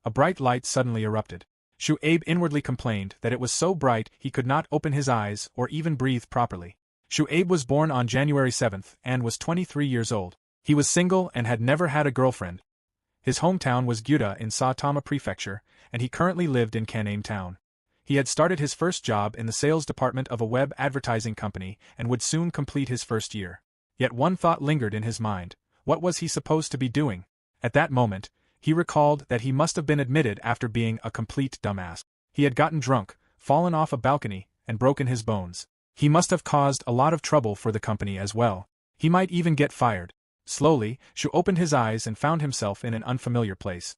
A bright light suddenly erupted. Shu'aib inwardly complained that it was so bright he could not open his eyes or even breathe properly. Shu'aib was born on January 7th and was 23 years old. He was single and had never had a girlfriend. His hometown was Gyuda in Saitama Prefecture, and he currently lived in Kaname Town. He had started his first job in the sales department of a web advertising company and would soon complete his first year. Yet one thought lingered in his mind: what was he supposed to be doing? At that moment, he recalled that he must have been admitted after being a complete dumbass. He had gotten drunk, fallen off a balcony, and broken his bones. He must have caused a lot of trouble for the company as well. He might even get fired. Slowly, Shu opened his eyes and found himself in an unfamiliar place.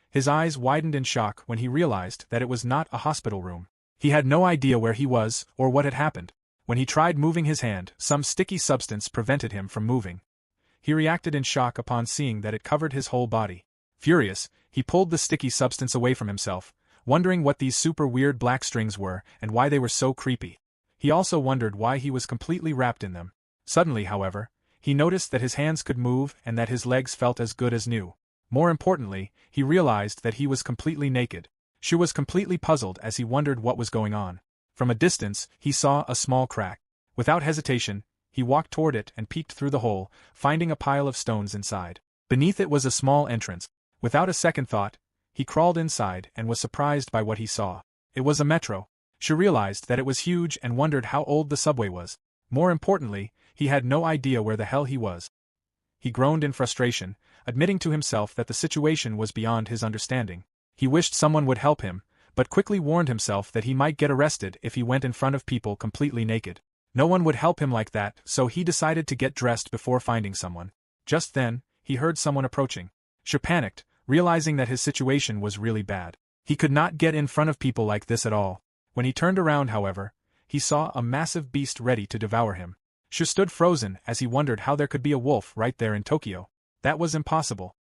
His eyes widened in shock when he realized that it was not a hospital room. He had no idea where he was or what had happened. When he tried moving his hand, some sticky substance prevented him from moving. He reacted in shock upon seeing that it covered his whole body. Furious, he pulled the sticky substance away from himself, wondering what these super weird black strings were and why they were so creepy. He also wondered why he was completely wrapped in them. Suddenly, however, he noticed that his hands could move and that his legs felt as good as new. More importantly, he realized that he was completely naked. Shu was completely puzzled as he wondered what was going on. From a distance, he saw a small crack. Without hesitation, he walked toward it and peeked through the hole, finding a pile of stones inside. Beneath it was a small entrance. Without a second thought, he crawled inside and was surprised by what he saw. It was a metro. Shu realized that it was huge and wondered how old the subway was. More importantly, he had no idea where the hell he was. He groaned in frustration, admitting to himself that the situation was beyond his understanding. He wished someone would help him, but quickly warned himself that he might get arrested if he went in front of people completely naked. No one would help him like that, so he decided to get dressed before finding someone. Just then, he heard someone approaching. Shu panicked, realizing that his situation was really bad. He could not get in front of people like this at all. When he turned around, however, he saw a massive beast ready to devour him. Shu stood frozen as he wondered how there could be a wolf right there in Tokyo. That was impossible.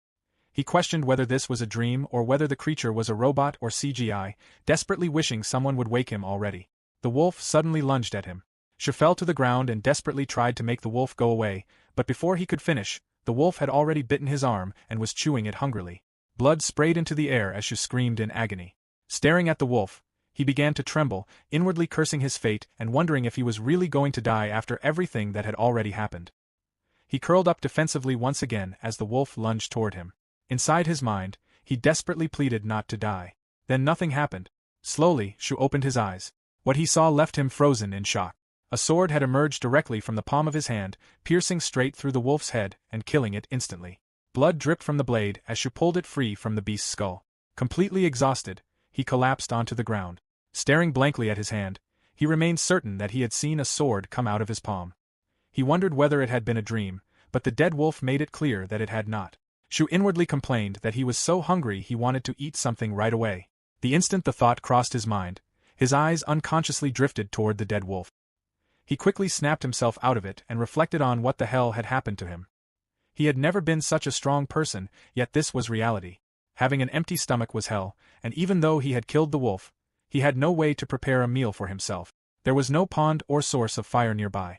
He questioned whether this was a dream or whether the creature was a robot or CGI, desperately wishing someone would wake him already. The wolf suddenly lunged at him. Shu fell to the ground and desperately tried to make the wolf go away, but before he could finish, the wolf had already bitten his arm and was chewing it hungrily. Blood sprayed into the air as Shu screamed in agony. Staring at the wolf, he began to tremble, inwardly cursing his fate and wondering if he was really going to die after everything that had already happened. He curled up defensively once again as the wolf lunged toward him. Inside his mind, he desperately pleaded not to die. Then nothing happened. Slowly, Shu opened his eyes. What he saw left him frozen in shock. A sword had emerged directly from the palm of his hand, piercing straight through the wolf's head and killing it instantly. Blood dripped from the blade as Shu pulled it free from the beast's skull. Completely exhausted, he collapsed onto the ground. Staring blankly at his hand, he remained certain that he had seen a sword come out of his palm. He wondered whether it had been a dream, but the dead wolf made it clear that it had not. Shu inwardly complained that he was so hungry he wanted to eat something right away. The instant the thought crossed his mind, his eyes unconsciously drifted toward the dead wolf. He quickly snapped himself out of it and reflected on what the hell had happened to him. He had never been such a strong person, yet this was reality. Having an empty stomach was hell, and even though he had killed the wolf, he had no way to prepare a meal for himself. There was no pond or source of fire nearby.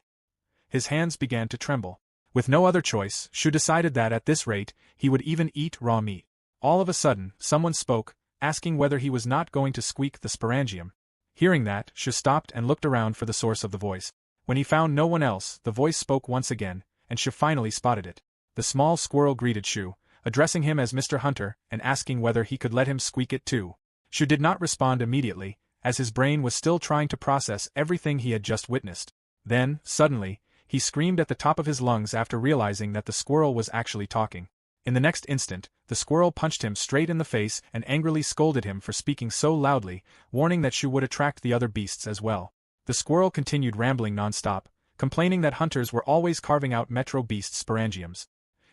His hands began to tremble. With no other choice, Shu decided that at this rate, he would even eat raw meat. All of a sudden, someone spoke, asking whether he was not going to squeak the sporangium. Hearing that, Shu stopped and looked around for the source of the voice. When he found no one else, the voice spoke once again, and Shu finally spotted it. The small squirrel greeted Shu, addressing him as Mr. Hunter and asking whether he could let him squeak it too. Shu did not respond immediately, as his brain was still trying to process everything he had just witnessed. Then, suddenly, he screamed at the top of his lungs after realizing that the squirrel was actually talking. In the next instant, the squirrel punched him straight in the face and angrily scolded him for speaking so loudly, warning that Shu would attract the other beasts as well. The squirrel continued rambling non-stop, complaining that hunters were always carving out metro beasts' sporangiums.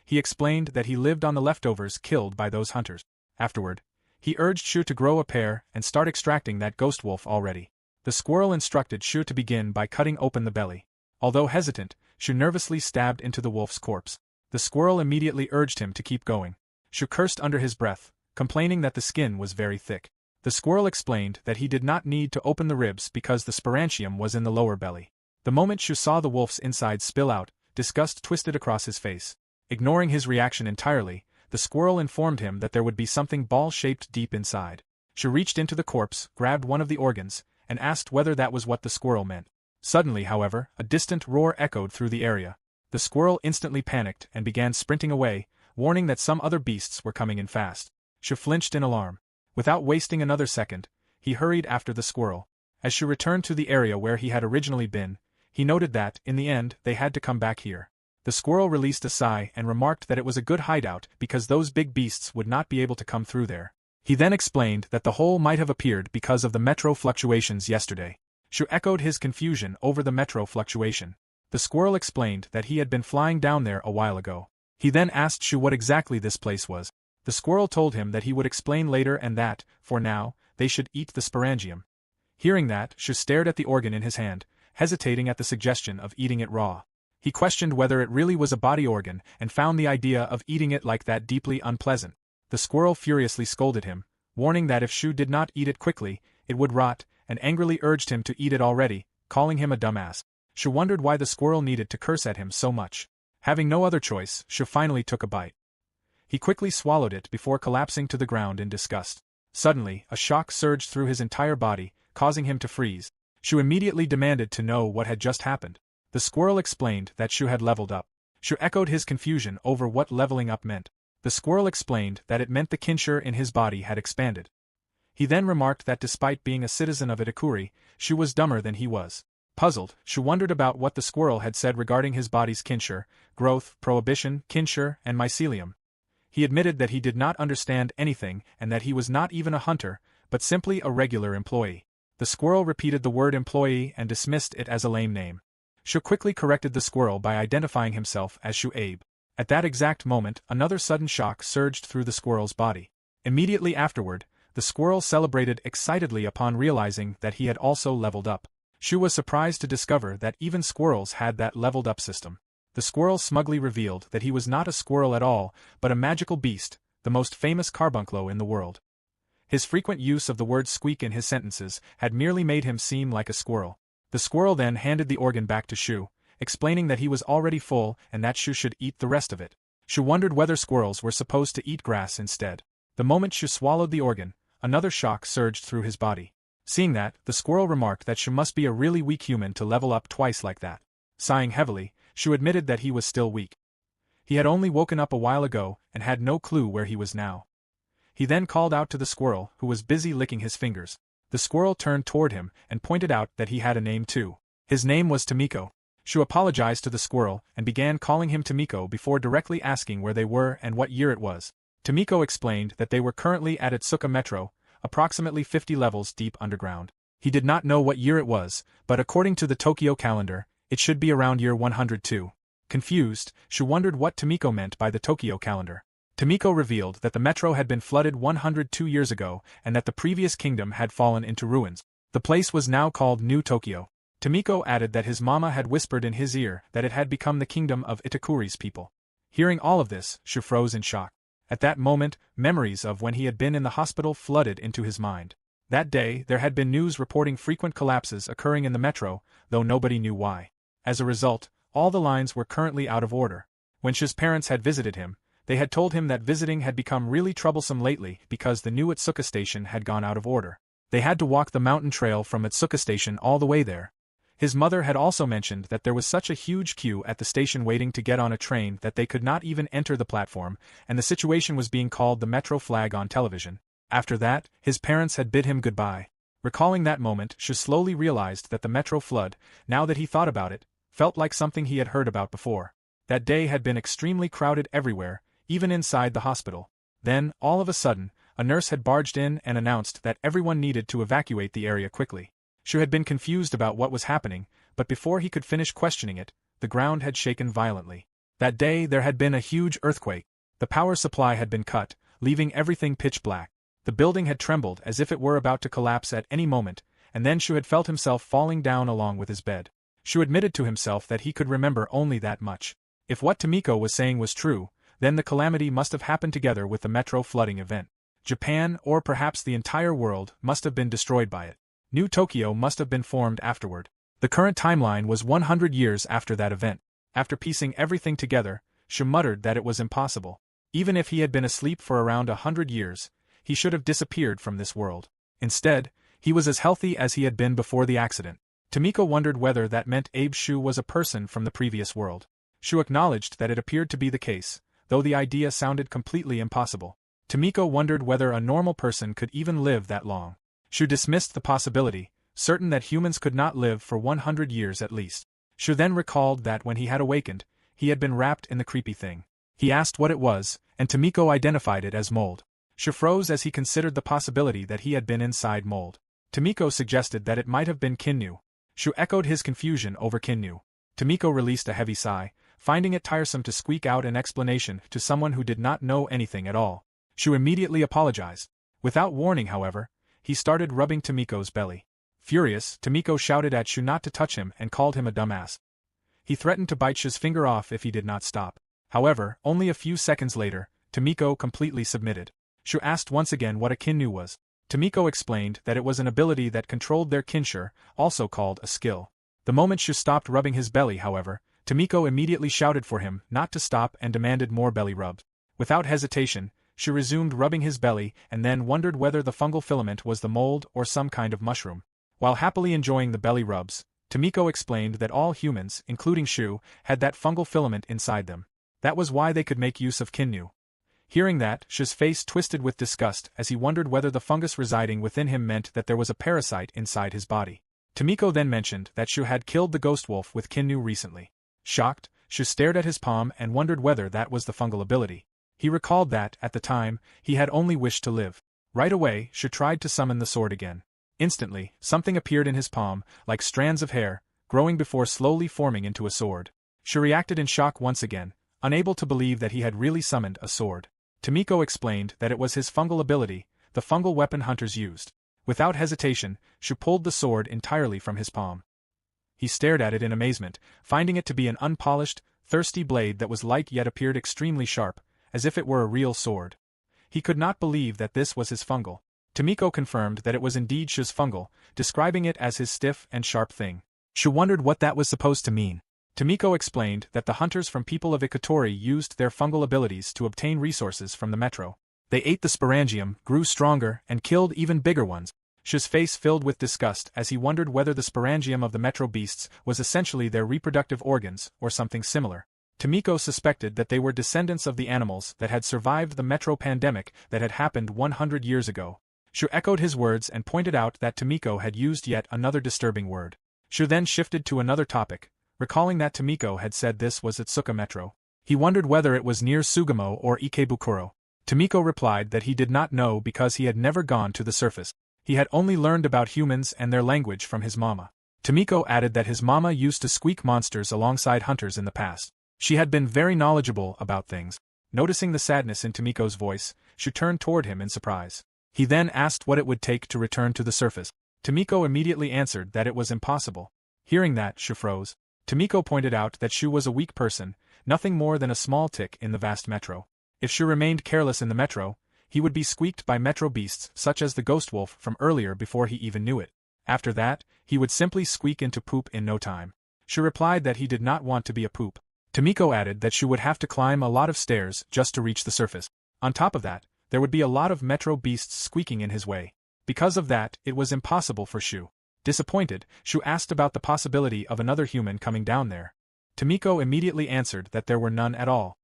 He explained that he lived on the leftovers killed by those hunters. Afterward, he urged Shu to grow a pair and start extracting that ghost wolf already. The squirrel instructed Shu to begin by cutting open the belly. Although hesitant, Shu nervously stabbed into the wolf's corpse. The squirrel immediately urged him to keep going. Shu cursed under his breath, complaining that the skin was very thick. The squirrel explained that he did not need to open the ribs because the sporangium was in the lower belly. The moment Shu saw the wolf's inside spill out, disgust twisted across his face. Ignoring his reaction entirely, the squirrel informed him that there would be something ball-shaped deep inside. Shu reached into the corpse, grabbed one of the organs, and asked whether that was what the squirrel meant. Suddenly, however, a distant roar echoed through the area. The squirrel instantly panicked and began sprinting away, warning that some other beasts were coming in fast. Shu flinched in alarm. Without wasting another second, he hurried after the squirrel. As Shu returned to the area where he had originally been, he noted that, in the end, they had to come back here. The squirrel released a sigh and remarked that it was a good hideout because those big beasts would not be able to come through there. He then explained that the hole might have appeared because of the metro fluctuations yesterday. Shu echoed his confusion over the metro fluctuation. The squirrel explained that he had been flying down there a while ago. He then asked Shu what exactly this place was. The squirrel told him that he would explain later and that, for now, they should eat the sporangium. Hearing that, Shu stared at the organ in his hand, hesitating at the suggestion of eating it raw. He questioned whether it really was a body organ and found the idea of eating it like that deeply unpleasant. The squirrel furiously scolded him, warning that if Shu did not eat it quickly, it would rot, and angrily urged him to eat it already, calling him a dumbass. Shu wondered why the squirrel needed to curse at him so much. Having no other choice, Shu finally took a bite. He quickly swallowed it before collapsing to the ground in disgust. Suddenly, a shock surged through his entire body, causing him to freeze. Shu immediately demanded to know what had just happened. The squirrel explained that Shu had leveled up. Shu echoed his confusion over what leveling up meant. The squirrel explained that it meant the kinshur in his body had expanded. He then remarked that despite being a citizen of Itakuri, Shu was dumber than he was. Puzzled, Shu wondered about what the squirrel had said regarding his body's kinshur, growth, prohibition, kinshur, and mycelium. He admitted that he did not understand anything and that he was not even a hunter, but simply a regular employee. The squirrel repeated the word employee and dismissed it as a lame name. Shu quickly corrected the squirrel by identifying himself as Shu Abe. At that exact moment, another sudden shock surged through the squirrel's body. Immediately afterward, the squirrel celebrated excitedly upon realizing that he had also leveled up. Shu was surprised to discover that even squirrels had that leveled up system. The squirrel smugly revealed that he was not a squirrel at all, but a magical beast, the most famous carbuncle in the world. His frequent use of the word squeak in his sentences had merely made him seem like a squirrel. The squirrel then handed the organ back to Shu, explaining that he was already full and that Shu should eat the rest of it. Shu wondered whether squirrels were supposed to eat grass instead. The moment Shu swallowed the organ, another shock surged through his body. Seeing that, the squirrel remarked that Shu must be a really weak human to level up twice like that. Sighing heavily, Shu admitted that he was still weak. He had only woken up a while ago and had no clue where he was now. He then called out to the squirrel, who was busy licking his fingers. The squirrel turned toward him and pointed out that he had a name too. His name was Tomiko. Shu apologized to the squirrel and began calling him Tomiko before directly asking where they were and what year it was. Tomiko explained that they were currently at Atsuka Metro, approximately 50 levels deep underground. He did not know what year it was, but according to the Tokyo calendar, it should be around year 102. Confused, Shu wondered what Tomiko meant by the Tokyo calendar. Tomiko revealed that the metro had been flooded 102 years ago and that the previous kingdom had fallen into ruins. The place was now called New Tokyo. Tomiko added that his mama had whispered in his ear that it had become the kingdom of Itakuri's people. Hearing all of this, Shu froze in shock. At that moment, memories of when he had been in the hospital flooded into his mind. That day, there had been news reporting frequent collapses occurring in the metro, though nobody knew why. As a result, all the lines were currently out of order. When Shu's parents had visited him, they had told him that visiting had become really troublesome lately because the new Atsuka station had gone out of order. They had to walk the mountain trail from Atsuka station all the way there. His mother had also mentioned that there was such a huge queue at the station waiting to get on a train that they could not even enter the platform, and the situation was being called the metro flag on television. After that, his parents had bid him goodbye. Recalling that moment, Shu slowly realized that the metro flood, now that he thought about it, felt like something he had heard about before. That day had been extremely crowded everywhere, even inside the hospital. Then, all of a sudden, a nurse had barged in and announced that everyone needed to evacuate the area quickly. Shu had been confused about what was happening, but before he could finish questioning it, the ground had shaken violently. That day there had been a huge earthquake. The power supply had been cut, leaving everything pitch black. The building had trembled as if it were about to collapse at any moment, and then Shu had felt himself falling down along with his bed. Shu admitted to himself that he could remember only that much. If what Tomiko was saying was true, then the calamity must have happened together with the metro flooding event. Japan, or perhaps the entire world, must have been destroyed by it. New Tokyo must have been formed afterward. The current timeline was 100 years after that event. After piecing everything together, Shu muttered that it was impossible. Even if he had been asleep for around 100 years, he should have disappeared from this world. Instead, he was as healthy as he had been before the accident. Tomiko wondered whether that meant Abe Shu was a person from the previous world. Shu acknowledged that it appeared to be the case, though the idea sounded completely impossible. Tomiko wondered whether a normal person could even live that long. Shu dismissed the possibility, certain that humans could not live for 100 years at least. Shu then recalled that when he had awakened, he had been wrapped in the creepy thing. He asked what it was, and Tomiko identified it as mold. Shu froze as he considered the possibility that he had been inside mold. Tomiko suggested that it might have been Kinnu. Shu echoed his confusion over Kinnu. Tomiko released a heavy sigh, finding it tiresome to squeak out an explanation to someone who did not know anything at all. Shu immediately apologized. Without warning, however, he started rubbing Tomiko's belly. Furious, Tomiko shouted at Shu not to touch him and called him a dumbass. He threatened to bite Shu's finger off if he did not stop. However, only a few seconds later, Tomiko completely submitted. Shu asked once again what a Kinnu was. Tomiko explained that it was an ability that controlled their kinshur, also called a skill. The moment Shu stopped rubbing his belly, however, Tomiko immediately shouted for him not to stop and demanded more belly rubs. Without hesitation, Shu resumed rubbing his belly and then wondered whether the fungal filament was the mold or some kind of mushroom. While happily enjoying the belly rubs, Tomiko explained that all humans, including Shu, had that fungal filament inside them. That was why they could make use of Kinnu. Hearing that, Shu's face twisted with disgust as he wondered whether the fungus residing within him meant that there was a parasite inside his body. Tomiko then mentioned that Shu had killed the ghost wolf with Kinnu recently. Shocked, Shu stared at his palm and wondered whether that was the fungal ability. He recalled that, at the time, he had only wished to live. Right away, Shu tried to summon the sword again. Instantly, something appeared in his palm, like strands of hair, growing before slowly forming into a sword. Shu reacted in shock once again, unable to believe that he had really summoned a sword. Tomiko explained that it was his fungal ability, the fungal weapon hunters used. Without hesitation, Shu pulled the sword entirely from his palm. He stared at it in amazement, finding it to be an unpolished, thirsty blade that was light yet appeared extremely sharp, as if it were a real sword. He could not believe that this was his fungal. Tomiko confirmed that it was indeed Shu's fungal, describing it as his stiff and sharp thing. Shu wondered what that was supposed to mean. Tomiko explained that the hunters from people of Ikatori used their fungal abilities to obtain resources from the metro. They ate the sporangium, grew stronger, and killed even bigger ones. Shu's face filled with disgust as he wondered whether the sporangium of the metro beasts was essentially their reproductive organs or something similar. Tomiko suspected that they were descendants of the animals that had survived the metro pandemic that had happened 100 years ago. Shu echoed his words and pointed out that Tomiko had used yet another disturbing word. Shu then shifted to another topic, recalling that Tomiko had said this was Atsuka Metro. He wondered whether it was near Sugamo or Ikebukuro. Tomiko replied that he did not know because he had never gone to the surface. He had only learned about humans and their language from his mama. Tomiko added that his mama used to squeak monsters alongside hunters in the past. She had been very knowledgeable about things. Noticing the sadness in Tomiko's voice, Shu turned toward him in surprise. He then asked what it would take to return to the surface. Tomiko immediately answered that it was impossible. Hearing that, Shu froze. Tomiko pointed out that Shu was a weak person, nothing more than a small tick in the vast metro. If Shu remained careless in the metro, he would be squeaked by metro beasts such as the ghost wolf from earlier before he even knew it. After that, he would simply squeak into poop in no time. Shu replied that he did not want to be a poop. Tomiko added that Shu would have to climb a lot of stairs just to reach the surface. On top of that, there would be a lot of metro beasts squeaking in his way. Because of that, it was impossible for Shu. Disappointed, Shu asked about the possibility of another human coming down there. Tomiko immediately answered that there were none at all.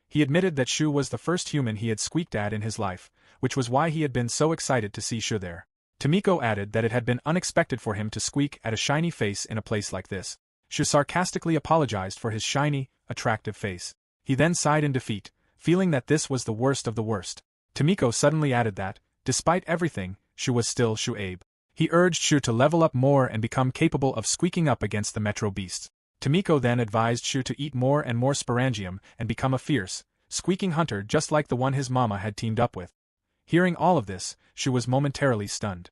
He admitted that Shu was the first human he had squeaked at in his life, which was why he had been so excited to see Shu there. Tomiko added that it had been unexpected for him to squeak at a shiny face in a place like this. Shu sarcastically apologized for his shiny, attractive face. He then sighed in defeat, feeling that this was the worst of the worst. Tomiko suddenly added that, despite everything, Shu was still Shu Abe. He urged Shu to level up more and become capable of squeaking up against the metro beasts. Tomiko then advised Shu to eat more and more sporangium and become a fierce, squeaking hunter just like the one his mama had teamed up with. Hearing all of this, Shu was momentarily stunned.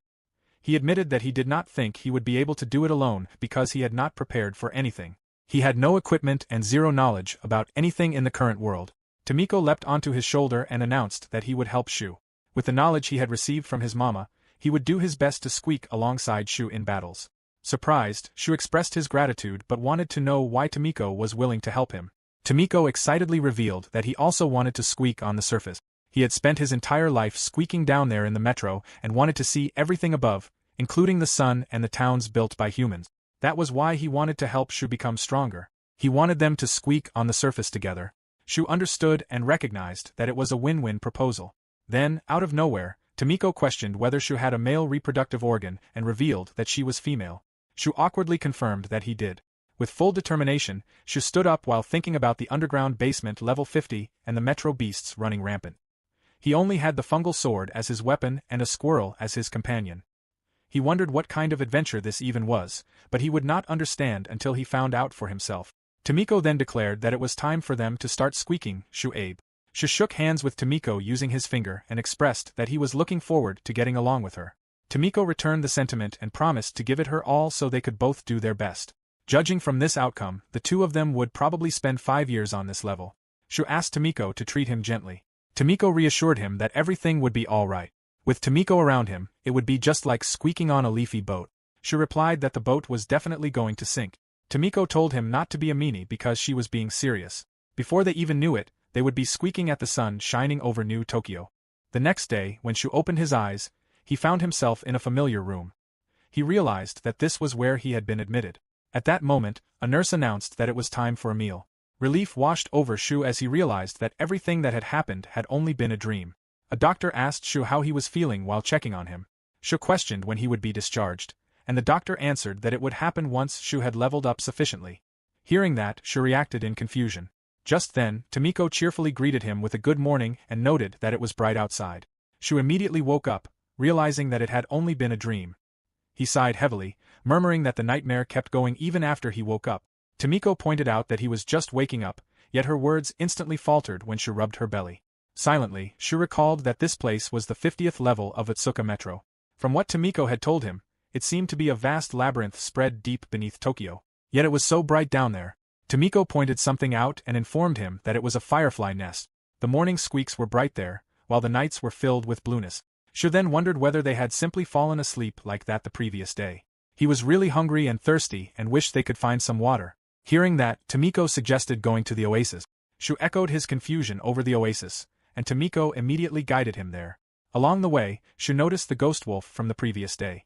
He admitted that he did not think he would be able to do it alone because he had not prepared for anything. He had no equipment and zero knowledge about anything in the current world. Tomiko leapt onto his shoulder and announced that he would help Shu. With the knowledge he had received from his mama, he would do his best to squeak alongside Shu in battles. Surprised, Shu expressed his gratitude but wanted to know why Tomiko was willing to help him. Tomiko excitedly revealed that he also wanted to squeak on the surface. He had spent his entire life squeaking down there in the metro and wanted to see everything above, including the sun and the towns built by humans. That was why he wanted to help Shu become stronger. He wanted them to squeak on the surface together. Shu understood and recognized that it was a win-win proposal. Then, out of nowhere, Tomiko questioned whether Shu had a male reproductive organ and revealed that she was female. Shu awkwardly confirmed that he did. With full determination, Shu stood up while thinking about the underground basement level 50 and the metro beasts running rampant. He only had the fungal sword as his weapon and a squirrel as his companion. He wondered what kind of adventure this even was, but he would not understand until he found out for himself. Tomiko then declared that it was time for them to start squeaking. Shu shook hands with Tomiko using his finger and expressed that he was looking forward to getting along with her. Tomiko returned the sentiment and promised to give it her all so they could both do their best. Judging from this outcome, the two of them would probably spend 5 years on this level. Shu asked Tomiko to treat him gently. Tomiko reassured him that everything would be all right. With Tomiko around him, it would be just like squeaking on a leafy boat. Shu replied that the boat was definitely going to sink. Tomiko told him not to be a meanie because she was being serious. Before they even knew it, they would be squeaking at the sun shining over New Tokyo. The next day, when Shu opened his eyes, he found himself in a familiar room. He realized that this was where he had been admitted. At that moment, a nurse announced that it was time for a meal. Relief washed over Shu as he realized that everything that had happened had only been a dream. A doctor asked Shu how he was feeling while checking on him. Shu questioned when he would be discharged, and the doctor answered that it would happen once Shu had leveled up sufficiently. Hearing that, Shu reacted in confusion. Just then, Tomiko cheerfully greeted him with a good morning and noted that it was bright outside. Shu immediately woke up, realizing that it had only been a dream. He sighed heavily, murmuring that the nightmare kept going even after he woke up. Tomiko pointed out that he was just waking up, yet her words instantly faltered when Shu rubbed her belly. Silently, Shu recalled that this place was the 50th level of Otsuka Metro. From what Tomiko had told him, it seemed to be a vast labyrinth spread deep beneath Tokyo. Yet it was so bright down there. Tomiko pointed something out and informed him that it was a firefly nest. The morning squeaks were bright there, while the nights were filled with blueness. Shu then wondered whether they had simply fallen asleep like that the previous day. He was really hungry and thirsty and wished they could find some water. Hearing that, Tomiko suggested going to the oasis. Shu echoed his confusion over the oasis, and Tomiko immediately guided him there. Along the way, Shu noticed the ghost wolf from the previous day.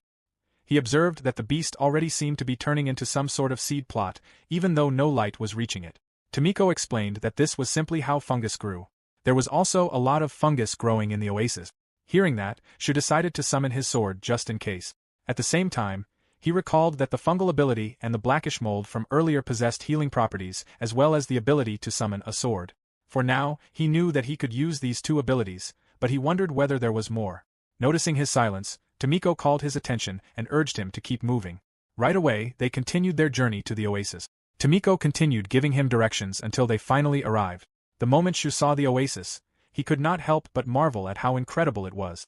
He observed that the beast already seemed to be turning into some sort of seed plot, even though no light was reaching it. Tomiko explained that this was simply how fungus grew. There was also a lot of fungus growing in the oasis. Hearing that, Shu decided to summon his sword just in case. At the same time, he recalled that the fungal ability and the blackish mold from earlier possessed healing properties as well as the ability to summon a sword. For now, he knew that he could use these two abilities, but he wondered whether there was more. Noticing his silence, Tomiko called his attention and urged him to keep moving. Right away, they continued their journey to the oasis. Tomiko continued giving him directions until they finally arrived. The moment Shu saw the oasis, he could not help but marvel at how incredible it was.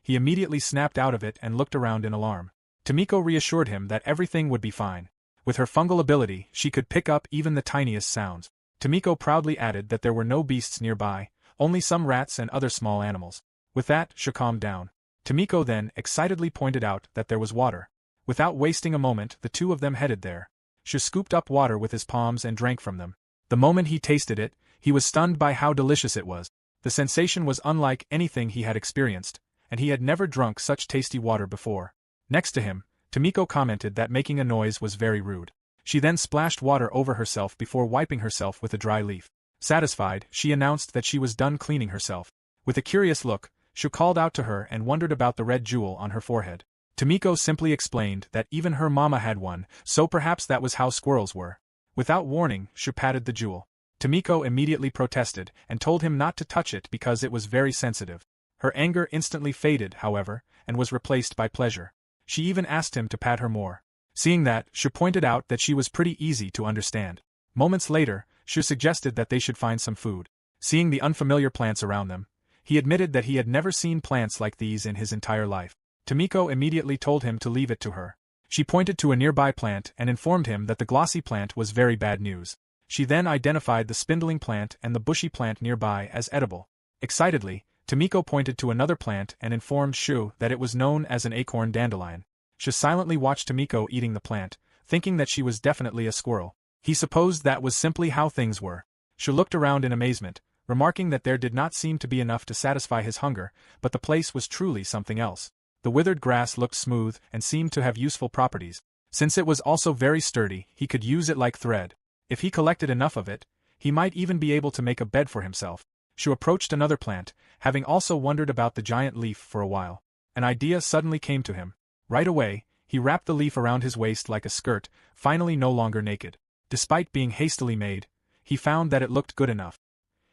He immediately snapped out of it and looked around in alarm. Tomiko reassured him that everything would be fine. With her fungal ability, she could pick up even the tiniest sounds. Tomiko proudly added that there were no beasts nearby, only some rats and other small animals. With that, Shu calmed down. Tomiko then excitedly pointed out that there was water. Without wasting a moment, the two of them headed there. Shu scooped up water with his palms and drank from them. The moment he tasted it, he was stunned by how delicious it was. The sensation was unlike anything he had experienced, and he had never drunk such tasty water before. Next to him, Tomiko commented that making a noise was very rude. She then splashed water over herself before wiping herself with a dry leaf. Satisfied, she announced that she was done cleaning herself. With a curious look, Shu called out to her and wondered about the red jewel on her forehead. Tomiko simply explained that even her mama had one, so perhaps that was how squirrels were. Without warning, Shu patted the jewel. Tomiko immediately protested and told him not to touch it because it was very sensitive. Her anger instantly faded, however, and was replaced by pleasure. She even asked him to pat her more. Seeing that, Shu pointed out that she was pretty easy to understand. Moments later, Shu suggested that they should find some food. Seeing the unfamiliar plants around them, he admitted that he had never seen plants like these in his entire life. Tomiko immediately told him to leave it to her. She pointed to a nearby plant and informed him that the glossy plant was very bad news. She then identified the spindling plant and the bushy plant nearby as edible. Excitedly, Tomiko pointed to another plant and informed Shu that it was known as an acorn dandelion. Shu silently watched Tomiko eating the plant, thinking that she was definitely a squirrel. He supposed that was simply how things were. Shu looked around in amazement, remarking that there did not seem to be enough to satisfy his hunger, but the place was truly something else. The withered grass looked smooth and seemed to have useful properties. Since it was also very sturdy, he could use it like thread. If he collected enough of it, he might even be able to make a bed for himself. Shu approached another plant, having also wondered about the giant leaf for a while. An idea suddenly came to him. Right away, he wrapped the leaf around his waist like a skirt, finally no longer naked. Despite being hastily made, he found that it looked good enough.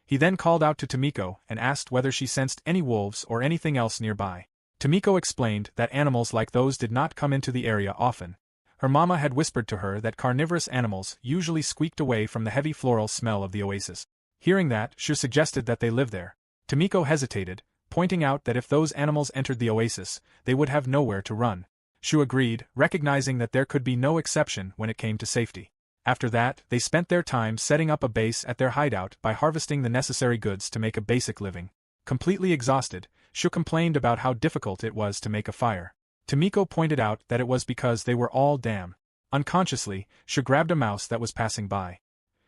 He then called out to Tomiko and asked whether she sensed any wolves or anything else nearby. Tomiko explained that animals like those did not come into the area often. Her mama had whispered to her that carnivorous animals usually squeaked away from the heavy floral smell of the oasis. Hearing that, Shu suggested that they live there. Tomiko hesitated, pointing out that if those animals entered the oasis, they would have nowhere to run. Shu agreed, recognizing that there could be no exception when it came to safety. After that, they spent their time setting up a base at their hideout by harvesting the necessary goods to make a basic living. Completely exhausted, Shu complained about how difficult it was to make a fire. Tomiko pointed out that it was because they were all damn. Unconsciously, Shu grabbed a mouse that was passing by.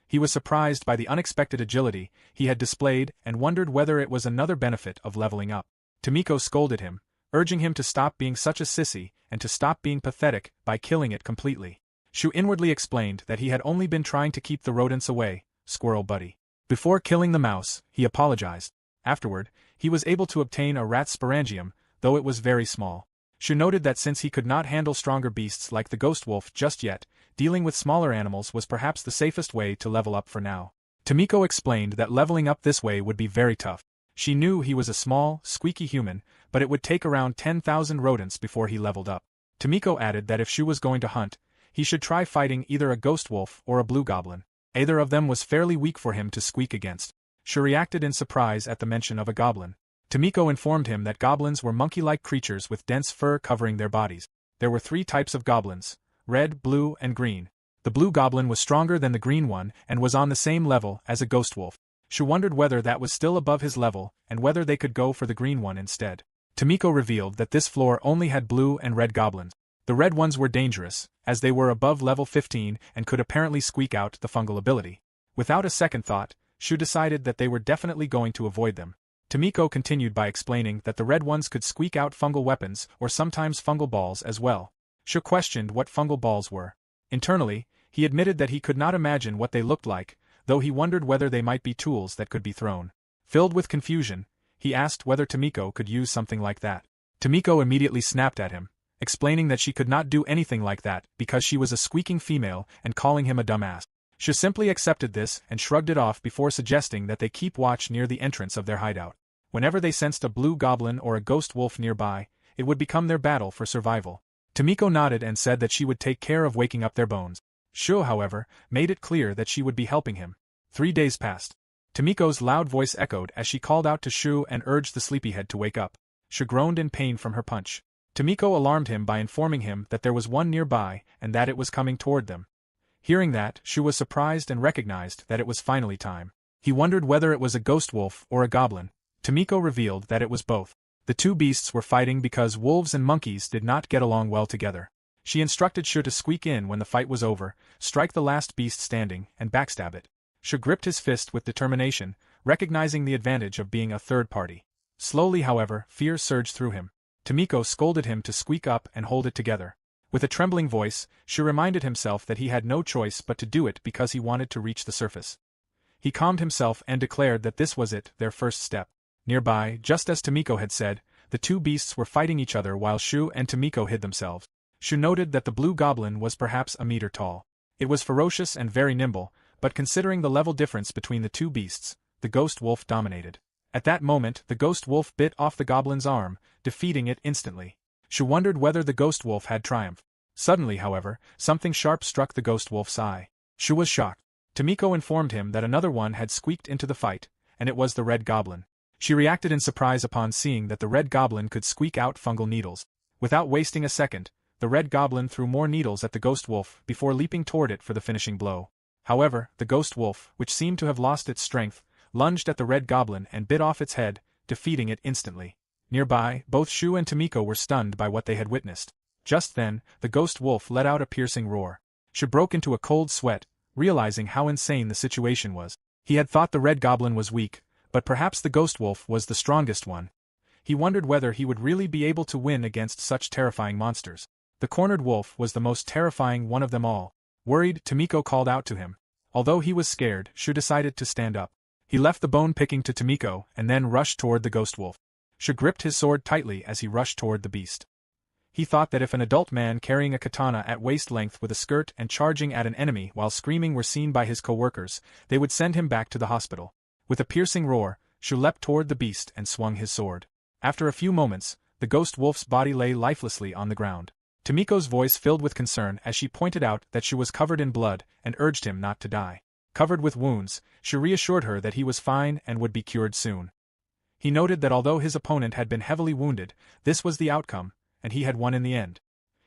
He was surprised by the unexpected agility he had displayed and wondered whether it was another benefit of leveling up. Tomiko scolded him, urging him to stop being such a sissy and to stop being pathetic by killing it completely. Shu inwardly explained that he had only been trying to keep the rodents away, squirrel buddy. Before killing the mouse, he apologized. Afterward, he was able to obtain a rat sporangium, though it was very small. Shu noted that since he could not handle stronger beasts like the ghost wolf just yet, dealing with smaller animals was perhaps the safest way to level up for now. Tomiko explained that leveling up this way would be very tough. She knew he was a small, squeaky human, but it would take around 10,000 rodents before he leveled up. Tomiko added that if Shu was going to hunt, he should try fighting either a ghost wolf or a blue goblin. Either of them was fairly weak for him to squeak against. Shu reacted in surprise at the mention of a goblin. Tomiko informed him that goblins were monkey-like creatures with dense fur covering their bodies. There were 3 types of goblins: red, blue, and green. The blue goblin was stronger than the green one and was on the same level as a ghost wolf. Shu wondered whether that was still above his level and whether they could go for the green one instead. Tomiko revealed that this floor only had blue and red goblins. The red ones were dangerous, as they were above level 15 and could apparently squeak out the fungal ability. Without a second thought, Shu decided that they were definitely going to avoid them. Tomiko continued by explaining that the red ones could squeak out fungal weapons or sometimes fungal balls as well. Shu questioned what fungal balls were. Internally, he admitted that he could not imagine what they looked like, though he wondered whether they might be tools that could be thrown. Filled with confusion, he asked whether Tomiko could use something like that. Tomiko immediately snapped at him, explaining that she could not do anything like that because she was a squeaking female and calling him a dumbass. Shu simply accepted this and shrugged it off before suggesting that they keep watch near the entrance of their hideout. Whenever they sensed a blue goblin or a ghost wolf nearby, it would become their battle for survival. Tomiko nodded and said that she would take care of waking up their bones. Shu, however, made it clear that she would be helping him. 3 days passed. Tomiko's loud voice echoed as she called out to Shu and urged the sleepyhead to wake up. Shu groaned in pain from her punch. Tomiko alarmed him by informing him that there was one nearby and that it was coming toward them. Hearing that, Shu was surprised and recognized that it was finally time. He wondered whether it was a ghost wolf or a goblin. Tomiko revealed that it was both. The 2 beasts were fighting because wolves and monkeys did not get along well together. She instructed Shu to squeak in when the fight was over, strike the last beast standing, and backstab it. Shu gripped his fist with determination, recognizing the advantage of being a third party. Slowly, however, fear surged through him. Tomiko scolded him to squeak up and hold it together. With a trembling voice, Shu reminded himself that he had no choice but to do it because he wanted to reach the surface. He calmed himself and declared that this was it, their first step. Nearby, just as Tomiko had said, the 2 beasts were fighting each other while Shu and Tomiko hid themselves. Shu noted that the blue goblin was perhaps a meter tall. It was ferocious and very nimble, but considering the level difference between the 2 beasts, the ghost wolf dominated. At that moment, the ghost wolf bit off the goblin's arm, defeating it instantly. Shu wondered whether the ghost wolf had triumphed. Suddenly, however, something sharp struck the ghost wolf's eye. Shu was shocked. Tomiko informed him that another one had squeaked into the fight, and it was the red goblin. She reacted in surprise upon seeing that the red goblin could squeak out fungal needles. Without wasting a second, the red goblin threw more needles at the ghost wolf before leaping toward it for the finishing blow. However, the ghost wolf, which seemed to have lost its strength, lunged at the red goblin and bit off its head, defeating it instantly. Nearby, both Shu and Tomiko were stunned by what they had witnessed. Just then, the ghost wolf let out a piercing roar. Shu broke into a cold sweat, realizing how insane the situation was. He had thought the red goblin was weak, but perhaps the ghost wolf was the strongest one. He wondered whether he would really be able to win against such terrifying monsters. The cornered wolf was the most terrifying one of them all. Worried, Tomiko called out to him. Although he was scared, Shu decided to stand up. He left the bone picking to Tomiko and then rushed toward the ghost wolf. Shu gripped his sword tightly as he rushed toward the beast. He thought that if an adult man carrying a katana at waist length with a skirt and charging at an enemy while screaming were seen by his co-workers, they would send him back to the hospital. With a piercing roar, Shu leapt toward the beast and swung his sword. After a few moments, the ghost wolf's body lay lifelessly on the ground. Tomiko's voice filled with concern as she pointed out that Shu was covered in blood and urged him not to die. Covered with wounds, Shu reassured her that he was fine and would be cured soon. He noted that although his opponent had been heavily wounded, this was the outcome, and he had won in the end.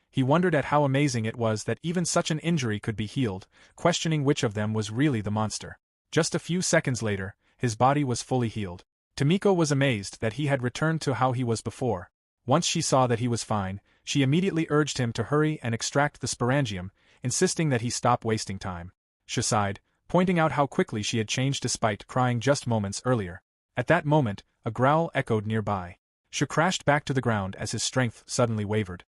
He wondered at how amazing it was that even such an injury could be healed, questioning which of them was really the monster. Just a few seconds later, his body was fully healed. Tomiko was amazed that he had returned to how he was before. Once she saw that he was fine, she immediately urged him to hurry and extract the sporangium, insisting that he stop wasting time. She sighed, pointing out how quickly she had changed despite crying just moments earlier. At that moment, a growl echoed nearby. Shu crashed back to the ground as his strength suddenly wavered.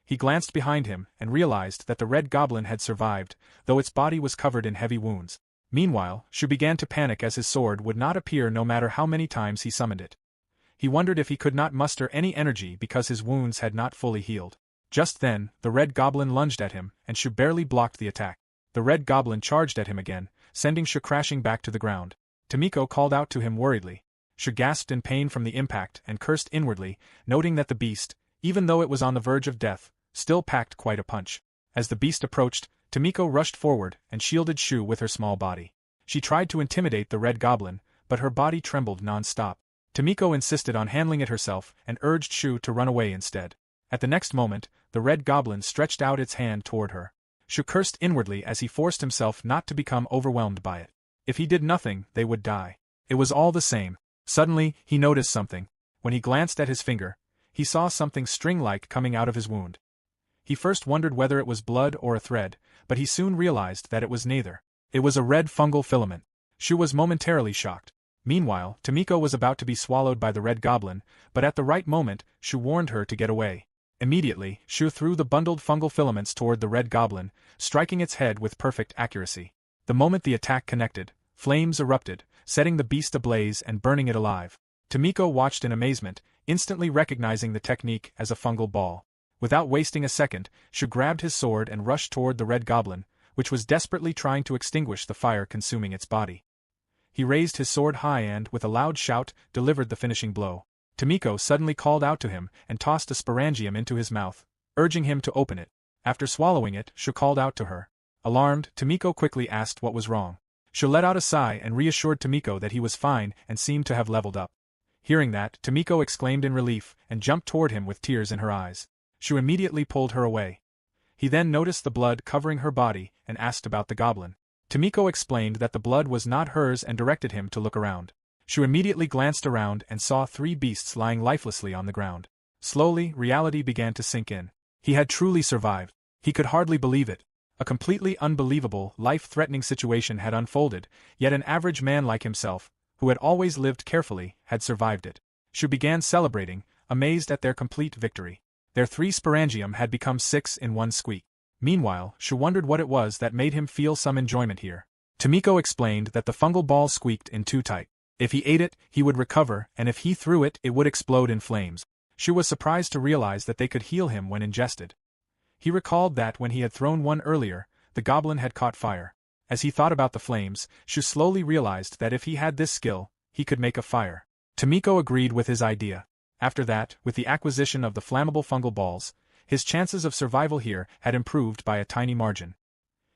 He glanced behind him and realized that the red goblin had survived, though its body was covered in heavy wounds. Meanwhile, Shu began to panic as his sword would not appear no matter how many times he summoned it. He wondered if he could not muster any energy because his wounds had not fully healed. Just then, the red goblin lunged at him, and Shu barely blocked the attack. The red goblin charged at him again, sending Shu crashing back to the ground. Tomiko called out to him worriedly. Shu gasped in pain from the impact and cursed inwardly, noting that the beast, even though it was on the verge of death, still packed quite a punch. As the beast approached, Tomiko rushed forward and shielded Shu with her small body. She tried to intimidate the red goblin, but her body trembled non-stop. Tomiko insisted on handling it herself and urged Shu to run away instead. At the next moment, the red goblin stretched out its hand toward her. Shu cursed inwardly as he forced himself not to become overwhelmed by it. If he did nothing, they would die. It was all the same. Suddenly, he noticed something. When he glanced at his finger, he saw something string-like coming out of his wound. He first wondered whether it was blood or a thread, but he soon realized that it was neither. It was a red fungal filament. Shu was momentarily shocked. Meanwhile, Tomiko was about to be swallowed by the red goblin, but at the right moment, Shu warned her to get away. Immediately, Shu threw the bundled fungal filaments toward the red goblin, striking its head with perfect accuracy. The moment the attack connected, flames erupted, setting the beast ablaze and burning it alive. Tomiko watched in amazement, instantly recognizing the technique as a fungal ball. Without wasting a second, Shu grabbed his sword and rushed toward the red goblin, which was desperately trying to extinguish the fire consuming its body. He raised his sword high and, with a loud shout, delivered the finishing blow. Tomiko suddenly called out to him and tossed a sporangium into his mouth, urging him to open it. After swallowing it, Shu called out to her. Alarmed, Tomiko quickly asked what was wrong. Shu let out a sigh and reassured Tomiko that he was fine and seemed to have leveled up. Hearing that, Tomiko exclaimed in relief and jumped toward him with tears in her eyes. Shu immediately pulled her away. He then noticed the blood covering her body and asked about the goblin. Tomiko explained that the blood was not hers and directed him to look around. Shu immediately glanced around and saw 3 beasts lying lifelessly on the ground. Slowly, reality began to sink in. He had truly survived. He could hardly believe it. A completely unbelievable, life-threatening situation had unfolded, yet an average man like himself, who had always lived carefully, had survived it. Shu began celebrating, amazed at their complete victory. Their 3 sporangium had become 6 in one squeak. Meanwhile, Shu wondered what it was that made him feel some enjoyment here. Tomiko explained that the fungal ball squeaked in 2 type. If he ate it, he would recover, and if he threw it, it would explode in flames. Shu was surprised to realize that they could heal him when ingested. He recalled that when he had thrown one earlier, the goblin had caught fire. As he thought about the flames, Shu slowly realized that if he had this skill, he could make a fire. Tomiko agreed with his idea. After that, with the acquisition of the flammable fungal balls, his chances of survival here had improved by a tiny margin.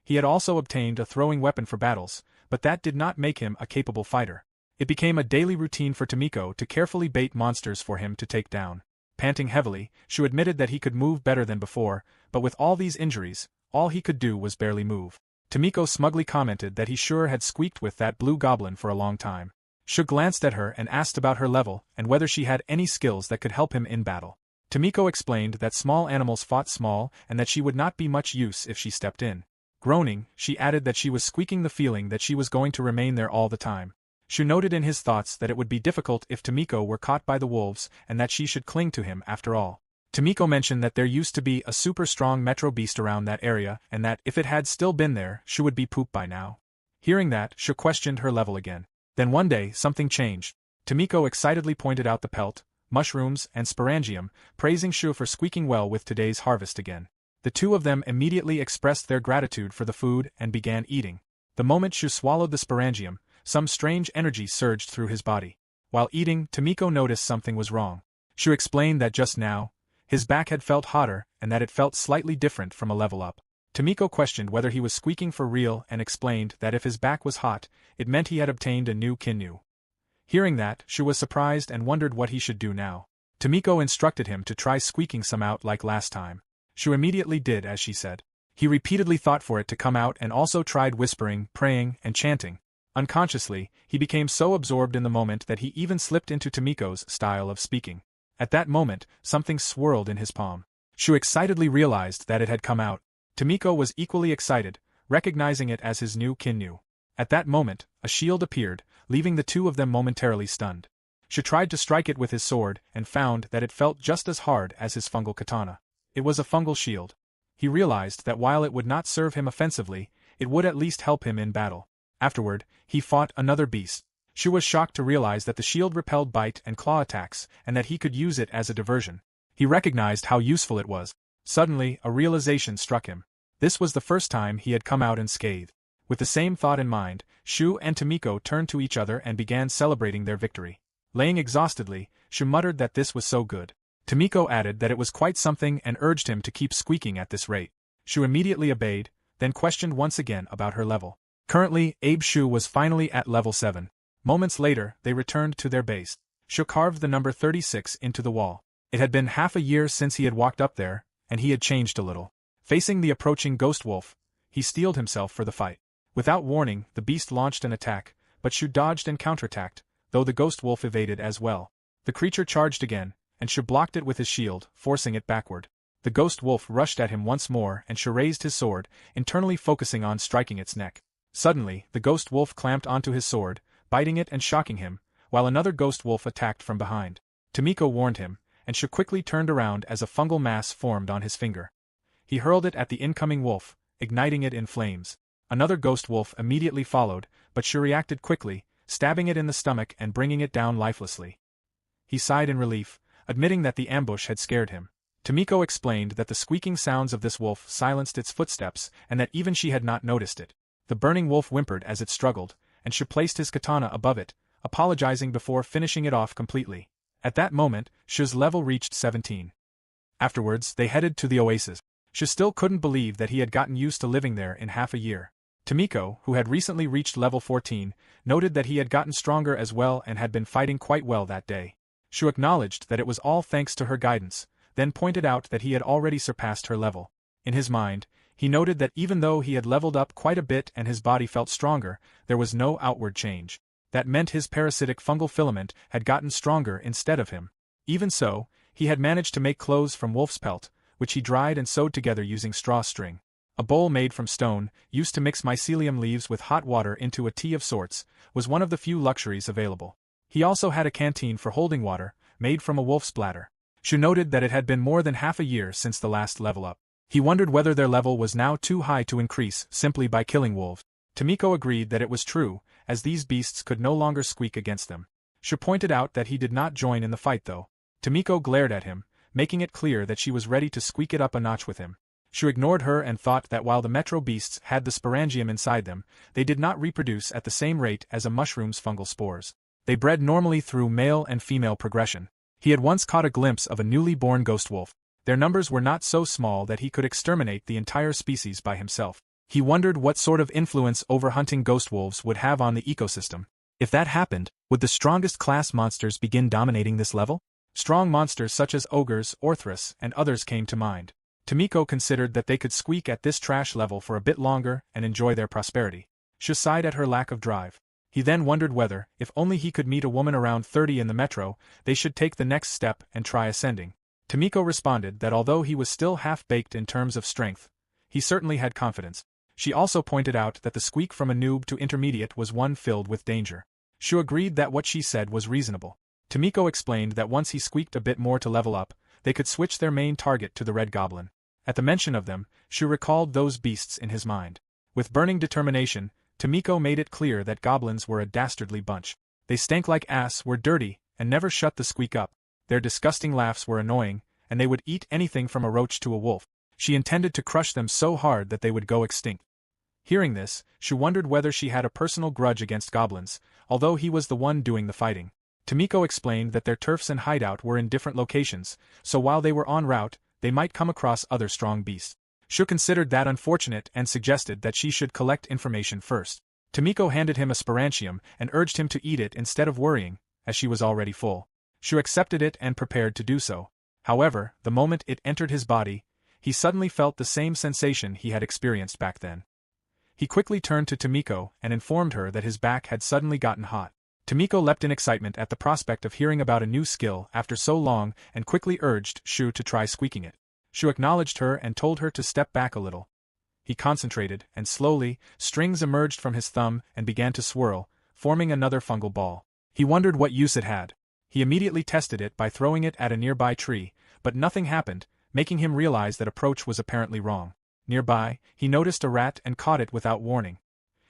He had also obtained a throwing weapon for battles, but that did not make him a capable fighter. It became a daily routine for Tomiko to carefully bait monsters for him to take down. Panting heavily, Shu admitted that he could move better than before, but with all these injuries, all he could do was barely move. Tomiko smugly commented that he sure had squeaked with that blue goblin for a long time. Shu glanced at her and asked about her level and whether she had any skills that could help him in battle. Tomiko explained that small animals fought small and that she would not be much use if she stepped in. Groaning, she added that she was squeaking the feeling that she was going to remain there all the time. Shu noted in his thoughts that it would be difficult if Tomiko were caught by the wolves and that she should cling to him after all. Tomiko mentioned that there used to be a super strong metro beast around that area and that if it had still been there, Shu would be pooped by now. Hearing that, Shu questioned her level again. Then one day, something changed. Tomiko excitedly pointed out the pelt, mushrooms, and sporangium, praising Shu for squeaking well with today's harvest again. The two of them immediately expressed their gratitude for the food and began eating. The moment Shu swallowed the sporangium, some strange energy surged through his body. While eating, Tomiko noticed something was wrong. Shu explained that just now, his back had felt hotter and that it felt slightly different from a level up. Tomiko questioned whether he was squeaking for real and explained that if his back was hot, it meant he had obtained a new kinyu. Hearing that, Shu was surprised and wondered what he should do now. Tomiko instructed him to try squeaking some out like last time. Shu immediately did as she said. He repeatedly thought for it to come out and also tried whispering, praying, and chanting. Unconsciously, he became so absorbed in the moment that he even slipped into Tomiko's style of speaking. At that moment, something swirled in his palm. Shu excitedly realized that it had come out. Tomiko was equally excited, recognizing it as his new kinyu. At that moment, a shield appeared, leaving the two of them momentarily stunned. Shu tried to strike it with his sword and found that it felt just as hard as his fungal katana. It was a fungal shield. He realized that while it would not serve him offensively, it would at least help him in battle. Afterward, he fought another beast. Shu was shocked to realize that the shield repelled bite and claw attacks and that he could use it as a diversion. He recognized how useful it was. Suddenly, a realization struck him. This was the first time he had come out unscathed. With the same thought in mind, Shu and Tomiko turned to each other and began celebrating their victory. Laying exhaustedly, Shu muttered that this was so good. Tomiko added that it was quite something and urged him to keep squeaking at this rate. Shu immediately obeyed, then questioned once again about her level. Currently, Shu was finally at level 7. Moments later, they returned to their base. Shu carved the number 36 into the wall. It had been half a year since he had walked up there, and he had changed a little. Facing the approaching ghost wolf, he steeled himself for the fight. Without warning, the beast launched an attack, but Shu dodged and counterattacked, though the ghost wolf evaded as well. The creature charged again, and Shu blocked it with his shield, forcing it backward. The ghost wolf rushed at him once more and Shu raised his sword, internally focusing on striking its neck. Suddenly, the ghost wolf clamped onto his sword, biting it and shocking him, while another ghost wolf attacked from behind. Tomiko warned him, and Shu quickly turned around as a fungal mass formed on his finger. He hurled it at the incoming wolf, igniting it in flames. Another ghost wolf immediately followed, but Shu reacted quickly, stabbing it in the stomach and bringing it down lifelessly. He sighed in relief, admitting that the ambush had scared him. Tomiko explained that the squeaking sounds of this wolf silenced its footsteps and that even she had not noticed it. The burning wolf whimpered as it struggled, and Shu placed his katana above it, apologizing before finishing it off completely. At that moment, Shu's level reached 17. Afterwards, they headed to the oasis. Shu still couldn't believe that he had gotten used to living there in half a year. Tomiko, who had recently reached level 14, noted that he had gotten stronger as well and had been fighting quite well that day. Shu acknowledged that it was all thanks to her guidance, then pointed out that he had already surpassed her level. In his mind, he noted that even though he had leveled up quite a bit and his body felt stronger, there was no outward change. That meant his parasitic fungal filament had gotten stronger instead of him. Even so, he had managed to make clothes from wolf's pelt, which he dried and sewed together using straw string. A bowl made from stone, used to mix mycelium leaves with hot water into a tea of sorts, was one of the few luxuries available. He also had a canteen for holding water, made from a wolf's bladder. Shu noted that it had been more than half a year since the last level up. He wondered whether their level was now too high to increase simply by killing wolves. Tomiko agreed that it was true, as these beasts could no longer squeak against them. Shu pointed out that he did not join in the fight though. Tomiko glared at him, making it clear that she was ready to squeak it up a notch with him. Shu ignored her and thought that while the metro beasts had the sporangium inside them, they did not reproduce at the same rate as a mushroom's fungal spores. They bred normally through male and female progression. He had once caught a glimpse of a newly born ghost wolf. Their numbers were not so small that he could exterminate the entire species by himself. He wondered what sort of influence overhunting ghost wolves would have on the ecosystem. If that happened, would the strongest class monsters begin dominating this level? Strong monsters such as ogres, orthrus, and others came to mind. Tomiko considered that they could squeak at this trash level for a bit longer and enjoy their prosperity. Shu sighed at her lack of drive. He then wondered whether, if only he could meet a woman around 30 in the metro, they should take the next step and try ascending. Tomiko responded that although he was still half-baked in terms of strength, he certainly had confidence. She also pointed out that the squeak from a noob to intermediate was one filled with danger. Shu agreed that what she said was reasonable. Tomiko explained that once he squeaked a bit more to level up, they could switch their main target to the Red Goblin. At the mention of them, Shu recalled those beasts in his mind. With burning determination, Tomiko made it clear that goblins were a dastardly bunch. They stank like ass, were dirty, and never shut the squeak up. Their disgusting laughs were annoying, and they would eat anything from a roach to a wolf. She intended to crush them so hard that they would go extinct. Hearing this, Shu wondered whether she had a personal grudge against goblins, although he was the one doing the fighting. Tomiko explained that their turfs and hideout were in different locations, so while they were en route, they might come across other strong beasts. Shu considered that unfortunate and suggested that she should collect information first. Tomiko handed him a sporantium and urged him to eat it instead of worrying, as she was already full. Shu accepted it and prepared to do so. However, the moment it entered his body, he suddenly felt the same sensation he had experienced back then. He quickly turned to Tomiko and informed her that his back had suddenly gotten hot. Tomiko leapt in excitement at the prospect of hearing about a new skill after so long and quickly urged Shu to try squeaking it. Shu acknowledged her and told her to step back a little. He concentrated, and slowly, strings emerged from his thumb and began to swirl, forming another fungal ball. He wondered what use it had. He immediately tested it by throwing it at a nearby tree, but nothing happened, making him realize that approach was apparently wrong. Nearby, he noticed a rat and caught it without warning.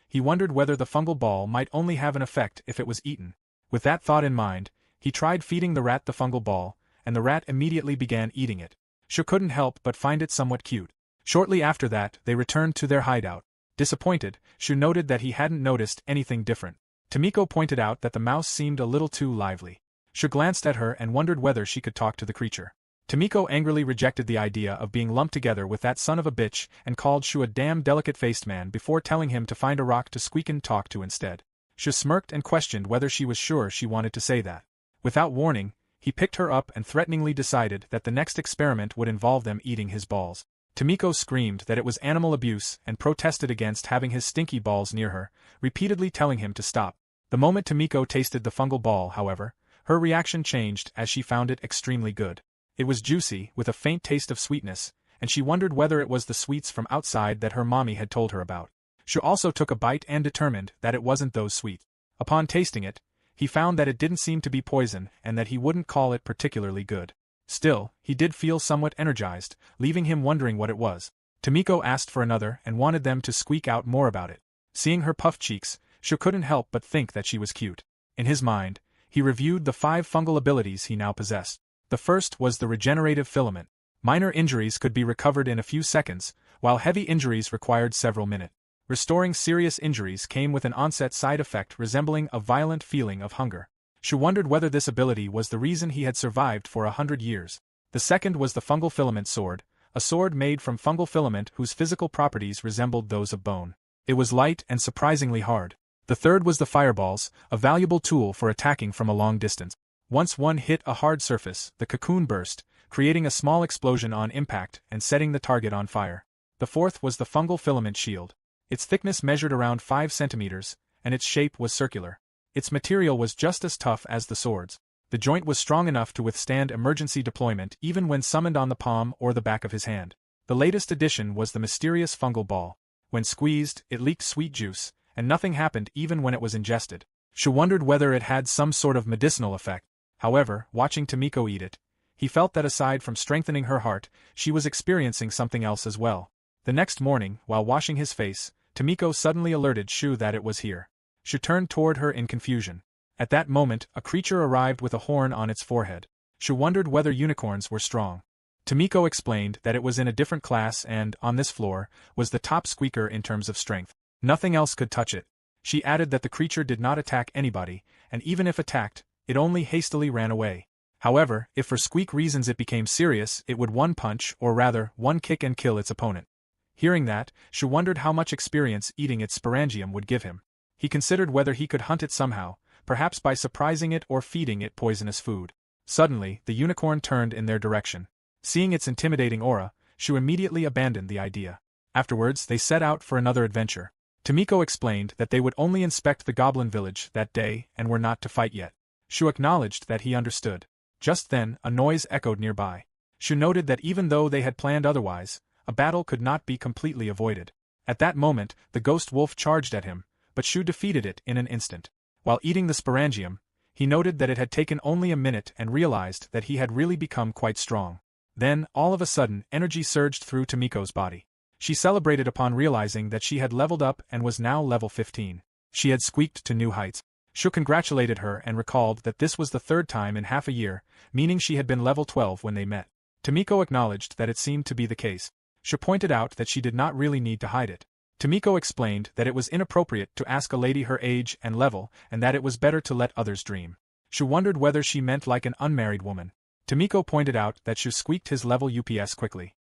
He wondered whether the fungal ball might only have an effect if it was eaten. With that thought in mind, he tried feeding the rat the fungal ball, and the rat immediately began eating it. Shu couldn't help but find it somewhat cute. Shortly after that, they returned to their hideout. Disappointed, Shu noted that he hadn't noticed anything different. Tomiko pointed out that the mouse seemed a little too lively. Shu glanced at her and wondered whether she could talk to the creature. Tomiko angrily rejected the idea of being lumped together with that son of a bitch and called Shu a damn delicate-faced man before telling him to find a rock to squeak and talk to instead. Shu smirked and questioned whether she was sure she wanted to say that. Without warning, he picked her up and threateningly decided that the next experiment would involve them eating his balls. Tomiko screamed that it was animal abuse and protested against having his stinky balls near her, repeatedly telling him to stop. The moment Tomiko tasted the fungal ball, however, her reaction changed as she found it extremely good. It was juicy, with a faint taste of sweetness, and she wondered whether it was the sweets from outside that her mommy had told her about. Shu also took a bite and determined that it wasn't those sweet. Upon tasting it, he found that it didn't seem to be poison and that he wouldn't call it particularly good. Still, he did feel somewhat energized, leaving him wondering what it was. Tomiko asked for another and wanted them to squeak out more about it. Seeing her puffed cheeks, Shu couldn't help but think that she was cute. In his mind, he reviewed the 5 fungal abilities he now possessed. The first was the regenerative filament. Minor injuries could be recovered in a few seconds, while heavy injuries required several minutes. Restoring serious injuries came with an onset side effect resembling a violent feeling of hunger. Shu wondered whether this ability was the reason he had survived for 100 years. The second was the fungal filament sword, a sword made from fungal filament whose physical properties resembled those of bone. It was light and surprisingly hard. The third was the fireballs, a valuable tool for attacking from a long distance. Once one hit a hard surface, the cocoon burst, creating a small explosion on impact and setting the target on fire. The fourth was the fungal filament shield. Its thickness measured around 5 centimeters, and its shape was circular. Its material was just as tough as the swords. The joint was strong enough to withstand emergency deployment even when summoned on the palm or the back of his hand. The latest addition was the mysterious fungal ball. When squeezed, it leaked sweet juice, and nothing happened even when it was ingested. Shu wondered whether it had some sort of medicinal effect. However, watching Tomiko eat it, he felt that aside from strengthening her heart, she was experiencing something else as well. The next morning, while washing his face, Tomiko suddenly alerted Shu that it was here. Shu turned toward her in confusion. At that moment, a creature arrived with a horn on its forehead. Shu wondered whether unicorns were strong. Tomiko explained that it was in a different class and, on this floor, was the top squeaker in terms of strength. Nothing else could touch it. She added that the creature did not attack anybody, and even if attacked, it only hastily ran away. However, if for squeak reasons it became serious, it would one punch, or rather, one kick and kill its opponent. Hearing that, Shu wondered how much experience eating its sporangium would give him. He considered whether he could hunt it somehow, perhaps by surprising it or feeding it poisonous food. Suddenly, the unicorn turned in their direction. Seeing its intimidating aura, Shu immediately abandoned the idea. Afterwards, they set out for another adventure. Tomiko explained that they would only inspect the goblin village that day and were not to fight yet. Shu acknowledged that he understood. Just then, a noise echoed nearby. Shu noted that even though they had planned otherwise, a battle could not be completely avoided. At that moment, the ghost wolf charged at him, but Shu defeated it in an instant. While eating the sporangium, he noted that it had taken only a minute and realized that he had really become quite strong. Then, all of a sudden, energy surged through Tomiko's body. She celebrated upon realizing that she had leveled up and was now level 15. She had squeaked to new heights. Shu congratulated her and recalled that this was the third time in half a year, meaning she had been level 12 when they met. Tomiko acknowledged that it seemed to be the case. Shu pointed out that she did not really need to hide it. Tomiko explained that it was inappropriate to ask a lady her age and level and that it was better to let others dream. Shu wondered whether she meant like an unmarried woman. Tomiko pointed out that Shu squeaked his level UPS quickly.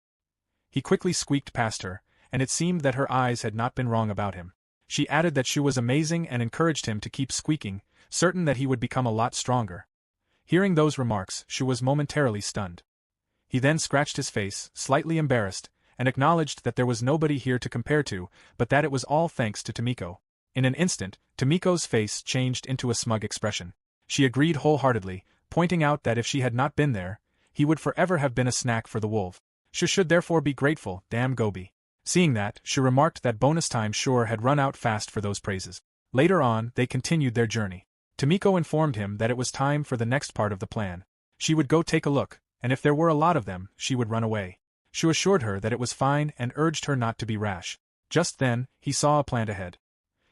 He quickly squeaked past her, and it seemed that her eyes had not been wrong about him. She added that Shu was amazing and encouraged him to keep squeaking, certain that he would become a lot stronger. Hearing those remarks, Shu was momentarily stunned. He then scratched his face, slightly embarrassed, and acknowledged that there was nobody here to compare to, but that it was all thanks to Tomiko. In an instant, Tomiko's face changed into a smug expression. She agreed wholeheartedly, pointing out that if she had not been there, he would forever have been a snack for the wolf. Shu should therefore be grateful, damn Gobi. Seeing that, Shu remarked that bonus time sure had run out fast for those praises. Later on, they continued their journey. Tomiko informed him that it was time for the next part of the plan. She would go take a look, and if there were a lot of them, she would run away. Shu assured her that it was fine and urged her not to be rash. Just then, he saw a plant ahead.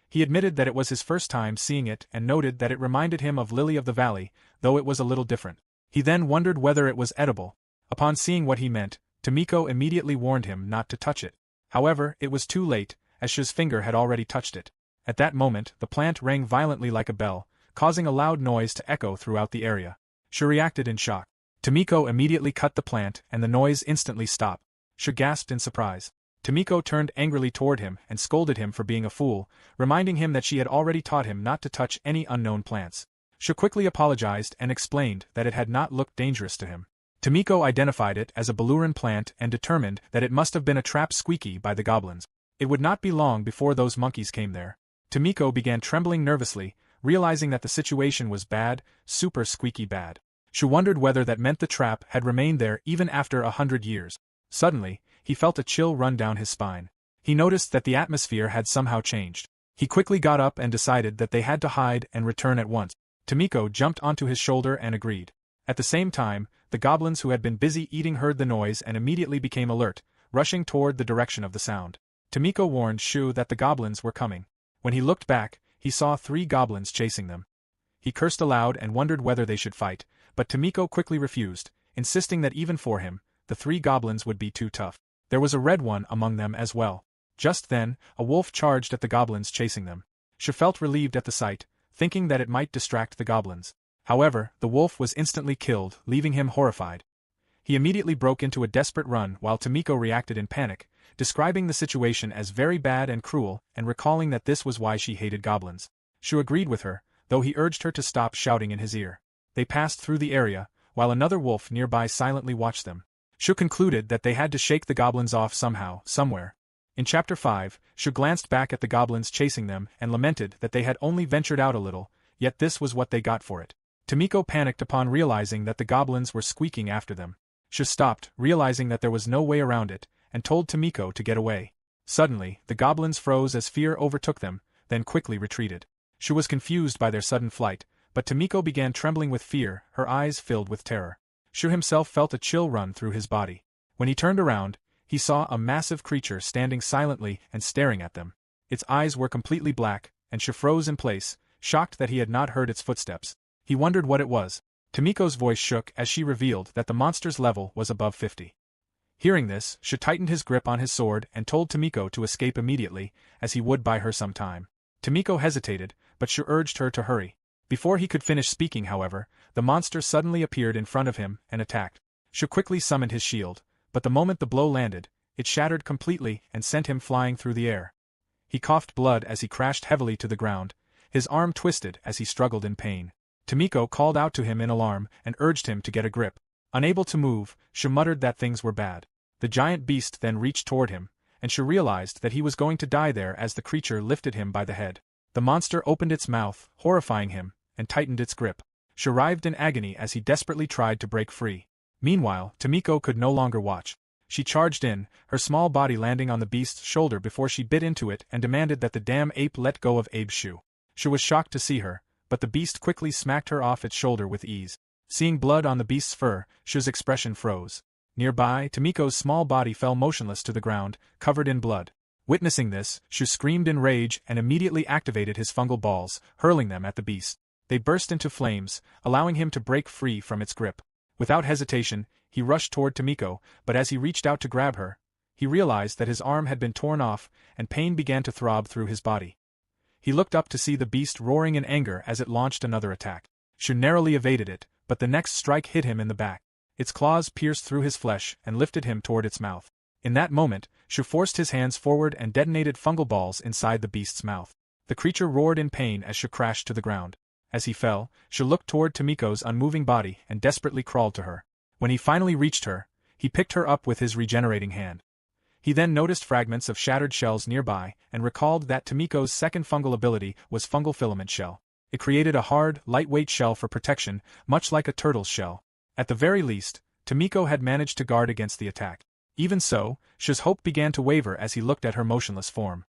He admitted that it was his first time seeing it and noted that it reminded him of Lily of the Valley, though it was a little different. He then wondered whether it was edible. Upon seeing what he meant, Tomiko immediately warned him not to touch it. However, it was too late, as Shu's finger had already touched it. At that moment, the plant rang violently like a bell, causing a loud noise to echo throughout the area. Shu reacted in shock. Tomiko immediately cut the plant and the noise instantly stopped. Shu gasped in surprise. Tomiko turned angrily toward him and scolded him for being a fool, reminding him that she had already taught him not to touch any unknown plants. Shu quickly apologized and explained that it had not looked dangerous to him. Tomiko identified it as a Baluran plant and determined that it must have been a trap squeaky by the goblins. It would not be long before those monkeys came there. Tomiko began trembling nervously, realizing that the situation was bad, super squeaky bad. Shu wondered whether that meant the trap had remained there even after 100 years. Suddenly, he felt a chill run down his spine. He noticed that the atmosphere had somehow changed. He quickly got up and decided that they had to hide and return at once. Tomiko jumped onto his shoulder and agreed. At the same time, the goblins who had been busy eating heard the noise and immediately became alert, rushing toward the direction of the sound. Tomiko warned Shu that the goblins were coming. When he looked back, he saw 3 goblins chasing them. He cursed aloud and wondered whether they should fight, but Tomiko quickly refused, insisting that even for him, the 3 goblins would be too tough. There was a red one among them as well. Just then, a wolf charged at the goblins chasing them. Shu felt relieved at the sight, thinking that it might distract the goblins. However, the wolf was instantly killed, leaving him horrified. He immediately broke into a desperate run while Tomiko reacted in panic, describing the situation as very bad and cruel and recalling that this was why she hated goblins. Shu agreed with her, though he urged her to stop shouting in his ear. They passed through the area, while another wolf nearby silently watched them. Shu concluded that they had to shake the goblins off somehow, somewhere. In Chapter 5, Shu glanced back at the goblins chasing them and lamented that they had only ventured out a little, yet this was what they got for it. Tomiko panicked upon realizing that the goblins were squeaking after them. Shu stopped, realizing that there was no way around it, and told Tomiko to get away. Suddenly, the goblins froze as fear overtook them, then quickly retreated. Shu was confused by their sudden flight, but Tomiko began trembling with fear, her eyes filled with terror. Shu himself felt a chill run through his body. When he turned around, he saw a massive creature standing silently and staring at them. Its eyes were completely black, and Shu froze in place, shocked that he had not heard its footsteps. He wondered what it was. Tomiko's voice shook as she revealed that the monster's level was above 50. Hearing this, Shu tightened his grip on his sword and told Tomiko to escape immediately, as he would buy her some time. Tomiko hesitated, but Shu urged her to hurry. Before he could finish speaking, however, the monster suddenly appeared in front of him and attacked. Shu quickly summoned his shield, but the moment the blow landed, it shattered completely and sent him flying through the air. He coughed blood as he crashed heavily to the ground, his arm twisted as he struggled in pain. Tomiko called out to him in alarm and urged him to get a grip. Unable to move, Shu muttered that things were bad. The giant beast then reached toward him, and Shu realized that he was going to die there as the creature lifted him by the head. The monster opened its mouth, horrifying him, and tightened its grip. Shu writhed in agony as he desperately tried to break free. Meanwhile, Tomiko could no longer watch. She charged in, her small body landing on the beast's shoulder before she bit into it and demanded that the damn ape let go of Abe's shoe. Shu was shocked to see her, but the beast quickly smacked her off its shoulder with ease. Seeing blood on the beast's fur, Shu's expression froze. Nearby, Tomiko's small body fell motionless to the ground, covered in blood. Witnessing this, Shu screamed in rage and immediately activated his fungal balls, hurling them at the beast. They burst into flames, allowing him to break free from its grip. Without hesitation, he rushed toward Tomiko, but as he reached out to grab her, he realized that his arm had been torn off, and pain began to throb through his body. He looked up to see the beast roaring in anger as it launched another attack. Shu narrowly evaded it, but the next strike hit him in the back. Its claws pierced through his flesh and lifted him toward its mouth. In that moment, Shu forced his hands forward and detonated fungal balls inside the beast's mouth. The creature roared in pain as Shu crashed to the ground. As he fell, Shu looked toward Tomiko's unmoving body and desperately crawled to her. When he finally reached her, he picked her up with his regenerating hand. He then noticed fragments of shattered shells nearby and recalled that Tomiko's second fungal ability was fungal filament shell. It created a hard, lightweight shell for protection, much like a turtle's shell. At the very least, Tomiko had managed to guard against the attack. Even so, Shu's hope began to waver as he looked at her motionless form.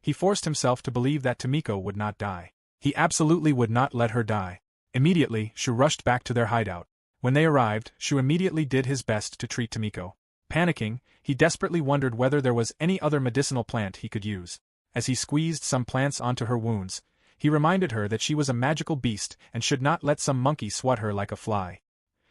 He forced himself to believe that Tomiko would not die. He absolutely would not let her die. Immediately, Shu rushed back to their hideout. When they arrived, Shu immediately did his best to treat Tomiko. Panicking, he desperately wondered whether there was any other medicinal plant he could use. As he squeezed some plants onto her wounds, he reminded her that she was a magical beast and should not let some monkey swat her like a fly.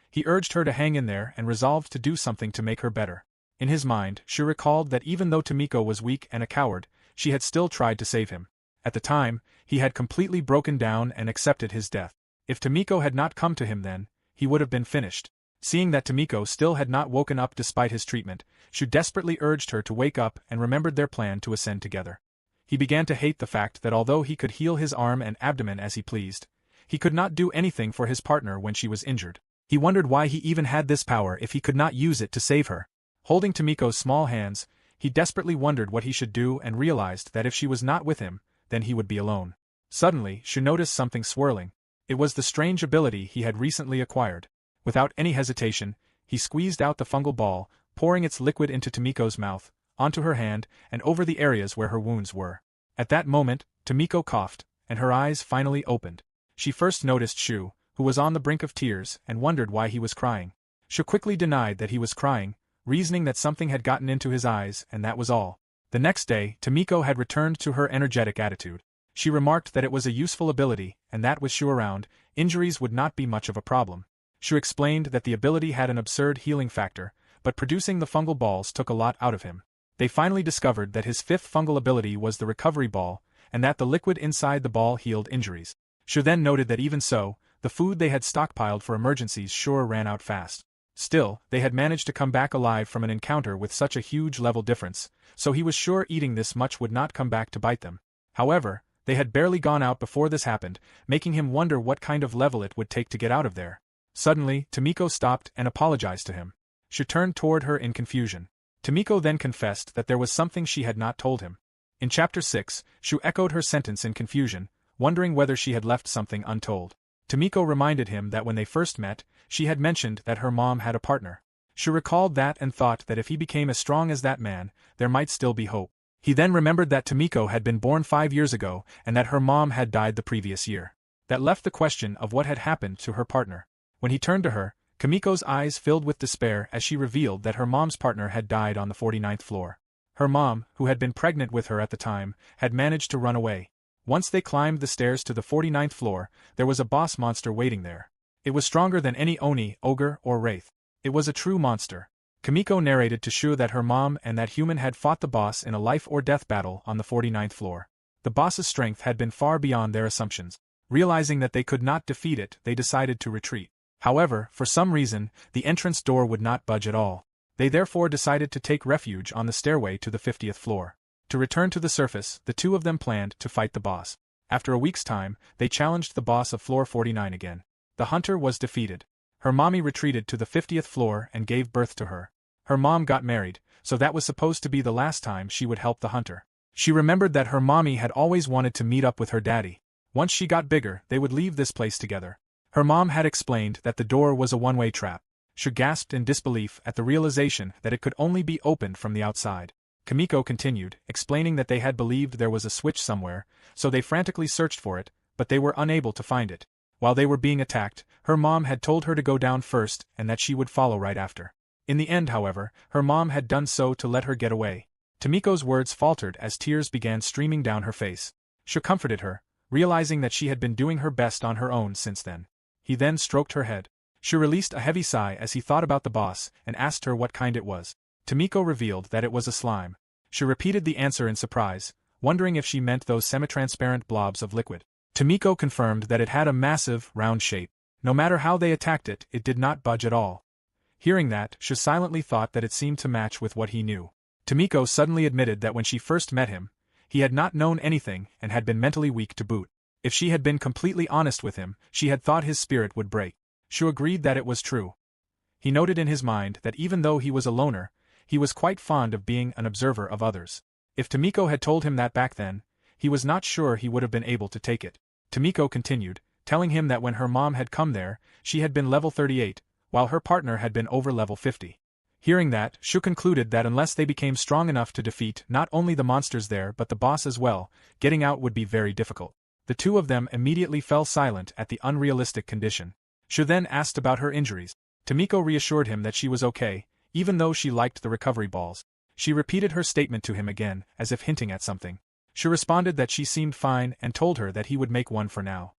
He urged her to hang in there and resolved to do something to make her better. In his mind, Shu recalled that even though Tomiko was weak and a coward, she had still tried to save him. At the time, he had completely broken down and accepted his death. If Tomiko had not come to him then, he would have been finished. Seeing that Tomiko still had not woken up despite his treatment, Shu desperately urged her to wake up and remembered their plan to ascend together. He began to hate the fact that although he could heal his arm and abdomen as he pleased, he could not do anything for his partner when she was injured. He wondered why he even had this power if he could not use it to save her. Holding Tomiko's small hands, he desperately wondered what he should do and realized that if she was not with him, then he would be alone. Suddenly, Shu noticed something swirling. It was the strange ability he had recently acquired. Without any hesitation, he squeezed out the fungal ball, pouring its liquid into Tomiko's mouth, onto her hand, and over the areas where her wounds were. At that moment, Tomiko coughed, and her eyes finally opened. She first noticed Shu, who was on the brink of tears, and wondered why he was crying. Shu quickly denied that he was crying, reasoning that something had gotten into his eyes, and that was all. The next day, Tomiko had returned to her energetic attitude. She remarked that it was a useful ability, and that with Shu around, injuries would not be much of a problem. Shu explained that the ability had an absurd healing factor, but producing the fungal balls took a lot out of him. They finally discovered that his fifth fungal ability was the recovery ball, and that the liquid inside the ball healed injuries. Shu then noted that even so, the food they had stockpiled for emergencies sure ran out fast. Still, they had managed to come back alive from an encounter with such a huge level difference, so he was sure eating this much would not come back to bite them. However, they had barely gone out before this happened, making him wonder what kind of level it would take to get out of there. Suddenly, Tomiko stopped and apologized to him. She turned toward her in confusion. Tomiko then confessed that there was something she had not told him. In Chapter 6, Shu echoed her sentence in confusion, wondering whether she had left something untold. Tomiko reminded him that when they first met, she had mentioned that her mom had a partner. Shu recalled that and thought that if he became as strong as that man, there might still be hope. He then remembered that Tomiko had been born 5 years ago and that her mom had died the previous year. That left the question of what had happened to her partner. When he turned to her, Kamiko's eyes filled with despair as she revealed that her mom's partner had died on the 49th floor. Her mom, who had been pregnant with her at the time, had managed to run away. Once they climbed the stairs to the 49th floor, there was a boss monster waiting there. It was stronger than any Oni, ogre, or wraith. It was a true monster. Kamiko narrated to Shu that her mom and that human had fought the boss in a life-or-death battle on the 49th floor. The boss's strength had been far beyond their assumptions. Realizing that they could not defeat it, they decided to retreat. However, for some reason, the entrance door would not budge at all. They therefore decided to take refuge on the stairway to the 50th floor. To return to the surface, the two of them planned to fight the boss. After a week's time, they challenged the boss of floor 49 again. The hunter was defeated. Her mommy retreated to the 50th floor and gave birth to her. Her mom got married, so that was supposed to be the last time she would help the hunter. She remembered that her mommy had always wanted to meet up with her daddy. Once she got bigger, they would leave this place together. Her mom had explained that the door was a one-way trap. Shu gasped in disbelief at the realization that it could only be opened from the outside. Kimiko continued, explaining that they had believed there was a switch somewhere, so they frantically searched for it, but they were unable to find it. While they were being attacked, her mom had told her to go down first and that she would follow right after. In the end, however, her mom had done so to let her get away. Tomiko's words faltered as tears began streaming down her face. Shu comforted her, realizing that she had been doing her best on her own since then. He then stroked her head. Shu released a heavy sigh as he thought about the boss and asked her what kind it was. Tomiko revealed that it was a slime. Shu repeated the answer in surprise, wondering if she meant those semi-transparent blobs of liquid. Tomiko confirmed that it had a massive, round shape. No matter how they attacked it, it did not budge at all. Hearing that, Shu silently thought that it seemed to match with what he knew. Tomiko suddenly admitted that when she first met him, he had not known anything and had been mentally weak to boot. If she had been completely honest with him, she had thought his spirit would break. Shu agreed that it was true. He noted in his mind that even though he was a loner, he was quite fond of being an observer of others. If Tomiko had told him that back then, he was not sure he would have been able to take it. Tomiko continued, telling him that when her mom had come there, she had been level 38, while her partner had been over level 50. Hearing that, Shu concluded that unless they became strong enough to defeat not only the monsters there but the boss as well, getting out would be very difficult. The two of them immediately fell silent at the unrealistic condition. Shu then asked about her injuries. Tomiko reassured him that she was okay, even though she liked the recovery balls. She repeated her statement to him again, as if hinting at something. Shu responded that she seemed fine and told her that he would make one for now.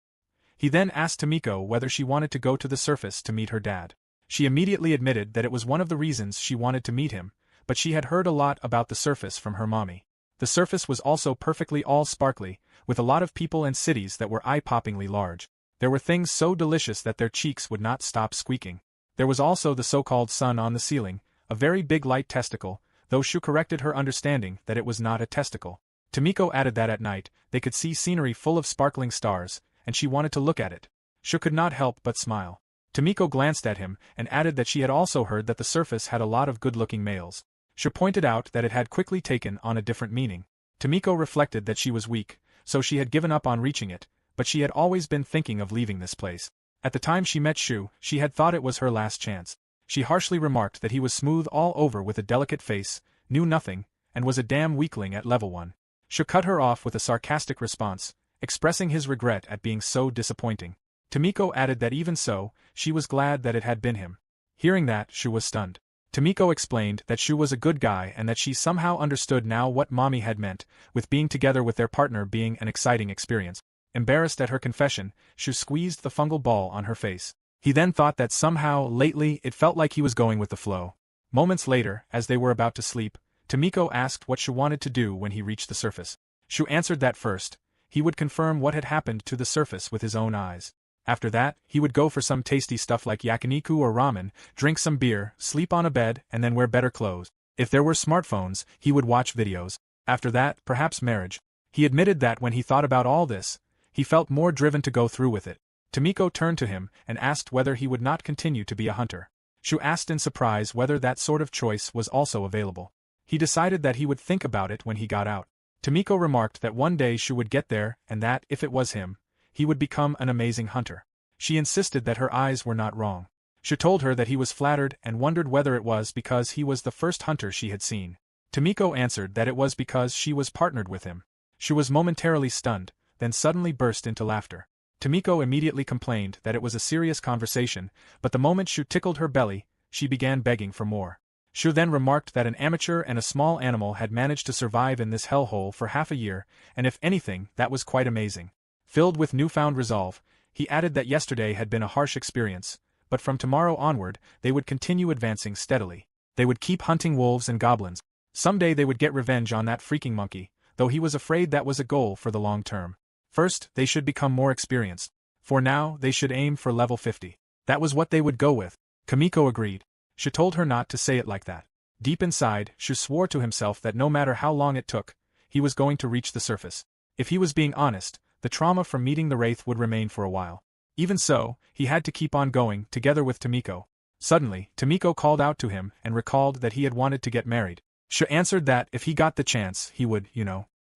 He then asked Tomiko whether she wanted to go to the surface to meet her dad. She immediately admitted that it was one of the reasons she wanted to meet him, but she had heard a lot about the surface from her mommy. The surface was also perfectly all sparkly, with a lot of people and cities that were eye-poppingly large. There were things so delicious that their cheeks would not stop squeaking. There was also the so-called sun on the ceiling, a very big light testicle, though Shu corrected her understanding that it was not a testicle. Tomiko added that at night, they could see scenery full of sparkling stars, and she wanted to look at it. Shu could not help but smile. Tomiko glanced at him and added that she had also heard that the surface had a lot of good-looking males. Shu pointed out that it had quickly taken on a different meaning. Tomiko reflected that she was weak, so she had given up on reaching it, but she had always been thinking of leaving this place. At the time she met Shu, she had thought it was her last chance. She harshly remarked that he was smooth all over with a delicate face, knew nothing, and was a damn weakling at level 1. Shu cut her off with a sarcastic response, expressing his regret at being so disappointing. Tomiko added that even so, she was glad that it had been him. Hearing that, Shu was stunned. Tomiko explained that Shu was a good guy and that she somehow understood now what mommy had meant, with being together with their partner being an exciting experience. Embarrassed at her confession, Shu squeezed the fungal ball on her face. He then thought that somehow, lately, it felt like he was going with the flow. Moments later, as they were about to sleep, Tomiko asked what Shu wanted to do when he reached the surface. Shu answered that first, he would confirm what had happened to the surface with his own eyes. After that, he would go for some tasty stuff like yakiniku or ramen, drink some beer, sleep on a bed, and then wear better clothes. If there were smartphones, he would watch videos. After that, perhaps marriage. He admitted that when he thought about all this, he felt more driven to go through with it. Tomiko turned to him and asked whether he would not continue to be a hunter. Shu asked in surprise whether that sort of choice was also available. He decided that he would think about it when he got out. Tomiko remarked that one day Shu would get there and that, if it was him, he would become an amazing hunter. She insisted that her eyes were not wrong. Shu told her that he was flattered and wondered whether it was because he was the first hunter she had seen. Tomiko answered that it was because she was partnered with him. Shu was momentarily stunned, then suddenly burst into laughter. Tomiko immediately complained that it was a serious conversation, but the moment Shu tickled her belly, she began begging for more. Shu then remarked that an amateur and a small animal had managed to survive in this hellhole for half a year, and if anything, that was quite amazing. Filled with newfound resolve, he added that yesterday had been a harsh experience, but from tomorrow onward, they would continue advancing steadily. They would keep hunting wolves and goblins. Someday they would get revenge on that freaking monkey, though he was afraid that was a goal for the long term. First, they should become more experienced. For now, they should aim for level 50. That was what they would go with. Kimiko agreed. Shu told her not to say it like that. Deep inside, Shu swore to himself that no matter how long it took, he was going to reach the surface. If he was being honest, the trauma from meeting the Wraith would remain for a while. Even so, he had to keep on going, together with Tomiko. Suddenly, Tomiko called out to him and recalled that he had wanted to get married. Shu answered that if he got the chance, he would,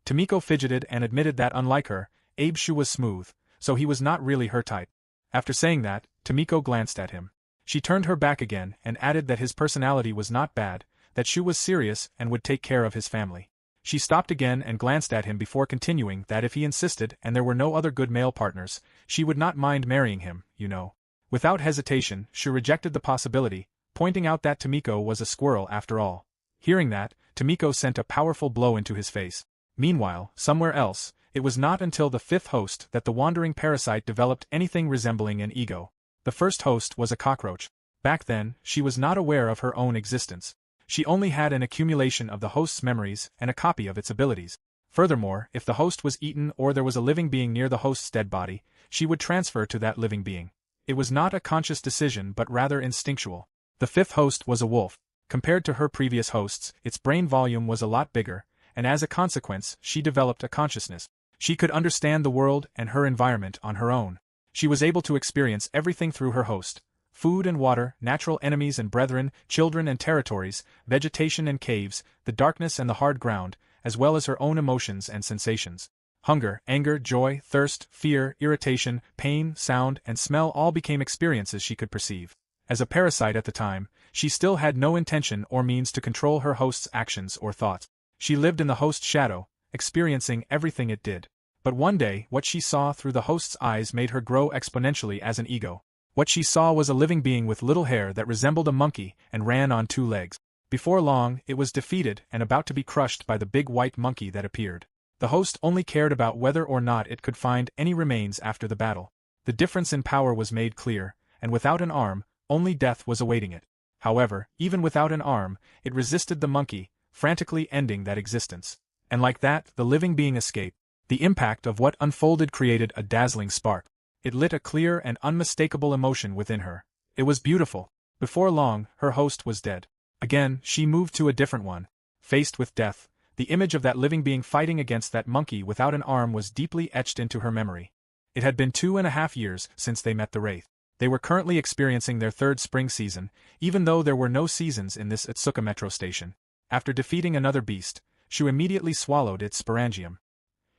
Tomiko fidgeted and admitted that unlike her, Shu was smooth, so he was not really her type. After saying that, Tomiko glanced at him. She turned her back again and added that his personality was not bad, that Shu was serious and would take care of his family. She stopped again and glanced at him before continuing that if he insisted and there were no other good male partners, she would not mind marrying him, you know. Without hesitation, Shu rejected the possibility, pointing out that Tomiko was a squirrel after all. Hearing that, Tomiko sent a powerful blow into his face. Meanwhile, somewhere else, it was not until the fifth host that the wandering parasite developed anything resembling an ego. The first host was a cockroach. Back then, she was not aware of her own existence. She only had an accumulation of the host's memories and a copy of its abilities. Furthermore, if the host was eaten or there was a living being near the host's dead body, she would transfer to that living being. It was not a conscious decision but rather instinctual. The fifth host was a wolf. Compared to her previous hosts, its brain volume was a lot bigger, and as a consequence, she developed a consciousness. She could understand the world and her environment on her own. She was able to experience everything through her host. Food and water, natural enemies and brethren, children and territories, vegetation and caves, the darkness and the hard ground, as well as her own emotions and sensations. Hunger, anger, joy, thirst, fear, irritation, pain, sound, and smell all became experiences she could perceive. As a parasite at the time, she still had no intention or means to control her host's actions or thoughts. She lived in the host's shadow, experiencing everything it did. But one day, what she saw through the host's eyes made her grow exponentially as an ego. What she saw was a living being with little hair that resembled a monkey and ran on two legs. Before long, it was defeated and about to be crushed by the big white monkey that appeared. The host only cared about whether or not it could find any remains after the battle. The difference in power was made clear, and without an arm, only death was awaiting it. However, even without an arm, it resisted the monkey, frantically ending that existence. And like that, the living being escaped. The impact of what unfolded created a dazzling spark. It lit a clear and unmistakable emotion within her. It was beautiful. Before long, her host was dead. Again, she moved to a different one. Faced with death, the image of that living being fighting against that monkey without an arm was deeply etched into her memory. It had been 2.5 years since they met the Wraith. They were currently experiencing their third spring season, even though there were no seasons in this Otsuka metro station. After defeating another beast, Shu immediately swallowed its sporangium.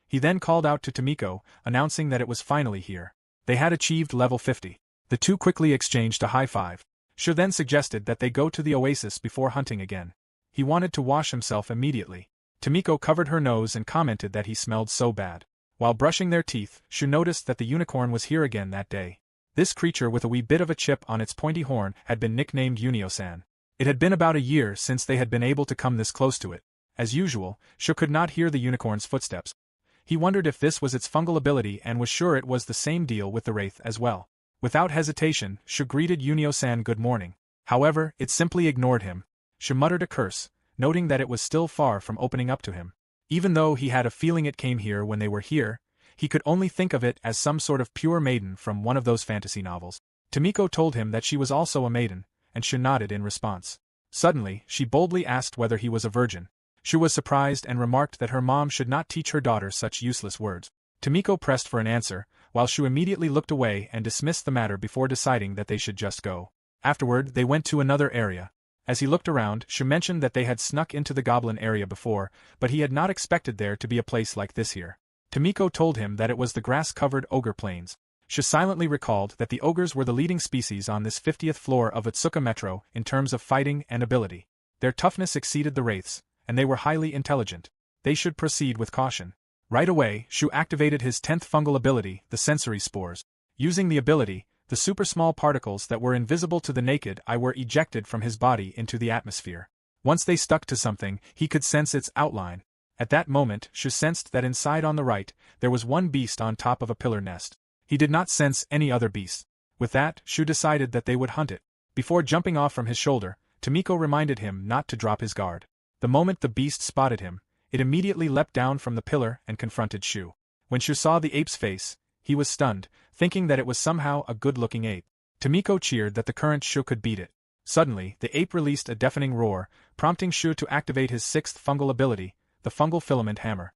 He then called out to Tomiko, announcing that it was finally here. They had achieved level 50. The two quickly exchanged a high five. Shu then suggested that they go to the oasis before hunting again. He wanted to wash himself immediately. Tomiko covered her nose and commented that he smelled so bad. While brushing their teeth, Shu noticed that the unicorn was here again that day. This creature with a wee bit of a chip on its pointy horn had been nicknamed Unio-san. It had been about a year since they had been able to come this close to it. As usual, Shu could not hear the unicorn's footsteps. He wondered if this was its fungal ability and was sure it was the same deal with the Wraith as well. Without hesitation, Shu greeted Unio-san good morning. However, it simply ignored him. Shu muttered a curse, noting that it was still far from opening up to him. Even though he had a feeling it came here when they were here, he could only think of it as some sort of pure maiden from one of those fantasy novels. Tomiko told him that she was also a maiden, and Shu nodded in response. Suddenly, she boldly asked whether he was a virgin. Shu was surprised and remarked that her mom should not teach her daughter such useless words. Tomiko pressed for an answer, while Shu immediately looked away and dismissed the matter before deciding that they should just go. Afterward, they went to another area. As he looked around, Shu mentioned that they had snuck into the goblin area before, but he had not expected there to be a place like this here. Tomiko told him that it was the grass-covered ogre plains. Shu silently recalled that the ogres were the leading species on this 50th floor of Otsuka Metro in terms of fighting and ability. Their toughness exceeded the wraiths, and they were highly intelligent. They should proceed with caution. Right away, Shu activated his 10th fungal ability, the sensory spores. Using the ability, the super small particles that were invisible to the naked eye were ejected from his body into the atmosphere. Once they stuck to something, he could sense its outline. At that moment, Shu sensed that inside on the right, there was one beast on top of a pillar nest. He did not sense any other beasts. With that, Shu decided that they would hunt it. Before jumping off from his shoulder, Tomiko reminded him not to drop his guard. The moment the beast spotted him, it immediately leapt down from the pillar and confronted Shu. When Shu saw the ape's face, he was stunned, thinking that it was somehow a good-looking ape. Tomiko cheered that the current Shu could beat it. Suddenly, the ape released a deafening roar, prompting Shu to activate his 6th fungal ability, the fungal filament hammer.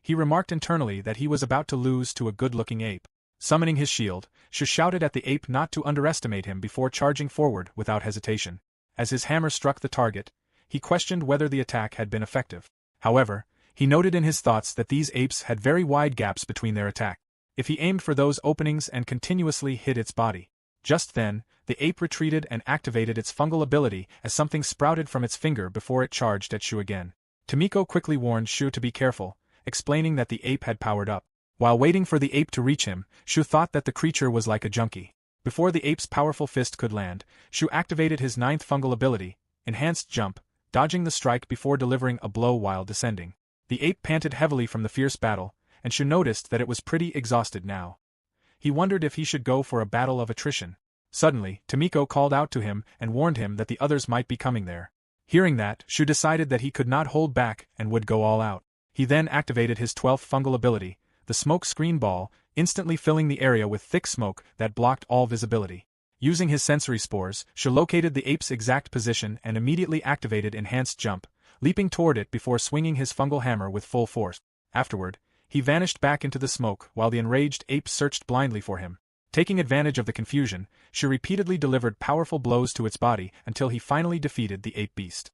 He remarked internally that he was about to lose to a good-looking ape. Summoning his shield, Shu shouted at the ape not to underestimate him before charging forward without hesitation. As his hammer struck the target, he questioned whether the attack had been effective. However, he noted in his thoughts that these apes had very wide gaps between their attack. If he aimed for those openings and continuously hit its body, Just then, the ape retreated and activated its fungal ability as something sprouted from its finger before it charged at Shu again. Tomiko quickly warned Shu to be careful, explaining that the ape had powered up. While waiting for the ape to reach him, Shu thought that the creature was like a junkie. Before the ape's powerful fist could land, Shu activated his 9th fungal ability, Enhanced Jump, dodging the strike before delivering a blow while descending. The ape panted heavily from the fierce battle, and Shu noticed that it was pretty exhausted now. He wondered if he should go for a battle of attrition. Suddenly, Tomiko called out to him and warned him that the others might be coming there. Hearing that, Shu decided that he could not hold back and would go all out. He then activated his 12th fungal ability, the Smoke Screen Ball, instantly filling the area with thick smoke that blocked all visibility. Using his sensory spores, Shu located the ape's exact position and immediately activated Enhanced Jump, leaping toward it before swinging his fungal hammer with full force. Afterward, he vanished back into the smoke while the enraged ape searched blindly for him. Taking advantage of the confusion, Shu repeatedly delivered powerful blows to its body until he finally defeated the ape beast.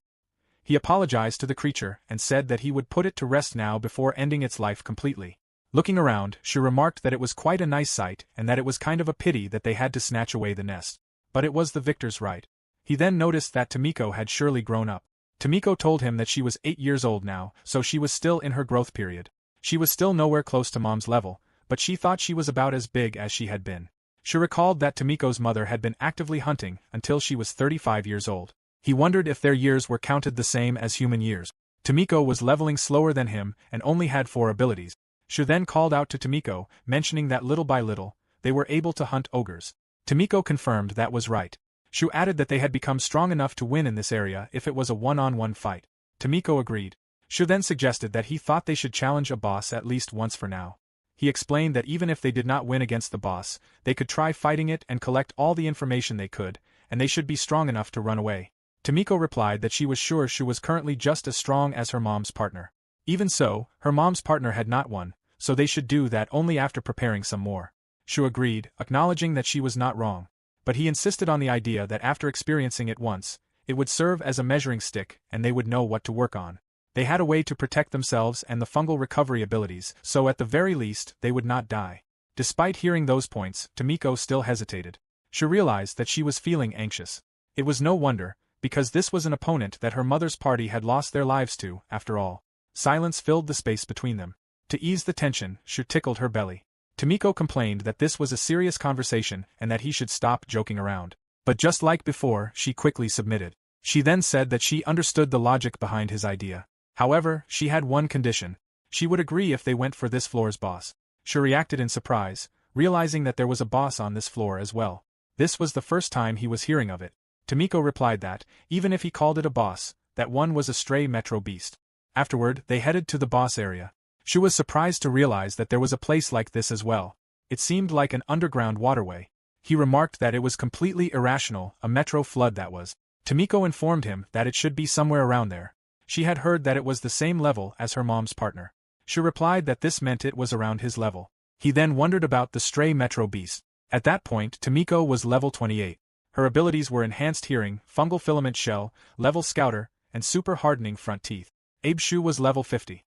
He apologized to the creature and said that he would put it to rest now before ending its life completely. Looking around, Shu remarked that it was quite a nice sight and that it was kind of a pity that they had to snatch away the nest. But it was the victor's right. He then noticed that Tomiko had surely grown up. Tomiko told him that she was 8 years old now, so she was still in her growth period. She was still nowhere close to mom's level, but she thought she was about as big as she had been. She recalled that Tomiko's mother had been actively hunting until she was 35 years old. He wondered if their years were counted the same as human years. Tomiko was leveling slower than him and only had 4 abilities. Shu then called out to Tomiko, mentioning that little by little, they were able to hunt ogres. Tomiko confirmed that was right. Shu added that they had become strong enough to win in this area if it was a one-on-one fight. Tomiko agreed. Shu then suggested that he thought they should challenge a boss at least once for now. He explained that even if they did not win against the boss, they could try fighting it and collect all the information they could, and they should be strong enough to run away. Tomiko replied that she was sure Shu was currently just as strong as her mom's partner. Even so, her mom's partner had not won, so they should do that only after preparing some more. Shu agreed, acknowledging that she was not wrong. But he insisted on the idea that after experiencing it once, it would serve as a measuring stick and they would know what to work on. They had a way to protect themselves and the fungal recovery abilities, so at the very least, they would not die. Despite hearing those points, Tomiko still hesitated. She realized that she was feeling anxious. It was no wonder, because this was an opponent that her mother's party had lost their lives to, after all. Silence filled the space between them. To ease the tension, Shu tickled her belly. Tomiko complained that this was a serious conversation and that he should stop joking around. But just like before, she quickly submitted. She then said that she understood the logic behind his idea. However, she had one condition. She would agree if they went for this floor's boss. Shu reacted in surprise, realizing that there was a boss on this floor as well. This was the first time he was hearing of it. Tomiko replied that, even if he called it a boss, that one was a stray metro beast. Afterward, they headed to the boss area. Shu was surprised to realize that there was a place like this as well. It seemed like an underground waterway. He remarked that it was completely irrational, a metro flood that was. Tomiko informed him that it should be somewhere around there. She had heard that it was the same level as her mom's partner. She replied that this meant it was around his level. He then wondered about the stray metro beast. At that point, Tomiko was level 28. Her abilities were Enhanced Hearing, Fungal Filament Shell, Level Scouter, and Super Hardening Front Teeth. Abe Shu was level 50.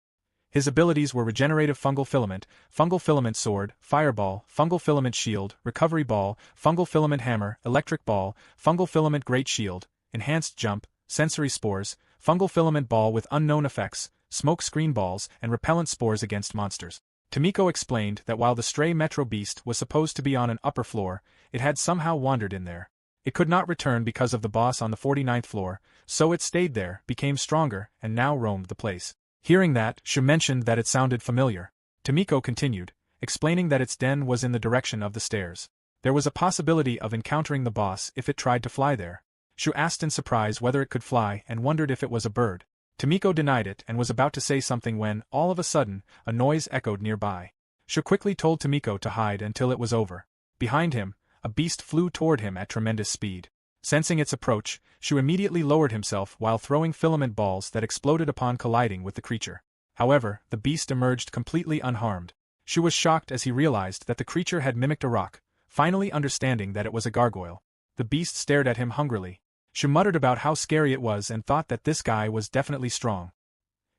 His abilities were Regenerative Fungal Filament Sword, Fireball, Fungal Filament Shield, Recovery Ball, Fungal Filament Hammer, Electric Ball, Fungal Filament Great Shield, Enhanced Jump, Sensory Spores, Fungal Filament Ball with unknown effects, Smoke Screen Balls, and Repellent Spores against monsters. Tomiko explained that while the stray metro beast was supposed to be on an upper floor, it had somehow wandered in there. It could not return because of the boss on the 49th floor, so it stayed there, became stronger, and now roamed the place. Hearing that, Shu mentioned that it sounded familiar. Tomiko continued, explaining that its den was in the direction of the stairs. There was a possibility of encountering the boss if it tried to fly there. Shu asked in surprise whether it could fly and wondered if it was a bird. Tomiko denied it and was about to say something when, all of a sudden, a noise echoed nearby. Shu quickly told Tomiko to hide until it was over. Behind him, a beast flew toward him at tremendous speed. Sensing its approach, Shu immediately lowered himself while throwing filament balls that exploded upon colliding with the creature. However, the beast emerged completely unharmed. Shu was shocked as he realized that the creature had mimicked a rock, finally understanding that it was a gargoyle. The beast stared at him hungrily. Shu muttered about how scary it was and thought that this guy was definitely strong.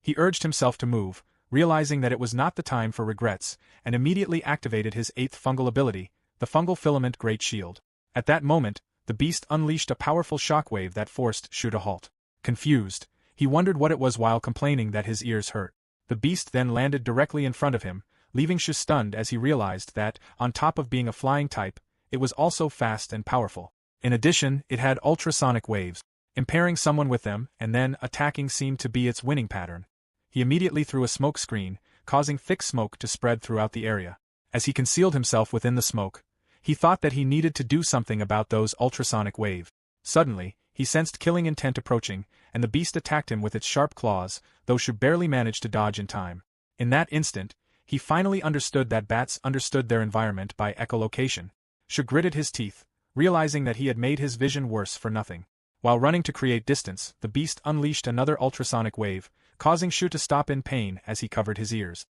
He urged himself to move, realizing that it was not the time for regrets, and immediately activated his 8th fungal ability, the Fungal Filament Great Shield. At that moment, the beast unleashed a powerful shockwave that forced Shu to halt. Confused, he wondered what it was while complaining that his ears hurt. The beast then landed directly in front of him, leaving Shu stunned as he realized that, on top of being a flying type, it was also fast and powerful. In addition, it had ultrasonic waves. Impairing someone with them and then attacking seemed to be its winning pattern. He immediately threw a smoke screen, causing thick smoke to spread throughout the area. As he concealed himself within the smoke, he thought that he needed to do something about those ultrasonic waves. Suddenly, he sensed killing intent approaching, and the beast attacked him with its sharp claws, though Shu barely managed to dodge in time. In that instant, he finally understood that bats understood their environment by echolocation. Shu gritted his teeth, realizing that he had made his vision worse for nothing. While running to create distance, the beast unleashed another ultrasonic wave, causing Shu to stop in pain as he covered his ears.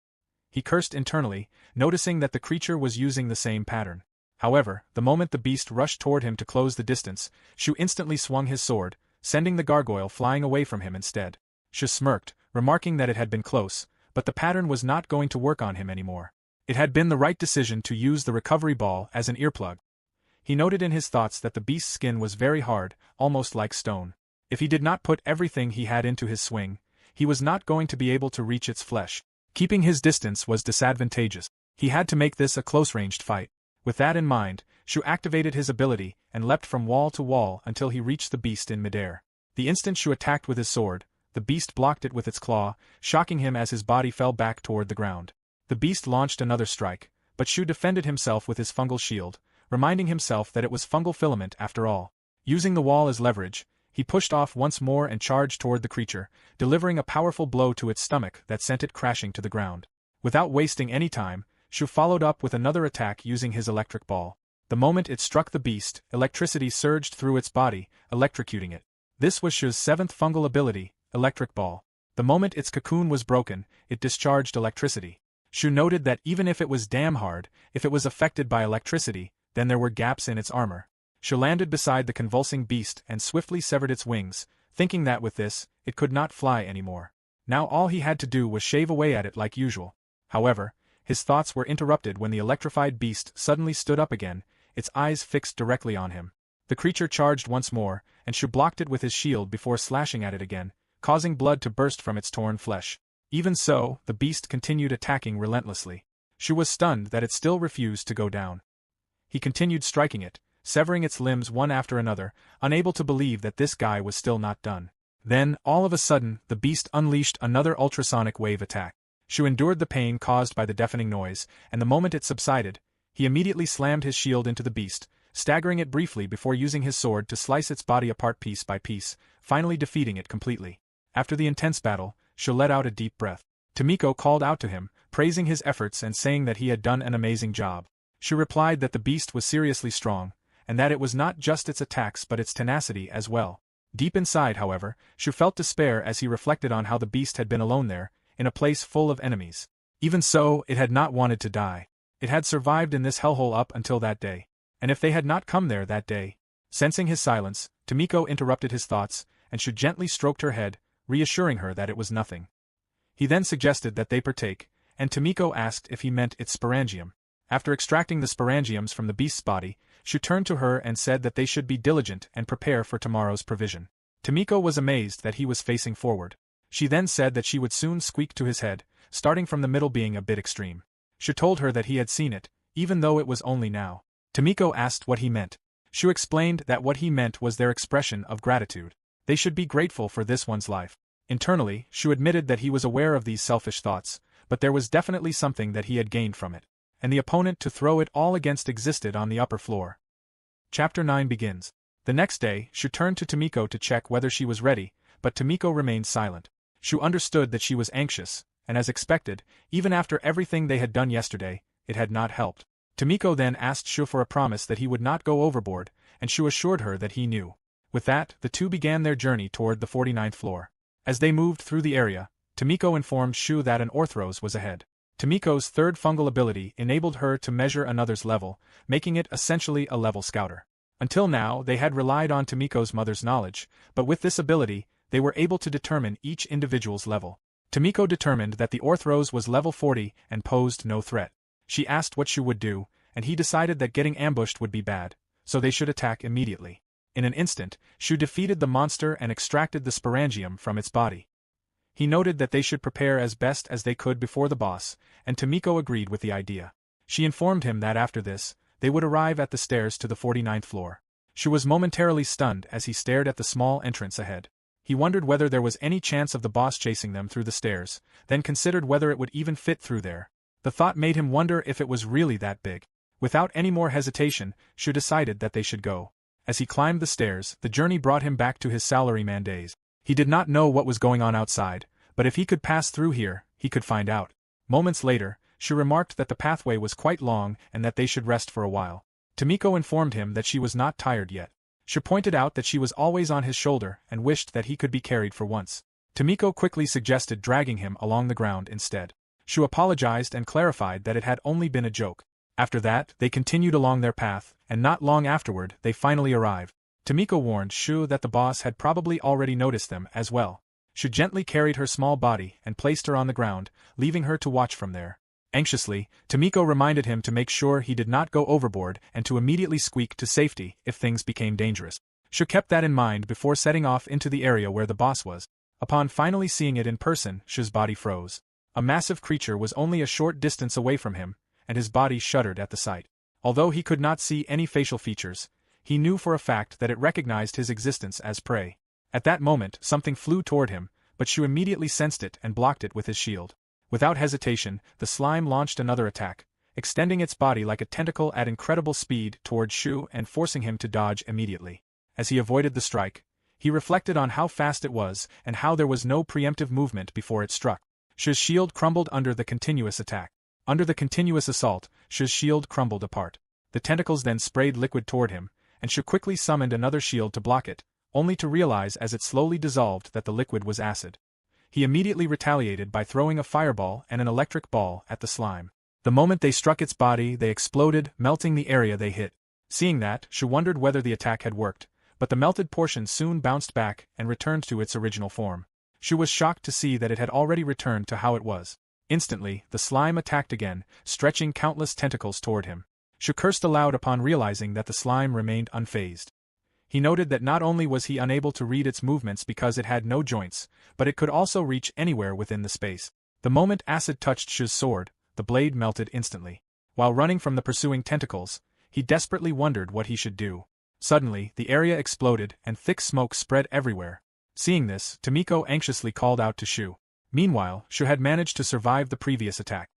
He cursed internally, noticing that the creature was using the same pattern. However, the moment the beast rushed toward him to close the distance, Shu instantly swung his sword, sending the gargoyle flying away from him instead. Shu smirked, remarking that it had been close, but the pattern was not going to work on him anymore. It had been the right decision to use the recovery ball as an earplug. He noted in his thoughts that the beast's skin was very hard, almost like stone. If he did not put everything he had into his swing, he was not going to be able to reach its flesh. Keeping his distance was disadvantageous. He had to make this a close-ranged fight. With that in mind, Shu activated his ability and leapt from wall to wall until he reached the beast in midair. The instant Shu attacked with his sword, the beast blocked it with its claw, shocking him as his body fell back toward the ground. The beast launched another strike, but Shu defended himself with his fungal shield, reminding himself that it was fungal filament after all. Using the wall as leverage, he pushed off once more and charged toward the creature, delivering a powerful blow to its stomach that sent it crashing to the ground. Without wasting any time, Shu followed up with another attack using his electric ball. The moment it struck the beast, electricity surged through its body, electrocuting it. This was Shu's seventh fungal ability, Electric Ball. The moment its cocoon was broken, it discharged electricity. Shu noted that even if it was damn hard, if it was affected by electricity, then there were gaps in its armor. Shu landed beside the convulsing beast and swiftly severed its wings, thinking that with this, it could not fly anymore. Now all he had to do was shave away at it like usual. However, his thoughts were interrupted when the electrified beast suddenly stood up again, its eyes fixed directly on him. The creature charged once more, and Shu blocked it with his shield before slashing at it again, causing blood to burst from its torn flesh. Even so, the beast continued attacking relentlessly. Shu was stunned that it still refused to go down. He continued striking it, severing its limbs one after another, unable to believe that this guy was still not done. Then, all of a sudden, the beast unleashed another ultrasonic wave attack. Shu endured the pain caused by the deafening noise, and the moment it subsided, he immediately slammed his shield into the beast, staggering it briefly before using his sword to slice its body apart piece by piece, finally defeating it completely. After the intense battle, Shu let out a deep breath. Tomiko called out to him, praising his efforts and saying that he had done an amazing job. Shu replied that the beast was seriously strong, and that it was not just its attacks but its tenacity as well. Deep inside, however, Shu felt despair as he reflected on how the beast had been alone there, in a place full of enemies. Even so, it had not wanted to die. It had survived in this hellhole up until that day. And if they had not come there that day? Sensing his silence, Tomiko interrupted his thoughts, and Shu gently stroked her head, reassuring her that it was nothing. He then suggested that they partake, and Tomiko asked if he meant its sporangium. After extracting the sporangiums from the beast's body, Shu turned to her and said that they should be diligent and prepare for tomorrow's provision. Tomiko was amazed that he was facing forward. She then said that she would soon squeak to his head, starting from the middle being a bit extreme. Shu told her that he had seen it, even though it was only now. Tomiko asked what he meant. Shu explained that what he meant was their expression of gratitude. They should be grateful for this one's life. Internally, Shu admitted that he was aware of these selfish thoughts, but there was definitely something that he had gained from it. And the opponent to throw it all against existed on the upper floor. Chapter 9 begins. The next day, Shu turned to Tomiko to check whether she was ready, but Tomiko remained silent. Shu understood that she was anxious, and as expected, even after everything they had done yesterday, it had not helped. Tomiko then asked Shu for a promise that he would not go overboard, and Shu assured her that he knew. With that, the two began their journey toward the 49th floor. As they moved through the area, Tomiko informed Shu that an Orthros was ahead. Tomiko's third fungal ability enabled her to measure another's level, making it essentially a level scouter. Until now, they had relied on Tomiko's mother's knowledge, but with this ability, they were able to determine each individual's level. Tomiko determined that the Orthros was level 40 and posed no threat. She asked what Shu would do, and he decided that getting ambushed would be bad, so they should attack immediately. In an instant, Shu defeated the monster and extracted the sporangium from its body. He noted that they should prepare as best as they could before the boss, and Tomiko agreed with the idea. She informed him that after this, they would arrive at the stairs to the 49th floor. Shu was momentarily stunned as he stared at the small entrance ahead. He wondered whether there was any chance of the boss chasing them through the stairs, then considered whether it would even fit through there. The thought made him wonder if it was really that big. Without any more hesitation, Shu decided that they should go. As he climbed the stairs, the journey brought him back to his salaryman days. He did not know what was going on outside, but if he could pass through here, he could find out. Moments later, Shu remarked that the pathway was quite long and that they should rest for a while. Tomiko informed him that she was not tired yet. Shu pointed out that she was always on his shoulder and wished that he could be carried for once. Tomiko quickly suggested dragging him along the ground instead. Shu apologized and clarified that it had only been a joke. After that, they continued along their path, and not long afterward, they finally arrived. Tomiko warned Shu that the boss had probably already noticed them as well. Shu gently carried her small body and placed her on the ground, leaving her to watch from there. Anxiously, Tomiko reminded him to make sure he did not go overboard and to immediately squeak to safety if things became dangerous. Shu kept that in mind before setting off into the area where the boss was. Upon finally seeing it in person, Shu's body froze. A massive creature was only a short distance away from him, and his body shuddered at the sight. Although he could not see any facial features, he knew for a fact that it recognized his existence as prey. At that moment, something flew toward him, but Shu immediately sensed it and blocked it with his shield. Without hesitation, the slime launched another attack, extending its body like a tentacle at incredible speed toward Shu and forcing him to dodge immediately. As he avoided the strike, he reflected on how fast it was and how there was no preemptive movement before it struck. Shu's shield crumbled under the continuous attack. Under the continuous assault, Shu's shield crumbled apart. The tentacles then sprayed liquid toward him, and Shu quickly summoned another shield to block it, only to realize as it slowly dissolved that the liquid was acid. He immediately retaliated by throwing a fireball and an electric ball at the slime. The moment they struck its body, they exploded, melting the area they hit. Seeing that, Shu wondered whether the attack had worked, but the melted portion soon bounced back and returned to its original form. Shu was shocked to see that it had already returned to how it was. Instantly, the slime attacked again, stretching countless tentacles toward him. Shu cursed aloud upon realizing that the slime remained unfazed. He noted that not only was he unable to read its movements because it had no joints, but it could also reach anywhere within the space. The moment acid touched Shu's sword, the blade melted instantly. While running from the pursuing tentacles, he desperately wondered what he should do. Suddenly, the area exploded and thick smoke spread everywhere. Seeing this, Tomiko anxiously called out to Shu. Meanwhile, Shu had managed to survive the previous attack.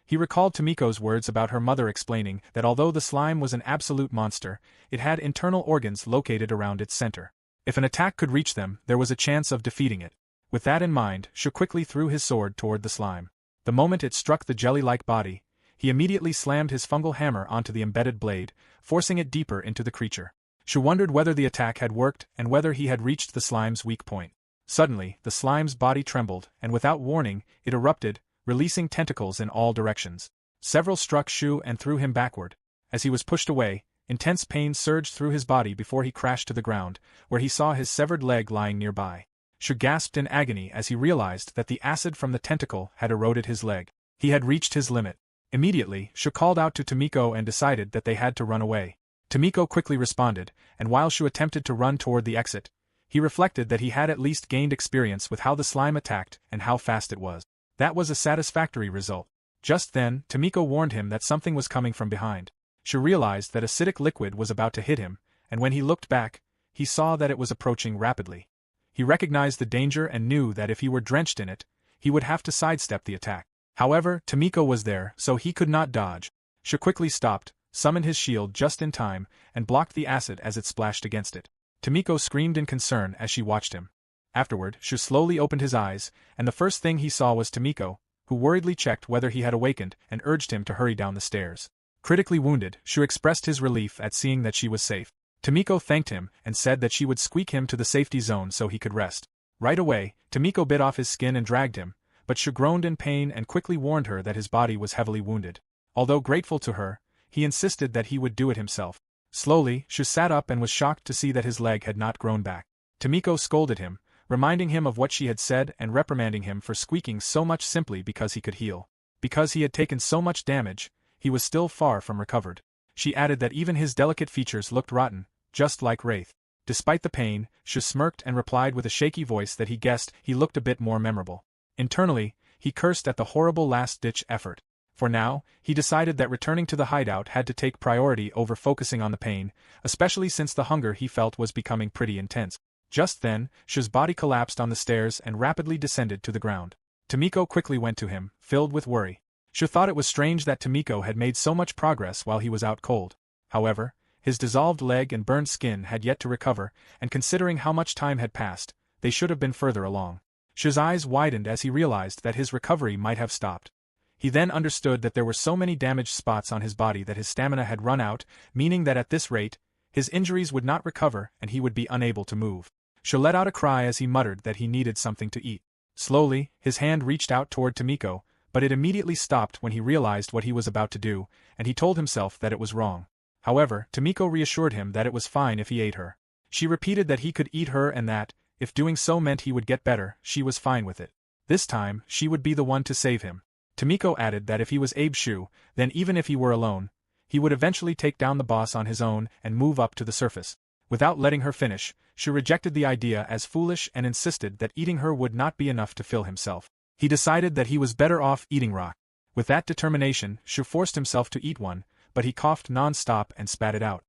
He recalled Tomiko's words about her mother explaining that although the slime was an absolute monster, it had internal organs located around its center. If an attack could reach them, there was a chance of defeating it. With that in mind, Shu quickly threw his sword toward the slime. The moment it struck the jelly-like body, he immediately slammed his fungal hammer onto the embedded blade, forcing it deeper into the creature. Shu wondered whether the attack had worked and whether he had reached the slime's weak point. Suddenly, the slime's body trembled, and without warning, it erupted, releasing tentacles in all directions. Several struck Shu and threw him backward. As he was pushed away, intense pain surged through his body before he crashed to the ground, where he saw his severed leg lying nearby. Shu gasped in agony as he realized that the acid from the tentacle had eroded his leg. He had reached his limit. Immediately, Shu called out to Tomiko and decided that they had to run away. Tomiko quickly responded, and while Shu attempted to run toward the exit, he reflected that he had at least gained experience with how the slime attacked and how fast it was. That was a satisfactory result. Just then, Tomiko warned him that something was coming from behind. Shu realized that acidic liquid was about to hit him, and when he looked back, he saw that it was approaching rapidly. He recognized the danger and knew that if he were drenched in it, he would have to sidestep the attack. However, Tomiko was there, so he could not dodge. Shu quickly stopped, summoned his shield just in time, and blocked the acid as it splashed against it. Tomiko screamed in concern as she watched him. Afterward, Shu slowly opened his eyes, and the first thing he saw was Tomiko, who worriedly checked whether he had awakened and urged him to hurry down the stairs. Critically wounded, Shu expressed his relief at seeing that she was safe. Tomiko thanked him and said that she would squeak him to the safety zone so he could rest. Right away, Tomiko bit off his skin and dragged him, but Shu groaned in pain and quickly warned her that his body was heavily wounded. Although grateful to her, he insisted that he would do it himself. Slowly, Shu sat up and was shocked to see that his leg had not grown back. Tomiko scolded him, reminding him of what she had said and reprimanding him for squeaking so much simply because he could heal. Because he had taken so much damage, he was still far from recovered. She added that even his delicate features looked rotten, just like Wraith. Despite the pain, Shu smirked and replied with a shaky voice that he guessed he looked a bit more memorable. Internally, he cursed at the horrible last-ditch effort. For now, he decided that returning to the hideout had to take priority over focusing on the pain, especially since the hunger he felt was becoming pretty intense. Just then, Shu's body collapsed on the stairs and rapidly descended to the ground. Tomiko quickly went to him, filled with worry. Shu thought it was strange that Tomiko had made so much progress while he was out cold. However, his dissolved leg and burned skin had yet to recover, and considering how much time had passed, they should have been further along. Shu's eyes widened as he realized that his recovery might have stopped. He then understood that there were so many damaged spots on his body that his stamina had run out, meaning that at this rate, his injuries would not recover and he would be unable to move. Shu let out a cry as he muttered that he needed something to eat. Slowly, his hand reached out toward Tomiko, but it immediately stopped when he realized what he was about to do, and he told himself that it was wrong. However, Tomiko reassured him that it was fine if he ate her. She repeated that he could eat her and that, if doing so meant he would get better, she was fine with it. This time, she would be the one to save him. Tomiko added that if he was Abe Shu, then even if he were alone, he would eventually take down the boss on his own and move up to the surface. Without letting her finish, Shu rejected the idea as foolish and insisted that eating her would not be enough to fill himself. He decided that he was better off eating rock. With that determination, Shu forced himself to eat one, but he coughed non-stop and spat it out.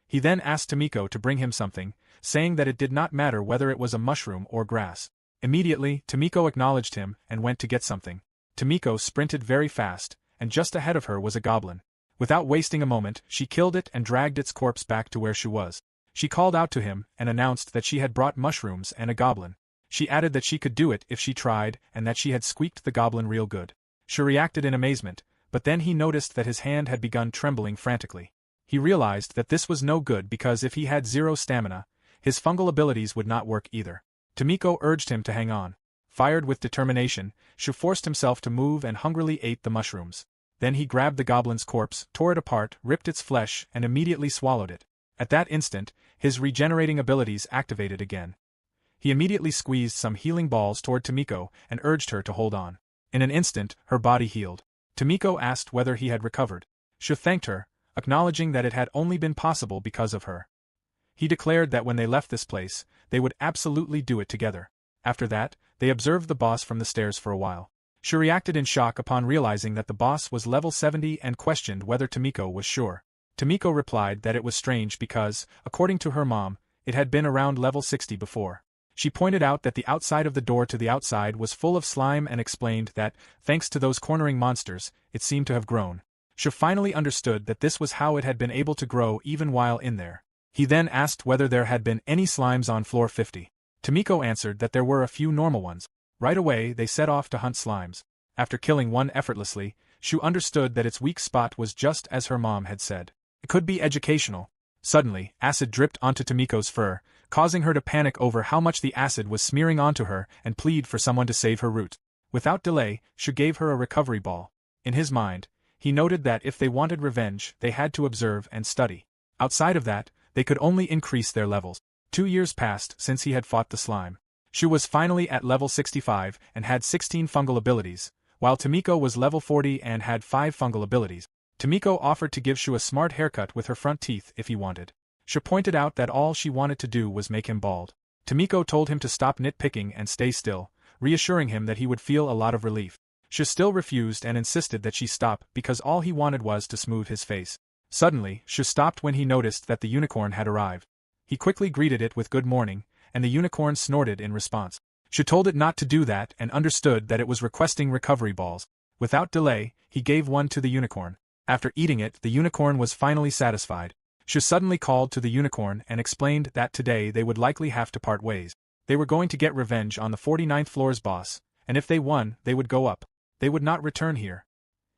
He then asked Tomiko to bring him something, saying that it did not matter whether it was a mushroom or grass. Immediately, Tomiko acknowledged him and went to get something. Tomiko sprinted very fast, and just ahead of her was a goblin. Without wasting a moment, she killed it and dragged its corpse back to where Shu was. She called out to him and announced that she had brought mushrooms and a goblin. She added that she could do it if she tried and that she had squeaked the goblin real good. Shu reacted in amazement, but then he noticed that his hand had begun trembling frantically. He realized that this was no good because if he had zero stamina, his fungal abilities would not work either. Tomiko urged him to hang on. Fired with determination, Shu forced himself to move and hungrily ate the mushrooms. Then he grabbed the goblin's corpse, tore it apart, ripped its flesh, and immediately swallowed it. At that instant, his regenerating abilities activated again. He immediately squeezed some healing balls toward Tomiko and urged her to hold on. In an instant, her body healed. Tomiko asked whether he had recovered. Shu thanked her, acknowledging that it had only been possible because of her. He declared that when they left this place, they would absolutely do it together. After that, they observed the boss from the stairs for a while. Shu reacted in shock upon realizing that the boss was level 70 and questioned whether Tomiko was sure. Tomiko replied that it was strange because, according to her mom, it had been around level 60 before. She pointed out that the outside of the door to the outside was full of slime and explained that, thanks to those cornering monsters, it seemed to have grown. Shu finally understood that this was how it had been able to grow even while in there. He then asked whether there had been any slimes on floor 50. Tomiko answered that there were a few normal ones. Right away they set off to hunt slimes. After killing one effortlessly, Shu understood that its weak spot was just as her mom had said. It could be educational. Suddenly, acid dripped onto Tomiko's fur, causing her to panic over how much the acid was smearing onto her and plead for someone to save her root. Without delay, Shu gave her a recovery ball. In his mind, he noted that if they wanted revenge, they had to observe and study. Outside of that, they could only increase their levels. 2 years passed since he had fought the slime. Shu was finally at level 65 and had 16 fungal abilities, while Tomiko was level 40 and had 5 fungal abilities. Tomiko offered to give Shu a smart haircut with her front teeth if he wanted. Shu pointed out that all she wanted to do was make him bald. Tomiko told him to stop nitpicking and stay still, reassuring him that he would feel a lot of relief. Shu still refused and insisted that she stop because all he wanted was to smooth his face. Suddenly, Shu stopped when he noticed that the unicorn had arrived. He quickly greeted it with good morning, and the unicorn snorted in response. Shu told it not to do that and understood that it was requesting recovery balls. Without delay, he gave one to the unicorn. After eating it, the unicorn was finally satisfied. Shu suddenly called to the unicorn and explained that today they would likely have to part ways. They were going to get revenge on the 49th floor's boss, and if they won, they would go up. They would not return here.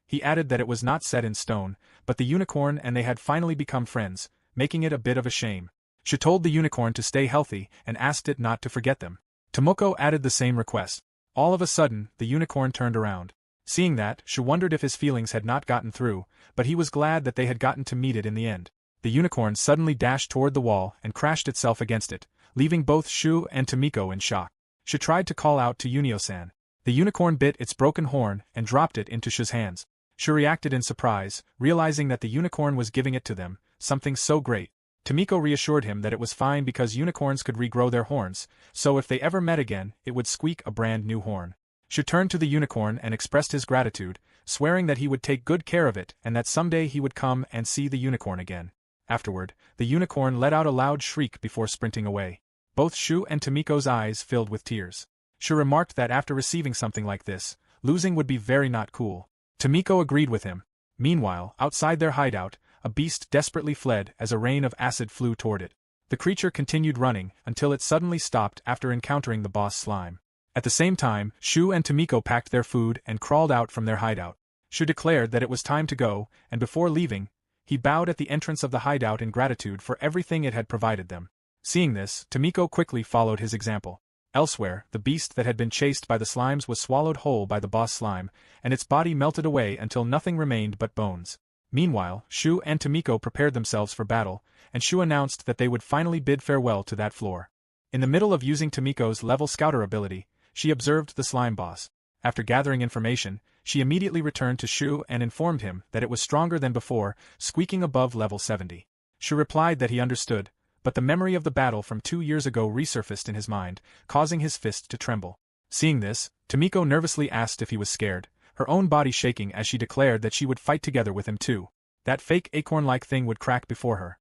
He added that it was not set in stone, but the unicorn and they had finally become friends, making it a bit of a shame. Shu told the unicorn to stay healthy and asked it not to forget them. Tomoko added the same request. All of a sudden, the unicorn turned around. Seeing that, Shu wondered if his feelings had not gotten through, but he was glad that they had gotten to meet it in the end. The unicorn suddenly dashed toward the wall and crashed itself against it, leaving both Shu and Tomiko in shock. Shu tried to call out to Unio-san. The unicorn bit its broken horn and dropped it into Shu's hands. Shu reacted in surprise, realizing that the unicorn was giving it to them, something so great. Tomiko reassured him that it was fine because unicorns could regrow their horns, so if they ever met again, it would squeak a brand new horn. Shu turned to the unicorn and expressed his gratitude, swearing that he would take good care of it and that someday he would come and see the unicorn again. Afterward, the unicorn let out a loud shriek before sprinting away. Both Shu and Tomiko's eyes filled with tears. Shu remarked that after receiving something like this, losing would be very not cool. Tomiko agreed with him. Meanwhile, outside their hideout, a beast desperately fled as a rain of acid flew toward it. The creature continued running until it suddenly stopped after encountering the boss slime. At the same time, Shu and Tomiko packed their food and crawled out from their hideout. Shu declared that it was time to go, and before leaving, he bowed at the entrance of the hideout in gratitude for everything it had provided them. Seeing this, Tomiko quickly followed his example. Elsewhere, the beast that had been chased by the slimes was swallowed whole by the boss slime, and its body melted away until nothing remained but bones. Meanwhile, Shu and Tomiko prepared themselves for battle, and Shu announced that they would finally bid farewell to that floor. In the middle of using Tomiko's level scouter ability, she observed the slime boss. After gathering information, she immediately returned to Shu and informed him that it was stronger than before, squeaking above level 70. Shu replied that he understood, but the memory of the battle from 2 years ago resurfaced in his mind, causing his fist to tremble. Seeing this, Tomiko nervously asked if he was scared, her own body shaking as she declared that she would fight together with him too. That fake acorn-like thing would crack before her.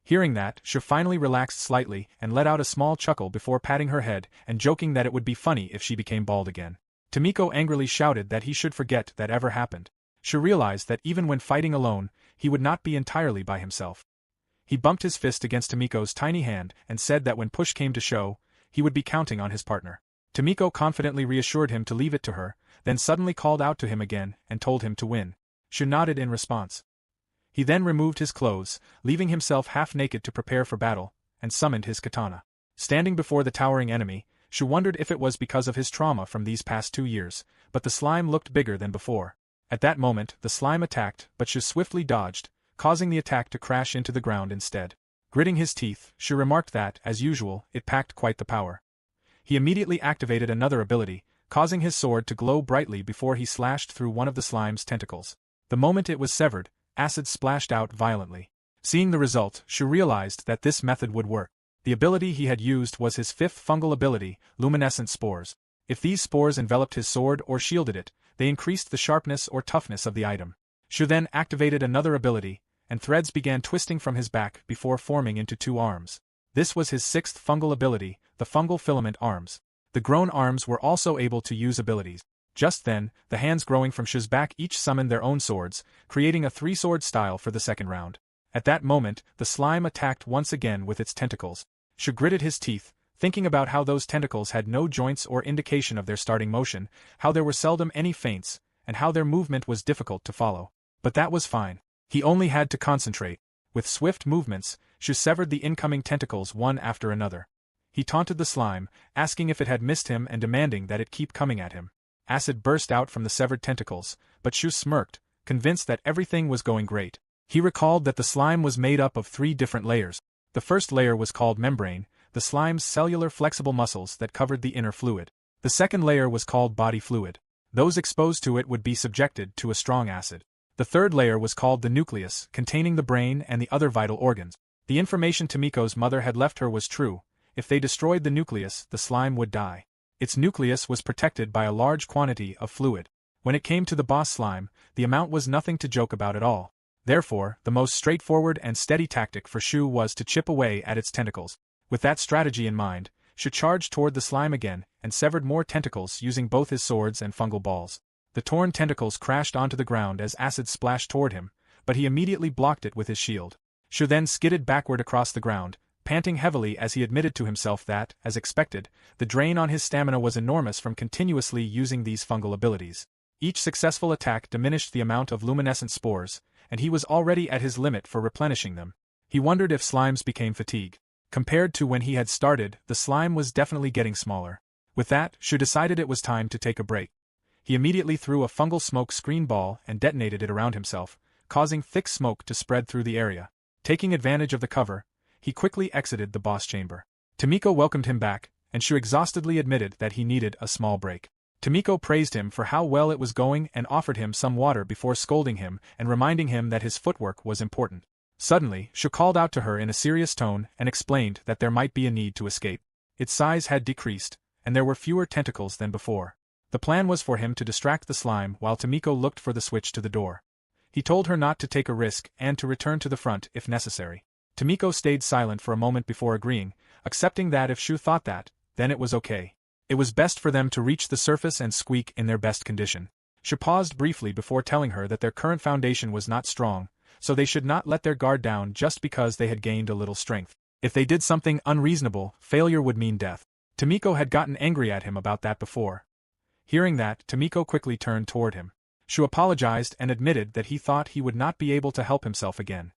Hearing that, Shu finally relaxed slightly and let out a small chuckle before patting her head and joking that it would be funny if she became bald again. Tomiko angrily shouted that he should forget that ever happened. Shu realized that even when fighting alone, he would not be entirely by himself. He bumped his fist against Tomiko's tiny hand and said that when push came to shove, he would be counting on his partner. Tomiko confidently reassured him to leave it to her, then suddenly called out to him again and told him to win. Shu nodded in response. He then removed his clothes, leaving himself half naked to prepare for battle, and summoned his katana. Standing before the towering enemy, Shu wondered if it was because of his trauma from these past 2 years, but the slime looked bigger than before. At that moment, the slime attacked, but Shu swiftly dodged, causing the attack to crash into the ground instead. Gritting his teeth, Shu remarked that, as usual, it packed quite the power. He immediately activated another ability, causing his sword to glow brightly before he slashed through one of the slime's tentacles. The moment it was severed, acid splashed out violently. Seeing the result, Shu realized that this method would work. The ability he had used was his 5th fungal ability, luminescent spores. If these spores enveloped his sword or shielded it, they increased the sharpness or toughness of the item. Shu then activated another ability, and threads began twisting from his back before forming into 2 arms. This was his 6th fungal ability, the fungal filament arms. The grown arms were also able to use abilities. Just then, the hands growing from Shu's back each summoned their own swords, creating a 3-sword style for the second round. At that moment, the slime attacked once again with its tentacles. Shu gritted his teeth, thinking about how those tentacles had no joints or indication of their starting motion, how there were seldom any feints, and how their movement was difficult to follow. But that was fine. He only had to concentrate. With swift movements, Shu severed the incoming tentacles one after another. He taunted the slime, asking if it had missed him and demanding that it keep coming at him. Acid burst out from the severed tentacles, but Shu smirked, convinced that everything was going great. He recalled that the slime was made up of 3 different layers. The first layer was called membrane, the slime's cellular flexible muscles that covered the inner fluid. The second layer was called body fluid. Those exposed to it would be subjected to a strong acid. The third layer was called the nucleus, containing the brain and the other vital organs. The information Tomiko's mother had left her was true. If they destroyed the nucleus, the slime would die. Its nucleus was protected by a large quantity of fluid. When it came to the boss slime, the amount was nothing to joke about at all. Therefore, the most straightforward and steady tactic for Shu was to chip away at its tentacles. With that strategy in mind, Shu charged toward the slime again and severed more tentacles using both his swords and fungal balls. The torn tentacles crashed onto the ground as acid splashed toward him, but he immediately blocked it with his shield. Shu then skidded backward across the ground, panting heavily as he admitted to himself that, as expected, the drain on his stamina was enormous from continuously using these fungal abilities. Each successful attack diminished the amount of luminescent spores, and he was already at his limit for replenishing them. He wondered if slimes became fatigued. Compared to when he had started, the slime was definitely getting smaller. With that, Shu decided it was time to take a break. He immediately threw a fungal smoke screen ball and detonated it around himself, causing thick smoke to spread through the area. Taking advantage of the cover, he quickly exited the boss chamber. Tomiko welcomed him back, and Shu exhaustedly admitted that he needed a small break. Tomiko praised him for how well it was going and offered him some water before scolding him and reminding him that his footwork was important. Suddenly, Shu called out to her in a serious tone and explained that there might be a need to escape. Its size had decreased, and there were fewer tentacles than before. The plan was for him to distract the slime while Tomiko looked for the switch to the door. He told her not to take a risk and to return to the front if necessary. Tomiko stayed silent for a moment before agreeing, accepting that if Shu thought that, then it was okay. It was best for them to reach the surface and squeak in their best condition. Shu paused briefly before telling her that their current foundation was not strong, so they should not let their guard down just because they had gained a little strength. If they did something unreasonable, failure would mean death. Tomiko had gotten angry at him about that before. Hearing that, Tomiko quickly turned toward him. Shu apologized and admitted that he thought he would not be able to help himself again.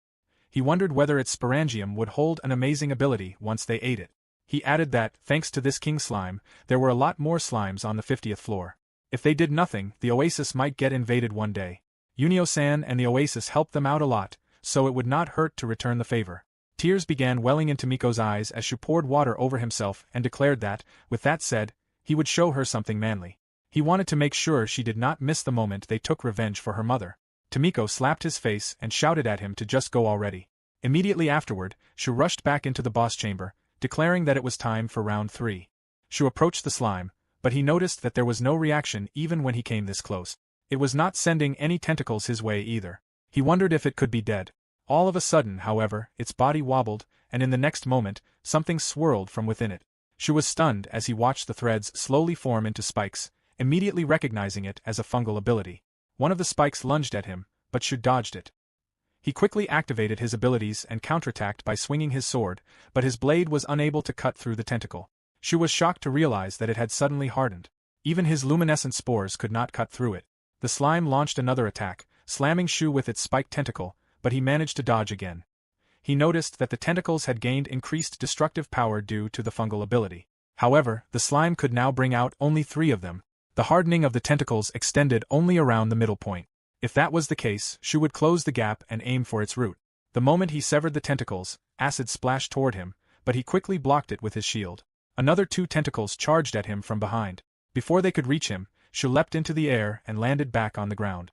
He wondered whether its sporangium would hold an amazing ability once they ate it. He added that, thanks to this king slime, there were a lot more slimes on the 50th floor. If they did nothing, the oasis might get invaded one day. Unio-san and the oasis helped them out a lot, so it would not hurt to return the favor. Tears began welling in Tomiko's eyes as Shu poured water over himself and declared that, with that said, he would show her something manly. He wanted to make sure she did not miss the moment they took revenge for her mother. Tomiko slapped his face and shouted at him to just go already. Immediately afterward, Shu rushed back into the boss chamber, declaring that it was time for round 3. Shu approached the slime, but he noticed that there was no reaction even when he came this close. It was not sending any tentacles his way either. He wondered if it could be dead. All of a sudden, however, its body wobbled, and in the next moment, something swirled from within it. Shu was stunned as he watched the threads slowly form into spikes, immediately recognizing it as a fungal ability. One of the spikes lunged at him, but Shu dodged it. He quickly activated his abilities and counterattacked by swinging his sword, but his blade was unable to cut through the tentacle. Shu was shocked to realize that it had suddenly hardened. Even his luminescent spores could not cut through it. The slime launched another attack, slamming Shu with its spiked tentacle, but he managed to dodge again. He noticed that the tentacles had gained increased destructive power due to the fungal ability. However, the slime could now bring out only 3 of them. The hardening of the tentacles extended only around the middle point. If that was the case, Shu would close the gap and aim for its root. The moment he severed the tentacles, acid splashed toward him, but he quickly blocked it with his shield. Another 2 tentacles charged at him from behind. Before they could reach him, Shu leapt into the air and landed back on the ground.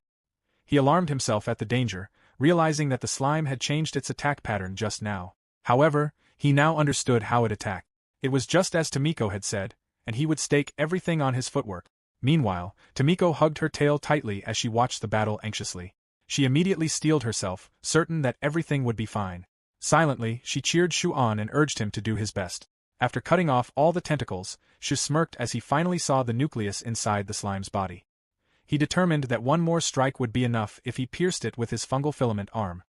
He alarmed himself at the danger, realizing that the slime had changed its attack pattern just now. However, he now understood how it attacked. It was just as Tomiko had said, and he would stake everything on his footwork. Meanwhile, Tomiko hugged her tail tightly as she watched the battle anxiously. She immediately steeled herself, certain that everything would be fine. Silently, she cheered Shu on and urged him to do his best. After cutting off all the tentacles, Shu smirked as he finally saw the nucleus inside the slime's body. He determined that one more strike would be enough if he pierced it with his fungal filament arm.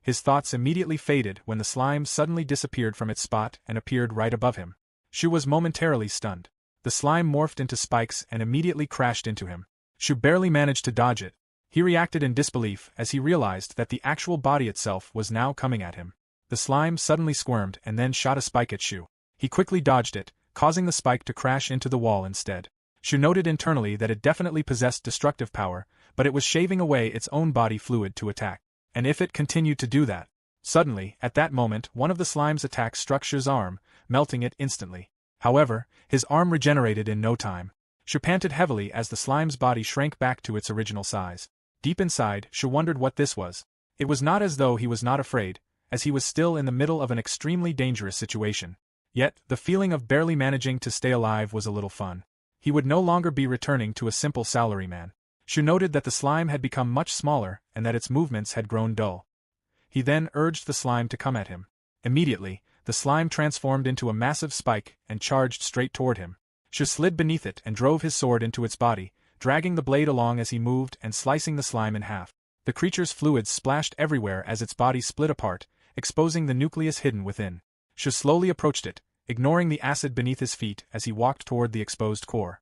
His thoughts immediately faded when the slime suddenly disappeared from its spot and appeared right above him. Shu was momentarily stunned. The slime morphed into spikes and immediately crashed into him. Shu barely managed to dodge it. He reacted in disbelief as he realized that the actual body itself was now coming at him. The slime suddenly squirmed and then shot a spike at Shu. He quickly dodged it, causing the spike to crash into the wall instead. Shu noted internally that it definitely possessed destructive power, but it was shaving away its own body fluid to attack. And if it continued to do that? Suddenly, at that moment, one of the slime's attacks struck Shu's arm, melting it instantly. However, his arm regenerated in no time. Shu panted heavily as the slime's body shrank back to its original size. Deep inside, Shu wondered what this was. It was not as though he was not afraid, as he was still in the middle of an extremely dangerous situation. Yet, the feeling of barely managing to stay alive was a little fun. He would no longer be returning to a simple salaryman. Shu noted that the slime had become much smaller and that its movements had grown dull. He then urged the slime to come at him. Immediately, the slime transformed into a massive spike and charged straight toward him. Shu slid beneath it and drove his sword into its body, dragging the blade along as he moved and slicing the slime in half. The creature's fluids splashed everywhere as its body split apart, exposing the nucleus hidden within. Shu slowly approached it, ignoring the acid beneath his feet as he walked toward the exposed core.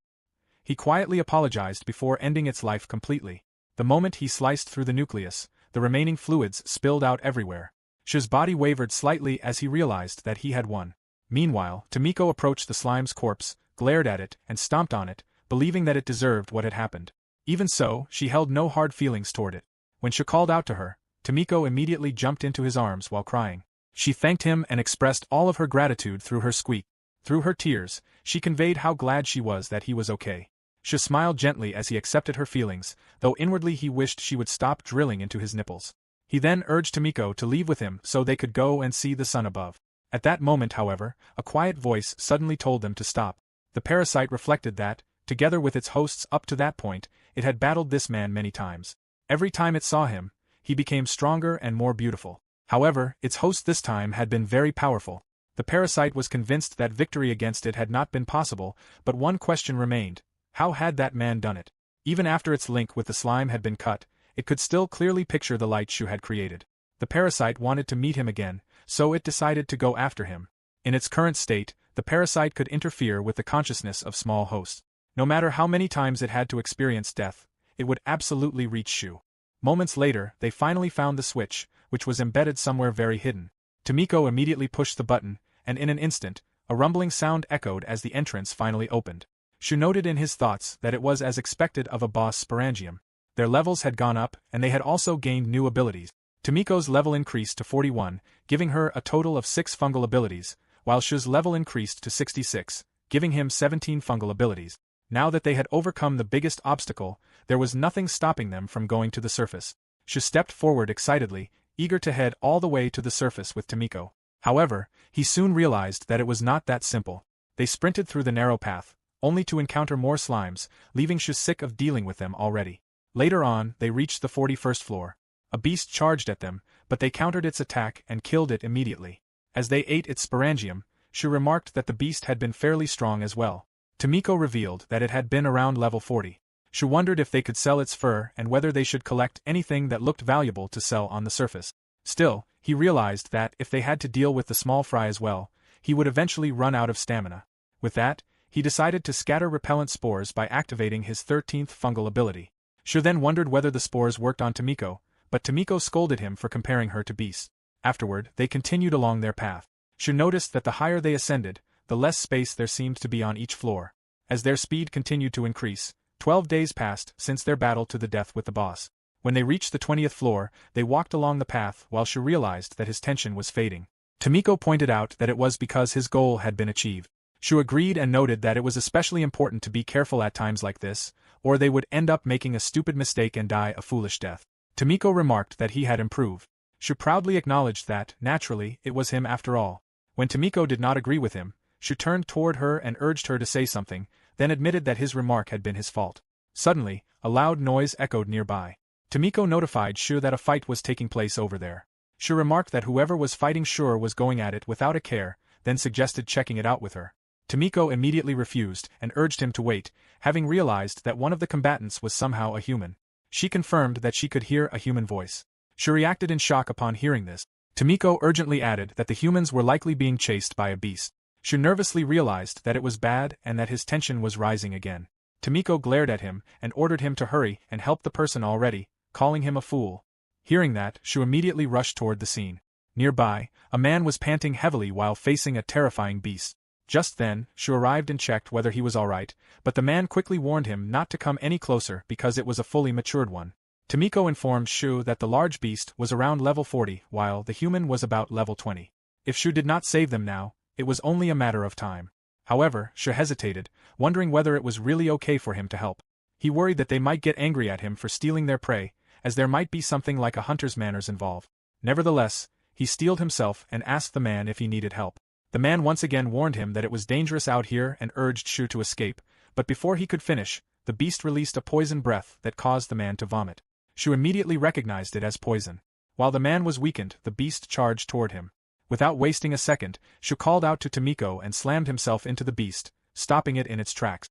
He quietly apologized before ending its life completely. The moment he sliced through the nucleus, the remaining fluids spilled out everywhere. Shu's body wavered slightly as he realized that he had won. Meanwhile, Tomiko approached the slime's corpse, glared at it, and stomped on it, believing that it deserved what had happened. Even so, she held no hard feelings toward it. When Shu called out to her, Tomiko immediately jumped into his arms while crying. She thanked him and expressed all of her gratitude through her squeak. Through her tears, she conveyed how glad she was that he was okay. Shu smiled gently as he accepted her feelings, though inwardly he wished she would stop drilling into his nipples. He then urged Tomiko to leave with him so they could go and see the sun above. At that moment, however, a quiet voice suddenly told them to stop. The parasite reflected that, together with its hosts up to that point, it had battled this man many times. Every time it saw him, he became stronger and more beautiful. However, its host this time had been very powerful. The parasite was convinced that victory against it had not been possible, but one question remained: how had that man done it? Even after its link with the slime had been cut, it could still clearly picture the light Shu had created. The parasite wanted to meet him again, so it decided to go after him. In its current state, the parasite could interfere with the consciousness of small hosts. No matter how many times it had to experience death, it would absolutely reach Shu. Moments later, they finally found the switch, which was embedded somewhere very hidden. Tomiko immediately pushed the button, and in an instant, a rumbling sound echoed as the entrance finally opened. Shu noted in his thoughts that it was as expected of a boss sporangium. Their levels had gone up, and they had also gained new abilities. Tomiko's level increased to 41, giving her a total of 6 fungal abilities, while Shu's level increased to 66, giving him 17 fungal abilities. Now that they had overcome the biggest obstacle, there was nothing stopping them from going to the surface. Shu stepped forward excitedly, eager to head all the way to the surface with Tomiko. However, he soon realized that it was not that simple. They sprinted through the narrow path, only to encounter more slimes, leaving Shu sick of dealing with them already. Later on, they reached the 41st floor. A beast charged at them, but they countered its attack and killed it immediately. As they ate its sporangium, Shu remarked that the beast had been fairly strong as well. Tomiko revealed that it had been around level 40. Shu wondered if they could sell its fur and whether they should collect anything that looked valuable to sell on the surface. Still, he realized that if they had to deal with the small fry as well, he would eventually run out of stamina. With that, he decided to scatter repellent spores by activating his 13th fungal ability. Shu then wondered whether the spores worked on Tomiko, but Tomiko scolded him for comparing her to beasts. Afterward, they continued along their path. Shu noticed that the higher they ascended, the less space there seemed to be on each floor. As their speed continued to increase, 12 days passed since their battle to the death with the boss. When they reached the 20th floor, they walked along the path while Shu realized that his tension was fading. Tomiko pointed out that it was because his goal had been achieved. Shu agreed and noted that it was especially important to be careful at times like this, or they would end up making a stupid mistake and die a foolish death. Tomiko remarked that he had improved. Shu proudly acknowledged that, naturally, it was him after all. When Tomiko did not agree with him, Shu turned toward her and urged her to say something, then admitted that his remark had been his fault. Suddenly, a loud noise echoed nearby. Tomiko notified Shu that a fight was taking place over there. Shu remarked that whoever was fighting sure was going at it without a care, then suggested checking it out with her. Tomiko immediately refused and urged him to wait, having realized that one of the combatants was somehow a human. She confirmed that she could hear a human voice. Shu reacted in shock upon hearing this. Tomiko urgently added that the humans were likely being chased by a beast. Shu nervously realized that it was bad and that his tension was rising again. Tomiko glared at him and ordered him to hurry and help the person already, calling him a fool. Hearing that, Shu immediately rushed toward the scene. Nearby, a man was panting heavily while facing a terrifying beast. Just then, Shu arrived and checked whether he was alright, but the man quickly warned him not to come any closer because it was a fully matured one. Tomiko informed Shu that the large beast was around level 40 while the human was about level 20. If Shu did not save them now, it was only a matter of time. However, Shu hesitated, wondering whether it was really okay for him to help. He worried that they might get angry at him for stealing their prey, as there might be something like a hunter's manners involved. Nevertheless, he steeled himself and asked the man if he needed help. The man once again warned him that it was dangerous out here and urged Shu to escape, but before he could finish, the beast released a poison breath that caused the man to vomit. Shu immediately recognized it as poison. While the man was weakened, the beast charged toward him. Without wasting a second, Shu called out to Tomiko and slammed himself into the beast, stopping it in its tracks.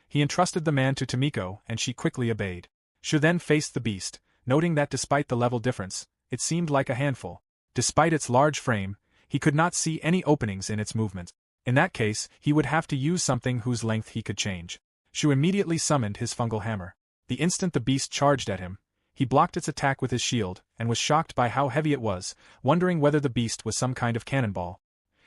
He entrusted the man to Tomiko and she quickly obeyed. Shu then faced the beast, noting that despite the level difference, it seemed like a handful. Despite its large frame, he could not see any openings in its movements. In that case, he would have to use something whose length he could change. Shu immediately summoned his fungal hammer. The instant the beast charged at him, he blocked its attack with his shield, and was shocked by how heavy it was, wondering whether the beast was some kind of cannonball.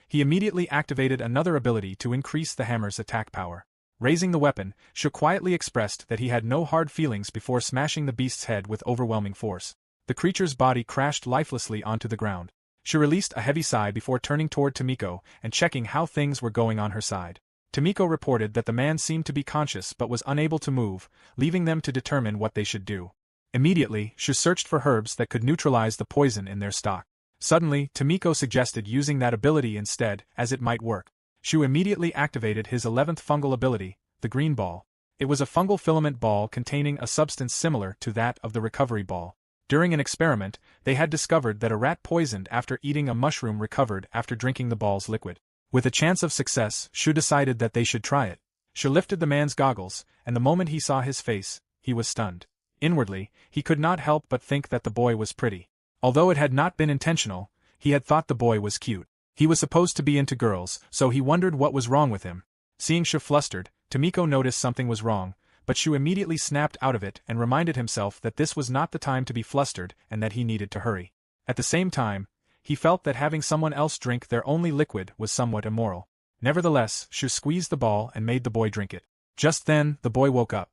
He immediately activated another ability to increase the hammer's attack power. Raising the weapon, Shu quietly expressed that he had no hard feelings before smashing the beast's head with overwhelming force. The creature's body crashed lifelessly onto the ground. Shu released a heavy sigh before turning toward Tomiko and checking how things were going on her side. Tomiko reported that the man seemed to be conscious but was unable to move, leaving them to determine what they should do. Immediately, Shu searched for herbs that could neutralize the poison in their stock. Suddenly, Tomiko suggested using that ability instead, as it might work. Shu immediately activated his 11th fungal ability, the green ball. It was a fungal filament ball containing a substance similar to that of the recovery ball. During an experiment, they had discovered that a rat poisoned after eating a mushroom recovered after drinking the ball's liquid. With a chance of success, Shu decided that they should try it. Shu lifted the man's goggles, and the moment he saw his face, he was stunned. Inwardly, he could not help but think that the boy was pretty. Although it had not been intentional, he had thought the boy was cute. He was supposed to be into girls, so he wondered what was wrong with him. Seeing Shu flustered, Tomiko noticed something was wrong, but Shu immediately snapped out of it and reminded himself that this was not the time to be flustered and that he needed to hurry. At the same time, he felt that having someone else drink their only liquid was somewhat immoral. Nevertheless, Shu squeezed the ball and made the boy drink it. Just then, the boy woke up.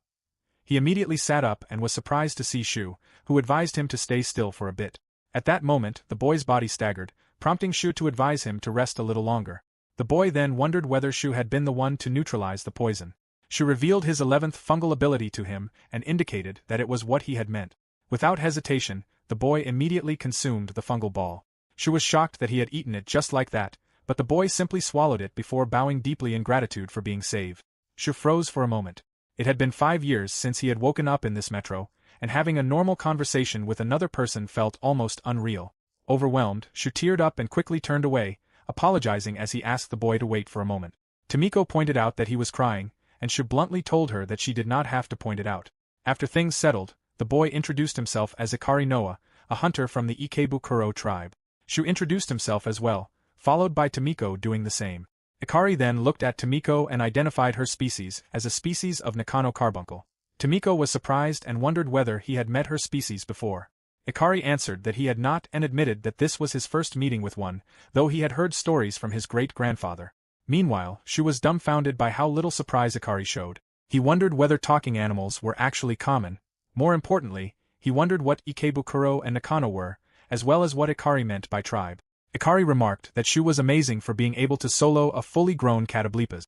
He immediately sat up and was surprised to see Shu, who advised him to stay still for a bit. At that moment, the boy's body staggered, prompting Shu to advise him to rest a little longer. The boy then wondered whether Shu had been the one to neutralize the poison. Shu revealed his 11th fungal ability to him and indicated that it was what he had meant. Without hesitation, the boy immediately consumed the fungal ball. Shu was shocked that he had eaten it just like that, but the boy simply swallowed it before bowing deeply in gratitude for being saved. Shu froze for a moment. It had been 5 years since he had woken up in this metro, and having a normal conversation with another person felt almost unreal. Overwhelmed, Shu teared up and quickly turned away, apologizing as he asked the boy to wait for a moment. Tomiko pointed out that he was crying, and Shu bluntly told her that she did not have to point it out. After things settled, the boy introduced himself as Ikari Noa, a hunter from the Ikebukuro tribe. Shu introduced himself as well, followed by Tomiko doing the same. Ikari then looked at Tomiko and identified her species as a species of Nakano carbuncle. Tomiko was surprised and wondered whether he had met her species before. Ikari answered that he had not and admitted that this was his first meeting with one, though he had heard stories from his great-grandfather. Meanwhile, Shu was dumbfounded by how little surprise Ikari showed. He wondered whether talking animals were actually common. More importantly, he wondered what Ikebukuro and Nakano were, as well as what Ikari meant by tribe. Ikari remarked that Shu was amazing for being able to solo a fully grown Catoblepas.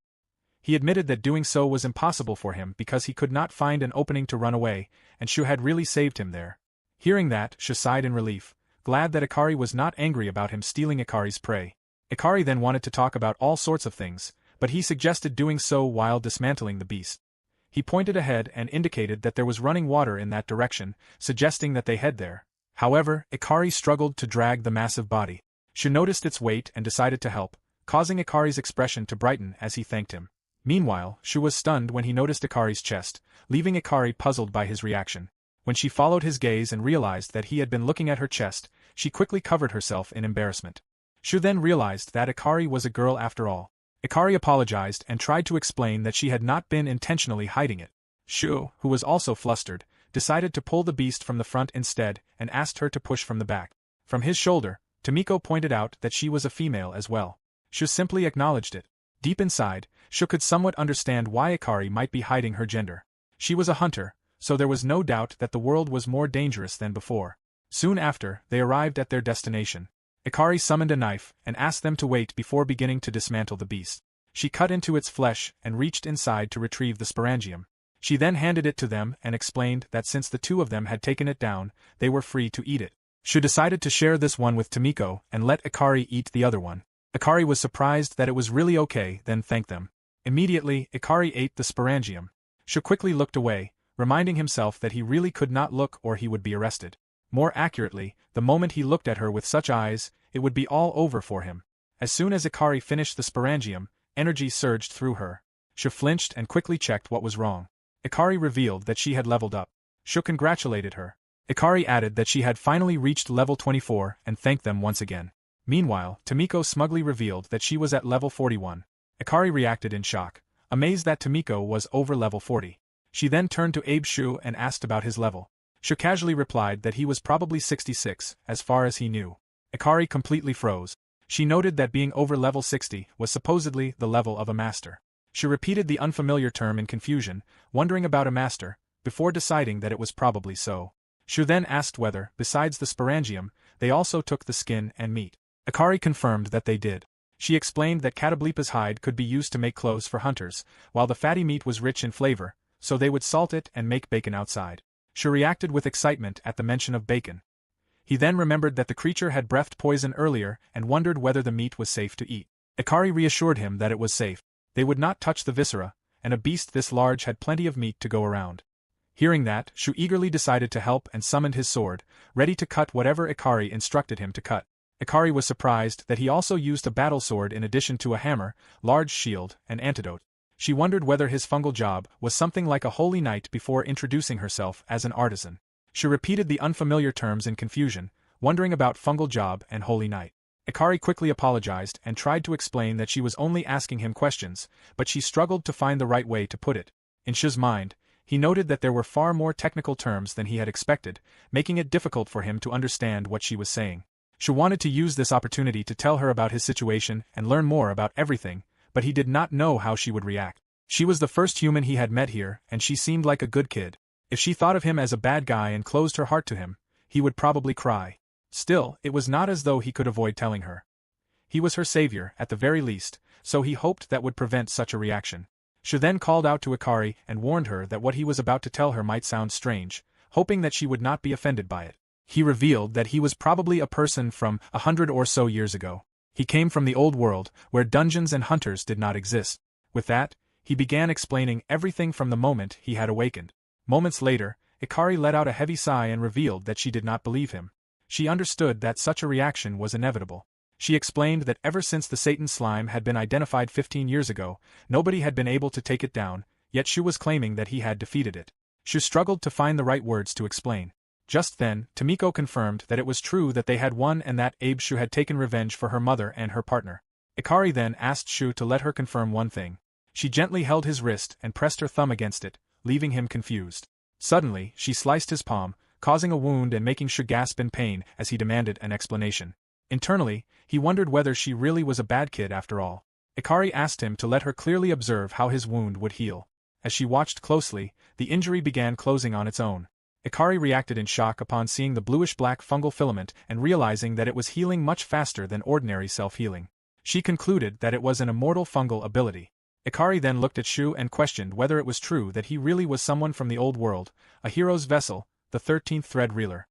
He admitted that doing so was impossible for him because he could not find an opening to run away, and Shu had really saved him there. Hearing that, Shu sighed in relief, glad that Ikari was not angry about him stealing Ikari's prey. Ikari then wanted to talk about all sorts of things, but he suggested doing so while dismantling the beast. He pointed ahead and indicated that there was running water in that direction, suggesting that they head there. However, Ikari struggled to drag the massive body. Shu noticed its weight and decided to help, causing Ikari's expression to brighten as he thanked him. Meanwhile, Shu was stunned when he noticed Ikari's chest, leaving Ikari puzzled by his reaction. When she followed his gaze and realized that he had been looking at her chest, she quickly covered herself in embarrassment. Shu then realized that Ikari was a girl after all. Ikari apologized and tried to explain that she had not been intentionally hiding it. Shu, who was also flustered, decided to pull the beast from the front instead and asked her to push from the back. From his shoulder, Tomiko pointed out that she was a female as well. Shu simply acknowledged it. Deep inside, Shu could somewhat understand why Ikari might be hiding her gender. She was a hunter, so there was no doubt that the world was more dangerous than before. Soon after, they arrived at their destination. Ikari summoned a knife and asked them to wait before beginning to dismantle the beast. She cut into its flesh and reached inside to retrieve the sporangium. She then handed it to them and explained that since the two of them had taken it down, they were free to eat it. Shu decided to share this one with Tomiko and let Ikari eat the other one. Ikari was surprised that it was really okay, then thanked them. Immediately, Ikari ate the sporangium. Shu quickly looked away, reminding himself that he really could not look or he would be arrested. More accurately, the moment he looked at her with such eyes, it would be all over for him. As soon as Ikari finished the sporangium, energy surged through her. Shu flinched and quickly checked what was wrong. Ikari revealed that she had leveled up. Shu congratulated her. Ikari added that she had finally reached level 24 and thanked them once again. Meanwhile, Tomiko smugly revealed that she was at level 41. Ikari reacted in shock, amazed that Tomiko was over level 40. She then turned to Abe Shu and asked about his level. Shu casually replied that he was probably 66, as far as he knew. Ikari completely froze. She noted that being over level 60 was supposedly the level of a master. She repeated the unfamiliar term in confusion, wondering about a master, before deciding that it was probably so. Shu then asked whether, besides the sporangium, they also took the skin and meat. Ikari confirmed that they did. She explained that Catablipa's hide could be used to make clothes for hunters, while the fatty meat was rich in flavor, so they would salt it and make bacon outside. Shu reacted with excitement at the mention of bacon. He then remembered that the creature had breathed poison earlier and wondered whether the meat was safe to eat. Ikari reassured him that it was safe. They would not touch the viscera, and a beast this large had plenty of meat to go around. Hearing that, Shu eagerly decided to help and summoned his sword, ready to cut whatever Ikari instructed him to cut. Ikari was surprised that he also used a battle sword in addition to a hammer, large shield, and antidote. She wondered whether his fungal job was something like a holy knight before introducing herself as an artisan. She repeated the unfamiliar terms in confusion, wondering about fungal job and holy knight. Ikari quickly apologized and tried to explain that she was only asking him questions, but she struggled to find the right way to put it. In Shu's mind, he noted that there were far more technical terms than he had expected, making it difficult for him to understand what she was saying. Shu wanted to use this opportunity to tell her about his situation and learn more about everything, but he did not know how she would react. She was the first human he had met here, and she seemed like a good kid. If she thought of him as a bad guy and closed her heart to him, he would probably cry. Still, it was not as though he could avoid telling her. He was her savior, at the very least, so he hoped that would prevent such a reaction. Shu then called out to Ikari and warned her that what he was about to tell her might sound strange, hoping that she would not be offended by it. He revealed that he was probably a person from 100 or so years ago. He came from the old world, where dungeons and hunters did not exist. With that, he began explaining everything from the moment he had awakened. Moments later, Ikari let out a heavy sigh and revealed that she did not believe him. She understood that such a reaction was inevitable. She explained that ever since the Satan slime had been identified 15 years ago, nobody had been able to take it down, yet Shu was claiming that he had defeated it. Shu struggled to find the right words to explain. Just then, Tomiko confirmed that it was true that they had won and that Shu had taken revenge for her mother and her partner. Ikari then asked Shu to let her confirm one thing. She gently held his wrist and pressed her thumb against it, leaving him confused. Suddenly, she sliced his palm, causing a wound and making Shu gasp in pain as he demanded an explanation. Internally, he wondered whether she really was a bad kid after all. Ikari asked him to let her clearly observe how his wound would heal. As she watched closely, the injury began closing on its own. Ikari reacted in shock upon seeing the bluish-black fungal filament and realizing that it was healing much faster than ordinary self-healing. She concluded that it was an immortal fungal ability. Ikari then looked at Shu and questioned whether it was true that he really was someone from the old world, a hero's vessel, the 13th thread reeler.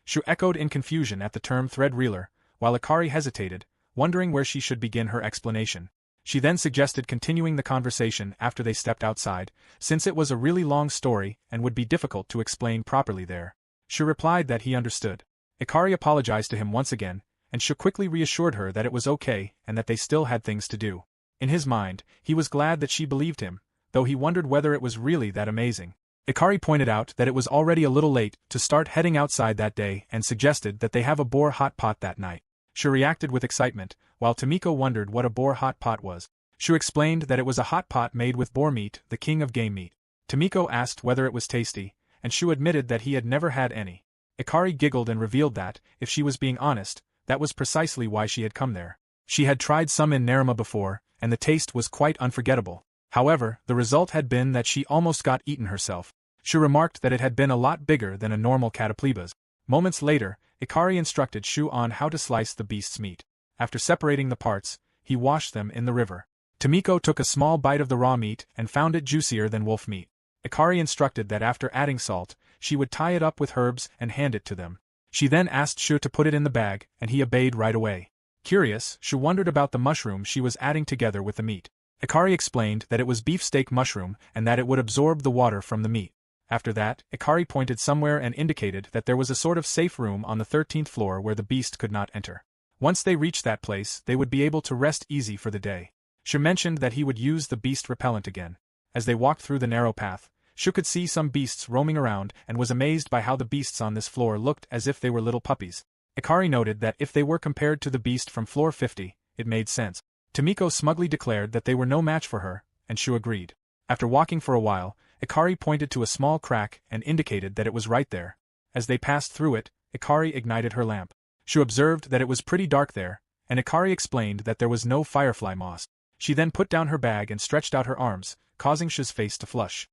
Shu echoed in confusion at the term thread reeler, while Ikari hesitated, wondering where she should begin her explanation. She then suggested continuing the conversation after they stepped outside, since it was a really long story and would be difficult to explain properly there. Shu replied that he understood. Ikari apologized to him once again, and Shu quickly reassured her that it was okay and that they still had things to do. In his mind, he was glad that she believed him, though he wondered whether it was really that amazing. Ikari pointed out that it was already a little late to start heading outside that day and suggested that they have a boar hot pot that night. Shu reacted with excitement, while Tomiko wondered what a boar hot pot was. Shu explained that it was a hot pot made with boar meat, the king of game meat. Tomiko asked whether it was tasty, and Shu admitted that he had never had any. Ikari giggled and revealed that, if she was being honest, that was precisely why she had come there. She had tried some in Naruma before, and the taste was quite unforgettable. However, the result had been that she almost got eaten herself. Shu remarked that it had been a lot bigger than a normal catapleba's. Moments later, Ikari instructed Shu on how to slice the beast's meat. After separating the parts, he washed them in the river. Tomiko took a small bite of the raw meat and found it juicier than wolf meat. Ikari instructed that after adding salt, she would tie it up with herbs and hand it to them. She then asked Shu to put it in the bag, and he obeyed right away. Curious, Shu wondered about the mushroom she was adding together with the meat. Ikari explained that it was beefsteak mushroom and that it would absorb the water from the meat. After that, Ikari pointed somewhere and indicated that there was a sort of safe room on the 13th floor where the beast could not enter. Once they reached that place, they would be able to rest easy for the day. Shu mentioned that he would use the beast repellent again. As they walked through the narrow path, Shu could see some beasts roaming around and was amazed by how the beasts on this floor looked as if they were little puppies. Ikari noted that if they were compared to the beast from floor 50, it made sense. Tomiko smugly declared that they were no match for her, and Shu agreed. After walking for a while, Ikari pointed to a small crack and indicated that it was right there. As they passed through it, Ikari ignited her lamp. Shu observed that it was pretty dark there, and Ikari explained that there was no firefly moss. She then put down her bag and stretched out her arms, causing Shu's face to flush.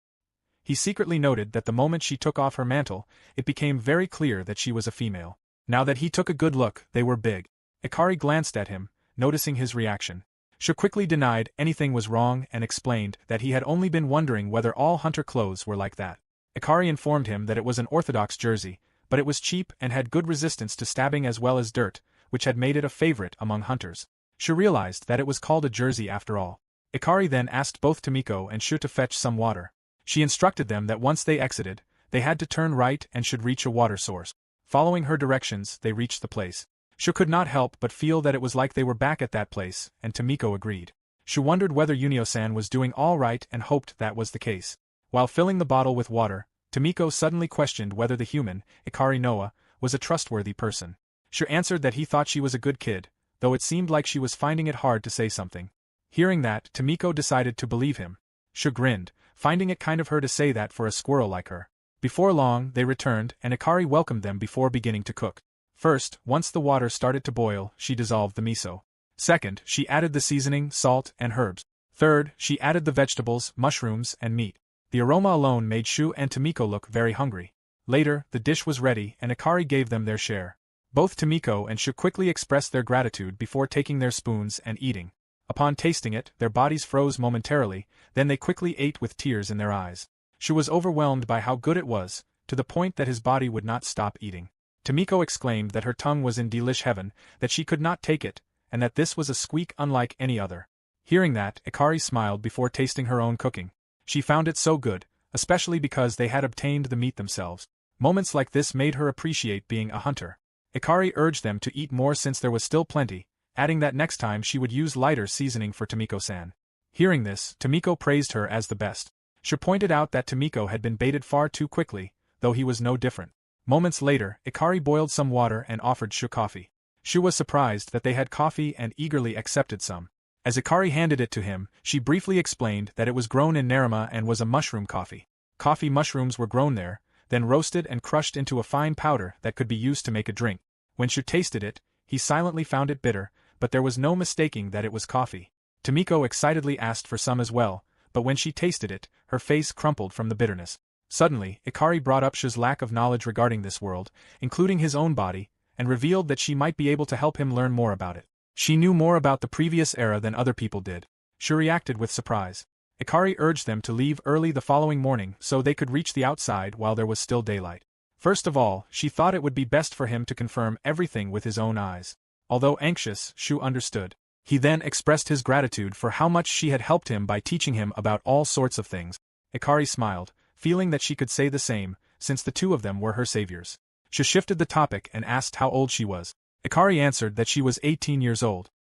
He secretly noted that the moment she took off her mantle, it became very clear that she was a female. Now that he took a good look, they were big. Ikari glanced at him, noticing his reaction. Shu quickly denied anything was wrong and explained that he had only been wondering whether all hunter clothes were like that. Ikari informed him that it was an orthodox jersey, but it was cheap and had good resistance to stabbing as well as dirt, which had made it a favorite among hunters. Shu realized that it was called a jersey after all. Ikari then asked both Tomiko and Shu to fetch some water. She instructed them that once they exited, they had to turn right and should reach a water source. Following her directions, they reached the place. Shu could not help but feel that it was like they were back at that place, and Tomiko agreed. Shu wondered whether Yunio-san was doing all right and hoped that was the case. While filling the bottle with water, Tomiko suddenly questioned whether the human, Ikari Noa, was a trustworthy person. Shu answered that he thought she was a good kid, though it seemed like she was finding it hard to say something. Hearing that, Tomiko decided to believe him. Shu grinned, finding it kind of her to say that for a squirrel like her. Before long, they returned, and Ikari welcomed them before beginning to cook. First, once the water started to boil, she dissolved the miso. Second, she added the seasoning, salt, and herbs. Third, she added the vegetables, mushrooms, and meat. The aroma alone made Shu and Tomiko look very hungry. Later, the dish was ready and Ikari gave them their share. Both Tomiko and Shu quickly expressed their gratitude before taking their spoons and eating. Upon tasting it, their bodies froze momentarily, then they quickly ate with tears in their eyes. Shu was overwhelmed by how good it was, to the point that his body would not stop eating. Tomiko exclaimed that her tongue was in delish heaven, that she could not take it, and that this was a squeak unlike any other. Hearing that, Ikari smiled before tasting her own cooking. She found it so good, especially because they had obtained the meat themselves. Moments like this made her appreciate being a hunter. Ikari urged them to eat more since there was still plenty, adding that next time she would use lighter seasoning for Tomiko-san. Hearing this, Tomiko praised her as the best. She pointed out that Tomiko had been baited far too quickly, though he was no different. Moments later, Ikari boiled some water and offered Shu coffee. Shu was surprised that they had coffee and eagerly accepted some. As Ikari handed it to him, she briefly explained that it was grown in Narima and was a mushroom coffee. Coffee mushrooms were grown there, then roasted and crushed into a fine powder that could be used to make a drink. When Shu tasted it, he silently found it bitter, but there was no mistaking that it was coffee. Tomiko excitedly asked for some as well, but when she tasted it, her face crumpled from the bitterness. Suddenly, Ikari brought up Shu's lack of knowledge regarding this world, including his own body, and revealed that she might be able to help him learn more about it. She knew more about the previous era than other people did. Shu reacted with surprise. Ikari urged them to leave early the following morning so they could reach the outside while there was still daylight. First of all, she thought it would be best for him to confirm everything with his own eyes. Although anxious, Shu understood. He then expressed his gratitude for how much she had helped him by teaching him about all sorts of things. Ikari smiled, feeling that she could say the same, since the two of them were her saviors. She shifted the topic and asked how old she was. Ikari answered that she was 18 years old.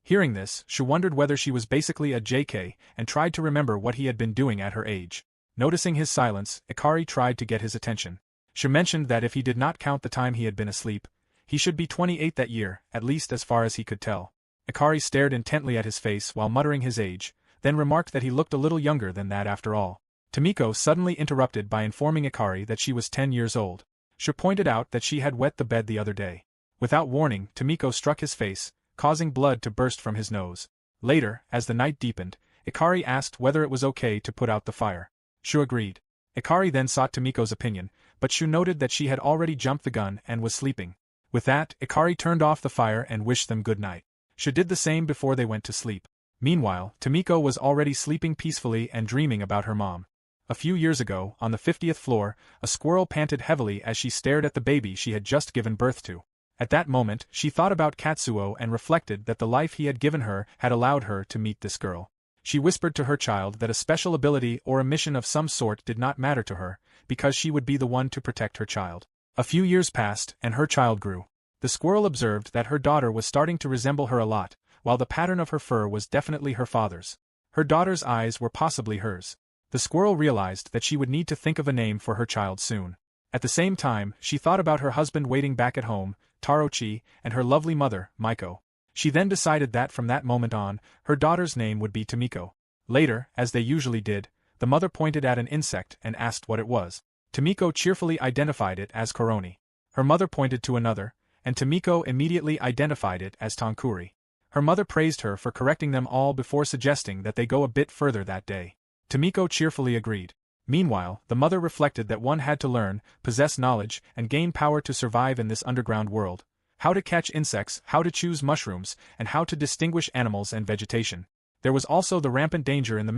Hearing this, Shu wondered whether she was basically a JK and tried to remember what he had been doing at her age. Noticing his silence, Ikari tried to get his attention. Shu mentioned that if he did not count the time he had been asleep, he should be 28 that year, at least as far as he could tell. Ikari stared intently at his face while muttering his age, then remarked that he looked a little younger than that after all. Tomiko suddenly interrupted by informing Ikari that she was 10 years old. Shu pointed out that she had wet the bed the other day. Without warning, Tomiko struck his face, causing blood to burst from his nose. Later, as the night deepened, Ikari asked whether it was okay to put out the fire. Shu agreed. Ikari then sought Tomiko's opinion, but Shu noted that she had already jumped the gun and was sleeping. With that, Ikari turned off the fire and wished them good night. Shu did the same before they went to sleep. Meanwhile, Tomiko was already sleeping peacefully and dreaming about her mom. A few years ago, on the 50th floor, a squirrel panted heavily as she stared at the baby she had just given birth to. At that moment, she thought about Katsuo and reflected that the life he had given her had allowed her to meet this girl. She whispered to her child that a special ability or a mission of some sort did not matter to her, because she would be the one to protect her child. A few years passed, and her child grew. The squirrel observed that her daughter was starting to resemble her a lot, while the pattern of her fur was definitely her father's. Her daughter's eyes were possibly hers. The squirrel realized that she would need to think of a name for her child soon. At the same time, she thought about her husband waiting back at home, Tarochi, and her lovely mother, Meikyuu. She then decided that from that moment on, her daughter's name would be Tomiko. Later, as they usually did, the mother pointed at an insect and asked what it was. Tomiko cheerfully identified it as koroni. Her mother pointed to another, and Tomiko immediately identified it as tankuri. Her mother praised her for correcting them all before suggesting that they go a bit further that day. Tomiko cheerfully agreed. Meanwhile, the mother reflected that one had to learn, possess knowledge, and gain power to survive in this underground world, how to catch insects, how to choose mushrooms, and how to distinguish animals and vegetation. There was also the rampant danger in the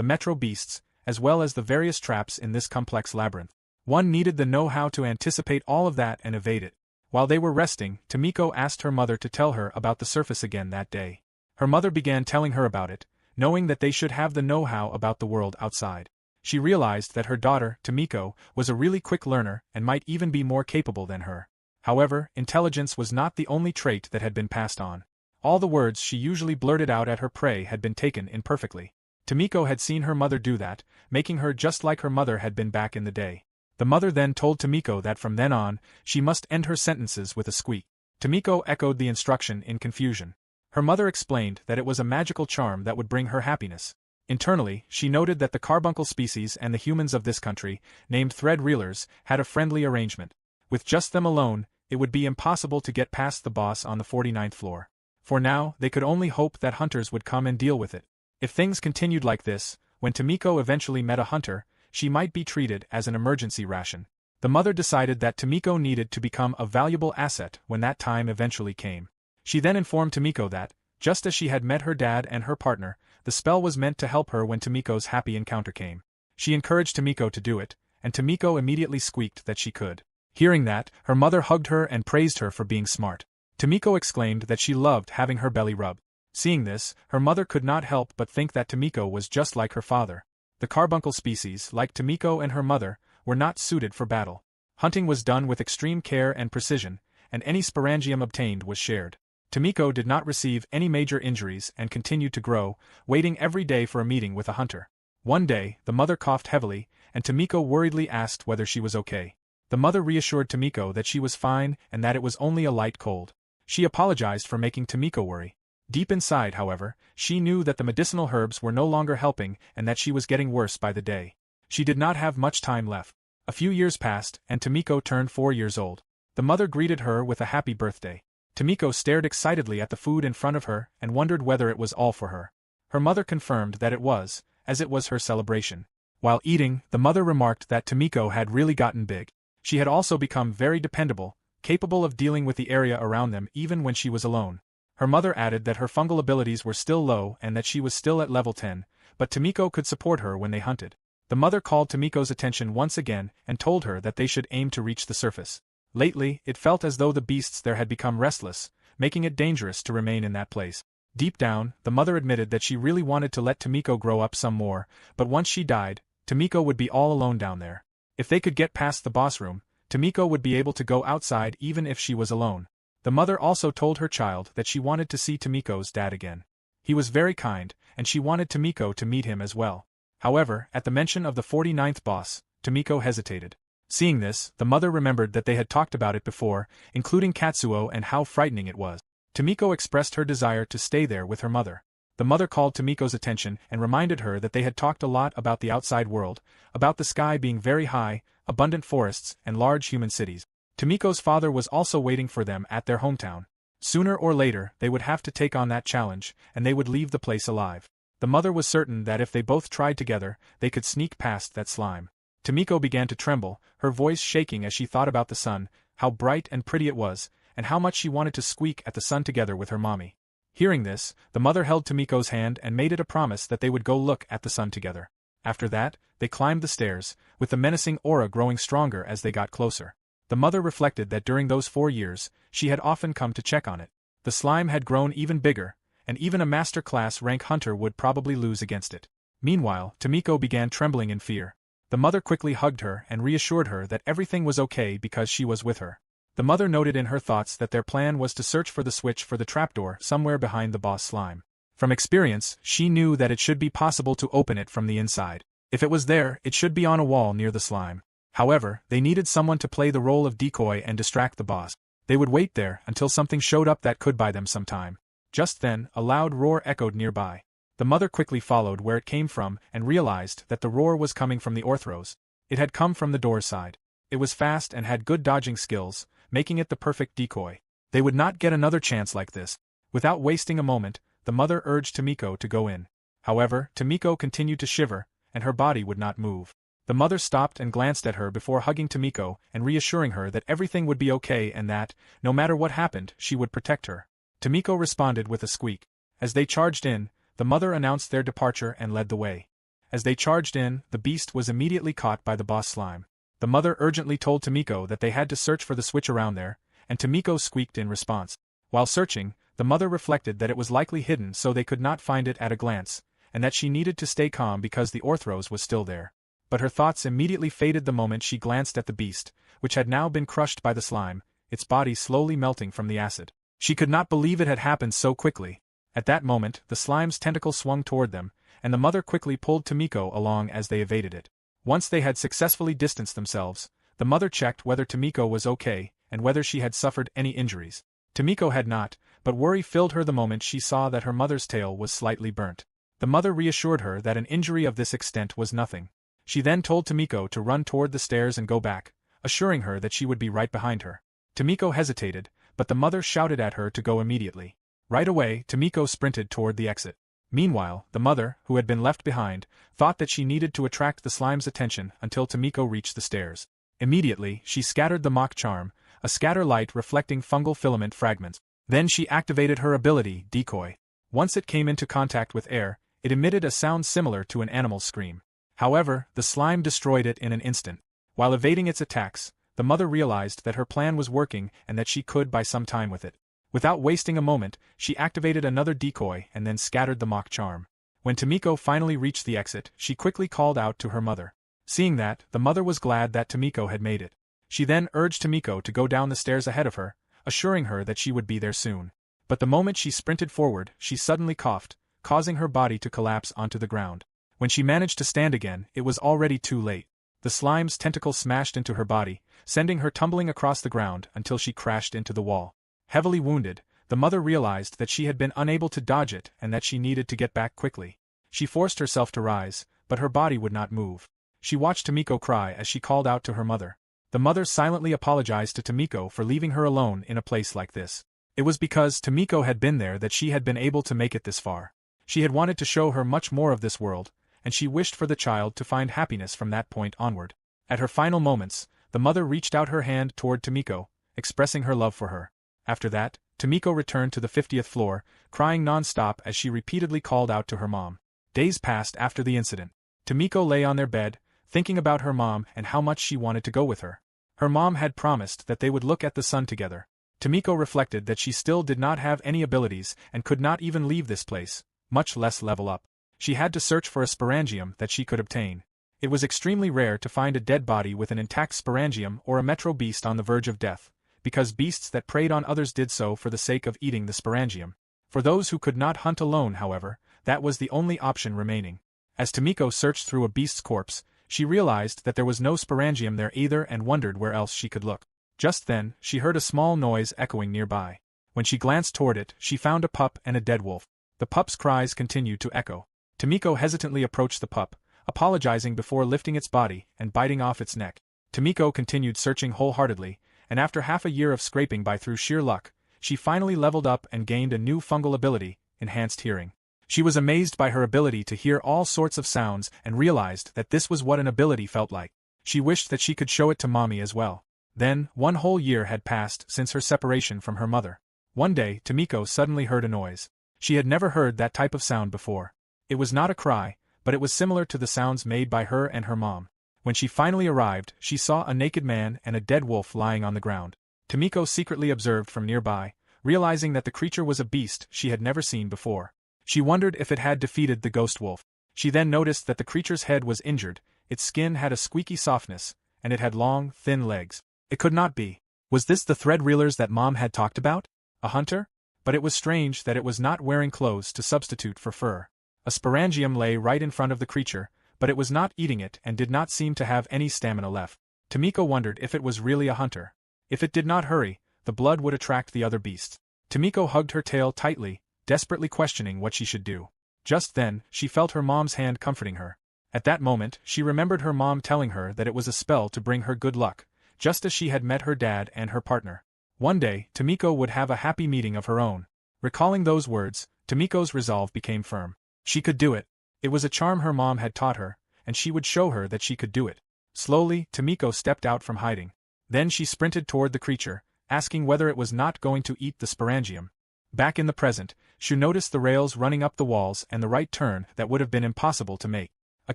metro beasts, as well as the various traps in this complex labyrinth. One needed the know-how to anticipate all of that and evade it. While they were resting, Tomiko asked her mother to tell her about the surface again that day. Her mother began telling her about it, knowing that they should have the know-how about the world outside. She realized that her daughter, Tomiko, was a really quick learner and might even be more capable than her. However, intelligence was not the only trait that had been passed on. All the words she usually blurted out at her prey had been taken imperfectly. Tomiko had seen her mother do that, making her just like her mother had been back in the day. The mother then told Tomiko that from then on, she must end her sentences with a squeak. Tomiko echoed the instruction in confusion. Her mother explained that it was a magical charm that would bring her happiness. Internally, she noted that the carbuncle species and the humans of this country, named thread reelers, had a friendly arrangement. With just them alone, it would be impossible to get past the boss on the 49th floor. For now, they could only hope that hunters would come and deal with it. If things continued like this, when Tomiko eventually met a hunter, she might be treated as an emergency ration. The mother decided that Tomiko needed to become a valuable asset when that time eventually came. She then informed Tomiko that, just as she had met her dad and her partner, the spell was meant to help her when Tomiko's happy encounter came. She encouraged Tomiko to do it, and Tomiko immediately squeaked that she could. Hearing that, her mother hugged her and praised her for being smart. Tomiko exclaimed that she loved having her belly rubbed. Seeing this, her mother could not help but think that Tomiko was just like her father. The carbuncle species, like Tomiko and her mother, were not suited for battle. Hunting was done with extreme care and precision, and any sporangium obtained was shared. Tomiko did not receive any major injuries and continued to grow, waiting every day for a meeting with a hunter. One day, the mother coughed heavily, and Tomiko worriedly asked whether she was okay. The mother reassured Tomiko that she was fine and that it was only a light cold. She apologized for making Tomiko worry. Deep inside, however, she knew that the medicinal herbs were no longer helping and that she was getting worse by the day. She did not have much time left. A few years passed, and Tomiko turned 4 years old. The mother greeted her with a happy birthday. Tomiko stared excitedly at the food in front of her and wondered whether it was all for her. Her mother confirmed that it was, as it was her celebration. While eating, the mother remarked that Tomiko had really gotten big. She had also become very dependable, capable of dealing with the area around them even when she was alone. Her mother added that her fungal abilities were still low and that she was still at level 10, but Tomiko could support her when they hunted. The mother called Tomiko's attention once again and told her that they should aim to reach the surface. Lately, it felt as though the beasts there had become restless, making it dangerous to remain in that place. Deep down, the mother admitted that she really wanted to let Tomiko grow up some more, but once she died, Tomiko would be all alone down there. If they could get past the boss room, Tomiko would be able to go outside even if she was alone. The mother also told her child that she wanted to see Tomiko's dad again. He was very kind, and she wanted Tomiko to meet him as well. However, at the mention of the 49th boss, Tomiko hesitated. Seeing this, the mother remembered that they had talked about it before, including Katsuo and how frightening it was. Tomiko expressed her desire to stay there with her mother. The mother called Tomiko's attention and reminded her that they had talked a lot about the outside world, about the sky being very high, abundant forests, and large human cities. Tomiko's father was also waiting for them at their hometown. Sooner or later, they would have to take on that challenge, and they would leave the place alive. The mother was certain that if they both tried together, they could sneak past that slime. Tomiko began to tremble, her voice shaking as she thought about the sun, how bright and pretty it was, and how much she wanted to squeak at the sun together with her mommy. Hearing this, the mother held Tomiko's hand and made it a promise that they would go look at the sun together. After that, they climbed the stairs, with the menacing aura growing stronger as they got closer. The mother reflected that during those 4 years, she had often come to check on it. The slime had grown even bigger, and even a master class rank hunter would probably lose against it. Meanwhile, Tomiko began trembling in fear. The mother quickly hugged her and reassured her that everything was okay because she was with her. The mother noted in her thoughts that their plan was to search for the switch for the trapdoor somewhere behind the boss slime. From experience, she knew that it should be possible to open it from the inside. If it was there, it should be on a wall near the slime. However, they needed someone to play the role of decoy and distract the boss. They would wait there until something showed up that could buy them some time. Just then, a loud roar echoed nearby. The mother quickly followed where it came from and realized that the roar was coming from the orthros. It had come from the door side. It was fast and had good dodging skills, making it the perfect decoy. They would not get another chance like this. Without wasting a moment, the mother urged Tomiko to go in. However, Tomiko continued to shiver, and her body would not move. The mother stopped and glanced at her before hugging Tomiko and reassuring her that everything would be okay and that, no matter what happened, she would protect her. Tomiko responded with a squeak. As they charged in, the mother announced their departure and led the way. As they charged in, the beast was immediately caught by the boss slime. The mother urgently told Tomiko that they had to search for the switch around there, and Tomiko squeaked in response. While searching, the mother reflected that it was likely hidden so they could not find it at a glance, and that she needed to stay calm because the Orthros was still there. But her thoughts immediately faded the moment she glanced at the beast, which had now been crushed by the slime, its body slowly melting from the acid. She could not believe it had happened so quickly. At that moment, the slime's tentacle swung toward them, and the mother quickly pulled Tomiko along as they evaded it. Once they had successfully distanced themselves, the mother checked whether Tomiko was okay and whether she had suffered any injuries. Tomiko had not, but worry filled her the moment she saw that her mother's tail was slightly burnt. The mother reassured her that an injury of this extent was nothing. She then told Tomiko to run toward the stairs and go back, assuring her that she would be right behind her. Tomiko hesitated, but the mother shouted at her to go immediately. Right away, Tomiko sprinted toward the exit. Meanwhile, the mother, who had been left behind, thought that she needed to attract the slime's attention until Tomiko reached the stairs. Immediately, she scattered the mock charm, a scatter light reflecting fungal filament fragments. Then she activated her ability, Decoy. Once it came into contact with air, it emitted a sound similar to an animal's scream. However, the slime destroyed it in an instant. While evading its attacks, the mother realized that her plan was working and that she could buy some time with it. Without wasting a moment, she activated another decoy and then scattered the mock charm. When Tomiko finally reached the exit, she quickly called out to her mother. Seeing that, the mother was glad that Tomiko had made it. She then urged Tomiko to go down the stairs ahead of her, assuring her that she would be there soon. But the moment she sprinted forward, she suddenly coughed, causing her body to collapse onto the ground. When she managed to stand again, it was already too late. The slime's tentacle smashed into her body, sending her tumbling across the ground until she crashed into the wall. Heavily wounded, the mother realized that she had been unable to dodge it and that she needed to get back quickly. She forced herself to rise, but her body would not move. She watched Tomiko cry as she called out to her mother. The mother silently apologized to Tomiko for leaving her alone in a place like this. It was because Tomiko had been there that she had been able to make it this far. She had wanted to show her much more of this world, and she wished for the child to find happiness from that point onward. At her final moments, the mother reached out her hand toward Tomiko, expressing her love for her. After that, Tomiko returned to the 50th floor, crying non-stop as she repeatedly called out to her mom. Days passed after the incident. Tomiko lay on their bed, thinking about her mom and how much she wanted to go with her. Her mom had promised that they would look at the sun together. Tomiko reflected that she still did not have any abilities and could not even leave this place, much less level up. She had to search for a sporangium that she could obtain. It was extremely rare to find a dead body with an intact sporangium or a metro beast on the verge of death, because beasts that preyed on others did so for the sake of eating the sporangium. For those who could not hunt alone, however, that was the only option remaining. As Tomiko searched through a beast's corpse, she realized that there was no sporangium there either and wondered where else she could look. Just then, she heard a small noise echoing nearby. When she glanced toward it, she found a pup and a dead wolf. The pup's cries continued to echo. Tomiko hesitantly approached the pup, apologizing before lifting its body and biting off its neck. Tomiko continued searching wholeheartedly, and after half a year of scraping by through sheer luck, she finally leveled up and gained a new fungal ability, enhanced hearing. She was amazed by her ability to hear all sorts of sounds and realized that this was what an ability felt like. She wished that she could show it to mommy as well. Then, one whole year had passed since her separation from her mother. One day, Tomiko suddenly heard a noise. She had never heard that type of sound before. It was not a cry, but it was similar to the sounds made by her and her mom. When she finally arrived, she saw a naked man and a dead wolf lying on the ground. Tomiko secretly observed from nearby, realizing that the creature was a beast she had never seen before. She wondered if it had defeated the ghost wolf. She then noticed that the creature's head was injured, its skin had a squeaky softness, and it had long, thin legs. It could not be. Was this the thread reelers that Mom had talked about? A hunter? But it was strange that it was not wearing clothes to substitute for fur. A sporangium lay right in front of the creature, but it was not eating it and did not seem to have any stamina left. Tomiko wondered if it was really a hunter. If it did not hurry, the blood would attract the other beasts. Tomiko hugged her tail tightly, desperately questioning what she should do. Just then, she felt her mom's hand comforting her. At that moment, she remembered her mom telling her that it was a spell to bring her good luck, just as she had met her dad and her partner. One day, Tomiko would have a happy meeting of her own. Recalling those words, Tomiko's resolve became firm. She could do it. It was a charm her mom had taught her, and she would show her that she could do it. Slowly, Tomiko stepped out from hiding. Then she sprinted toward the creature, asking whether it was not going to eat the sporangium. Back in the present, Shu noticed the rails running up the walls and the right turn that would have been impossible to make. A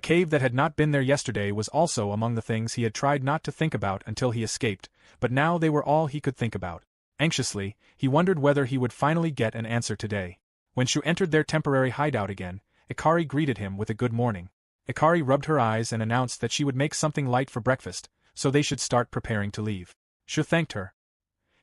cave that had not been there yesterday was also among the things he had tried not to think about until he escaped, but now they were all he could think about. Anxiously, he wondered whether he would finally get an answer today. When Shu entered their temporary hideout again, Ikari greeted him with a good morning. Ikari rubbed her eyes and announced that she would make something light for breakfast, so they should start preparing to leave. Shu thanked her.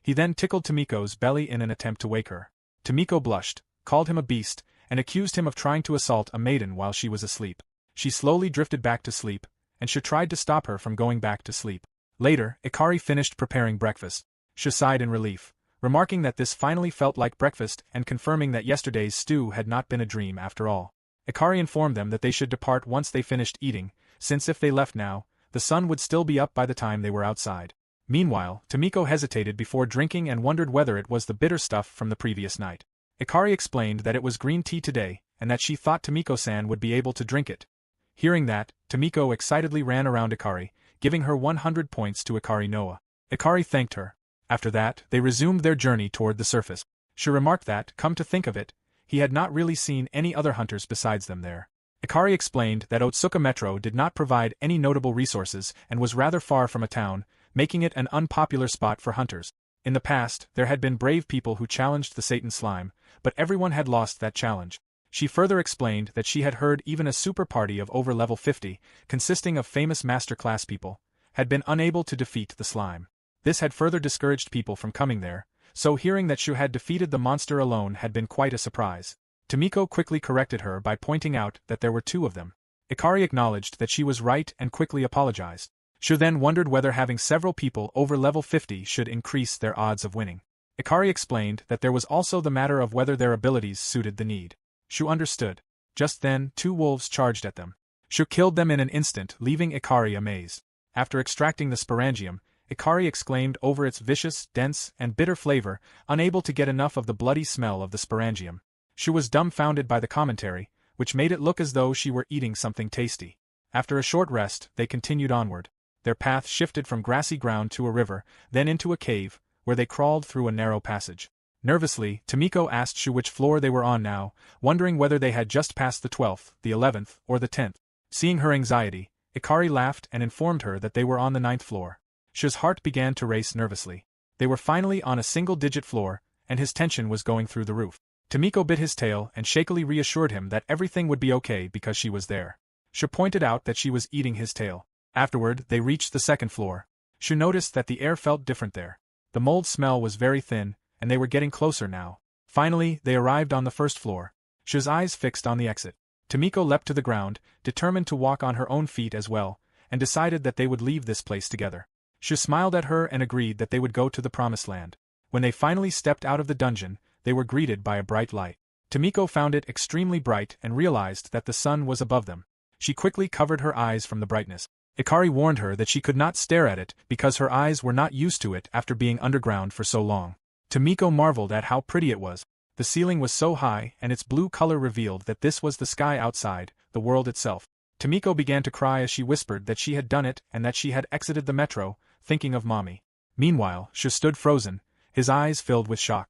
He then tickled Tomiko's belly in an attempt to wake her. Tomiko blushed, called him a beast, and accused him of trying to assault a maiden while she was asleep. She slowly drifted back to sleep, and Shu tried to stop her from going back to sleep. Later, Ikari finished preparing breakfast. Shu sighed in relief, remarking that this finally felt like breakfast and confirming that yesterday's stew had not been a dream after all. Ikari informed them that they should depart once they finished eating, since if they left now, the sun would still be up by the time they were outside. Meanwhile, Tomiko hesitated before drinking and wondered whether it was the bitter stuff from the previous night. Ikari explained that it was green tea today, and that she thought Tomiko-san would be able to drink it. Hearing that, Tomiko excitedly ran around Ikari, giving her 100 points to Ikari Noa. Ikari thanked her. After that, they resumed their journey toward the surface. She remarked that, come to think of it, he had not really seen any other hunters besides them there. Ikari explained that Otsuka Metro did not provide any notable resources and was rather far from a town, making it an unpopular spot for hunters. In the past, there had been brave people who challenged the Satan slime, but everyone had lost that challenge. She further explained that she had heard even a super party of over level 50, consisting of famous master class people, had been unable to defeat the slime. This had further discouraged people from coming there, so hearing that Shu had defeated the monster alone had been quite a surprise. Tomiko quickly corrected her by pointing out that there were two of them. Ikari acknowledged that she was right and quickly apologized. Shu then wondered whether having several people over level 50 should increase their odds of winning. Ikari explained that there was also the matter of whether their abilities suited the need. Shu understood. Just then, two wolves charged at them. Shu killed them in an instant, leaving Ikari amazed. After extracting the sporangium, Ikari exclaimed over its vicious, dense, and bitter flavor, unable to get enough of the bloody smell of the sporangium. Shu was dumbfounded by the commentary, which made it look as though she were eating something tasty. After a short rest, they continued onward. Their path shifted from grassy ground to a river, then into a cave, where they crawled through a narrow passage. Nervously, Tomiko asked Shu which floor they were on now, wondering whether they had just passed the 12th, the 11th, or the 10th. Seeing her anxiety, Ikari laughed and informed her that they were on the 9th floor. Shu's heart began to race nervously. They were finally on a single-digit floor, and his tension was going through the roof. Tomiko bit his tail and shakily reassured him that everything would be okay because she was there. Shu pointed out that she was eating his tail. Afterward, they reached the 2nd floor. Shu noticed that the air felt different there. The mold smell was very thin, and they were getting closer now. Finally, they arrived on the 1st floor. Shu's eyes fixed on the exit. Tomiko leapt to the ground, determined to walk on her own feet as well, and decided that they would leave this place together. Shu smiled at her and agreed that they would go to the promised land. When they finally stepped out of the dungeon, they were greeted by a bright light. Tomiko found it extremely bright and realized that the sun was above them. She quickly covered her eyes from the brightness. Ikari warned her that she could not stare at it because her eyes were not used to it after being underground for so long. Tomiko marveled at how pretty it was. The ceiling was so high and its blue color revealed that this was the sky outside, the world itself. Tomiko began to cry as she whispered that she had done it and that she had exited the metro, thinking of mommy. Meanwhile, Shu stood frozen, his eyes filled with shock.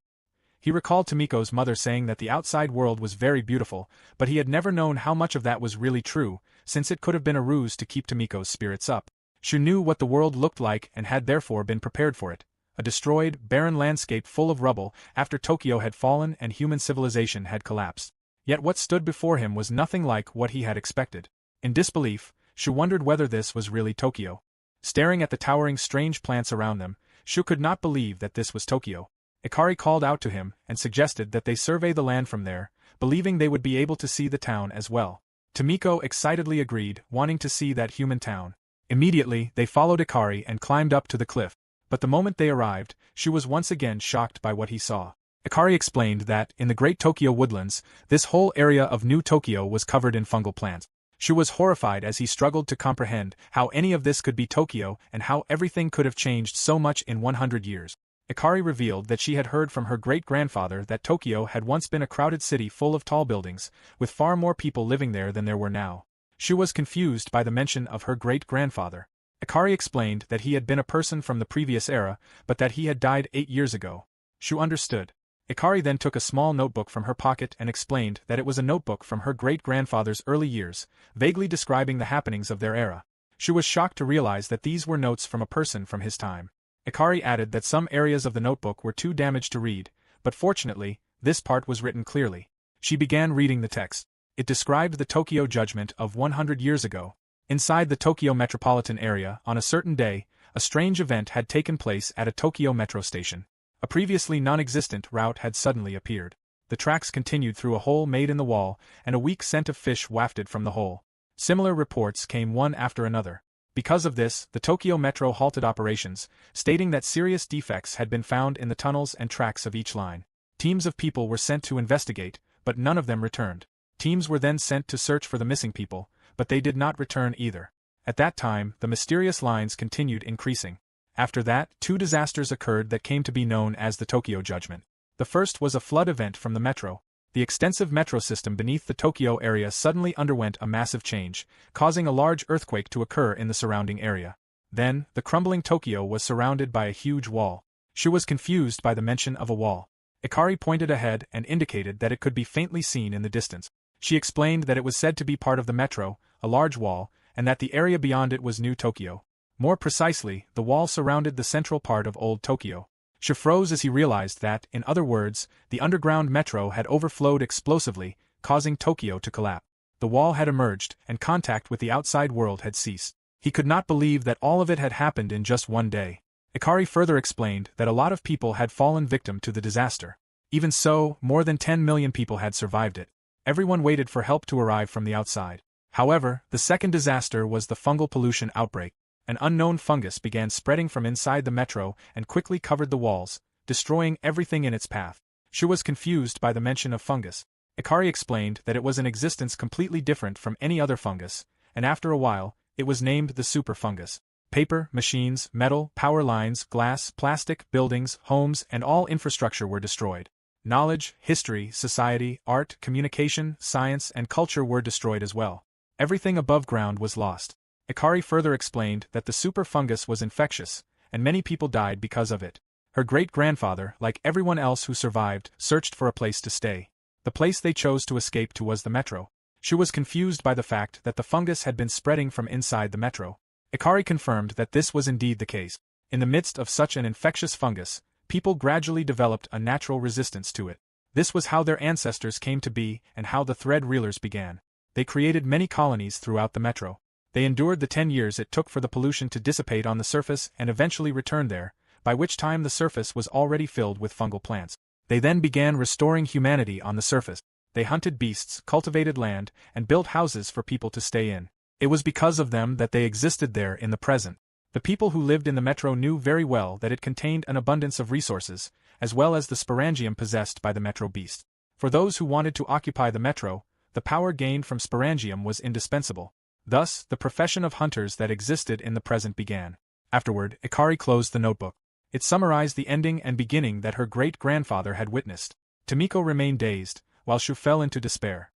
He recalled Tomiko's mother saying that the outside world was very beautiful, but he had never known how much of that was really true, since it could have been a ruse to keep Tomiko's spirits up. Shu knew what the world looked like and had therefore been prepared for it. A destroyed, barren landscape full of rubble after Tokyo had fallen and human civilization had collapsed. Yet what stood before him was nothing like what he had expected. In disbelief, Shu wondered whether this was really Tokyo. Staring at the towering strange plants around them, Shu could not believe that this was Tokyo. Ikari called out to him and suggested that they survey the land from there, believing they would be able to see the town as well. Tomiko excitedly agreed, wanting to see that human town. Immediately, they followed Ikari and climbed up to the cliff. But the moment they arrived, Shu was once again shocked by what he saw. Ikari explained that, in the Great Tokyo woodlands, this whole area of New Tokyo was covered in fungal plants. Shu was horrified as he struggled to comprehend how any of this could be Tokyo and how everything could have changed so much in 100 years. Ikari revealed that she had heard from her great-grandfather that Tokyo had once been a crowded city full of tall buildings, with far more people living there than there were now. Shu was confused by the mention of her great-grandfather. Ikari explained that he had been a person from the previous era, but that he had died 8 years ago. Shu understood. Ikari then took a small notebook from her pocket and explained that it was a notebook from her great-grandfather's early years, vaguely describing the happenings of their era. Shu was shocked to realize that these were notes from a person from his time. Ikari added that some areas of the notebook were too damaged to read, but fortunately, this part was written clearly. She began reading the text. It described the Tokyo judgment of 100 years ago. Inside the Tokyo metropolitan area, on a certain day, a strange event had taken place at a Tokyo metro station. A previously non-existent route had suddenly appeared. The tracks continued through a hole made in the wall, and a weak scent of fish wafted from the hole. Similar reports came one after another. Because of this, the Tokyo Metro halted operations, stating that serious defects had been found in the tunnels and tracks of each line. Teams of people were sent to investigate, but none of them returned. Teams were then sent to search for the missing people, but they did not return either. At that time, the mysterious lines continued increasing. After that, 2 disasters occurred that came to be known as the Tokyo Judgment. The first was a flood event from the metro. The extensive metro system beneath the Tokyo area suddenly underwent a massive change, causing a large earthquake to occur in the surrounding area. Then, the crumbling Tokyo was surrounded by a huge wall. Shu was confused by the mention of a wall. Ikari pointed ahead and indicated that it could be faintly seen in the distance. She explained that it was said to be part of the metro, a large wall, and that the area beyond it was New Tokyo. More precisely, the wall surrounded the central part of Old Tokyo. Shu froze as he realized that, in other words, the underground metro had overflowed explosively, causing Tokyo to collapse. The wall had emerged, and contact with the outside world had ceased. He could not believe that all of it had happened in just one day. Ikari further explained that a lot of people had fallen victim to the disaster. Even so, more than 10 million people had survived it. Everyone waited for help to arrive from the outside. However, the second disaster was the fungal pollution outbreak. An unknown fungus began spreading from inside the metro and quickly covered the walls, destroying everything in its path. Shu was confused by the mention of fungus. Ikari explained that it was an existence completely different from any other fungus, and after a while, it was named the super fungus. Paper, machines, metal, power lines, glass, plastic, buildings, homes, and all infrastructure were destroyed. Knowledge, history, society, art, communication, science, and culture were destroyed as well. Everything above ground was lost. Ikari further explained that the super fungus was infectious, and many people died because of it. Her great-grandfather, like everyone else who survived, searched for a place to stay. The place they chose to escape to was the metro. She was confused by the fact that the fungus had been spreading from inside the metro. Ikari confirmed that this was indeed the case. In the midst of such an infectious fungus, people gradually developed a natural resistance to it. This was how their ancestors came to be and how the thread reelers began. They created many colonies throughout the metro. They endured the 10 years it took for the pollution to dissipate on the surface and eventually returned there, by which time the surface was already filled with fungal plants. They then began restoring humanity on the surface. They hunted beasts, cultivated land, and built houses for people to stay in. It was because of them that they existed there in the present. The people who lived in the metro knew very well that it contained an abundance of resources, as well as the sporangium possessed by the metro beast. For those who wanted to occupy the metro, the power gained from sporangium was indispensable. Thus, the profession of hunters that existed in the present began. Afterward, Ikari closed the notebook. It summarized the ending and beginning that her great-grandfather had witnessed. Tomiko remained dazed, while Shu fell into despair.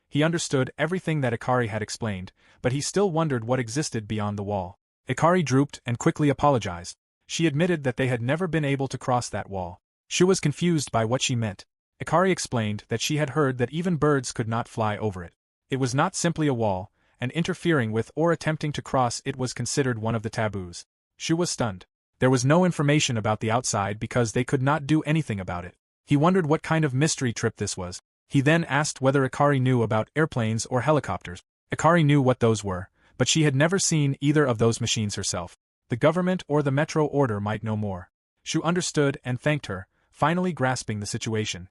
He understood everything that Ikari had explained, but he still wondered what existed beyond the wall. Ikari drooped and quickly apologized. She admitted that they had never been able to cross that wall. Shu was confused by what she meant. Ikari explained that she had heard that even birds could not fly over it. It was not simply a wall, and interfering with or attempting to cross it was considered one of the taboos. Shu was stunned. There was no information about the outside because they could not do anything about it. He wondered what kind of mystery trip this was. He then asked whether Ikari knew about airplanes or helicopters. Ikari knew what those were, but she had never seen either of those machines herself. The government or the metro order might know more. Shu understood and thanked her, finally grasping the situation.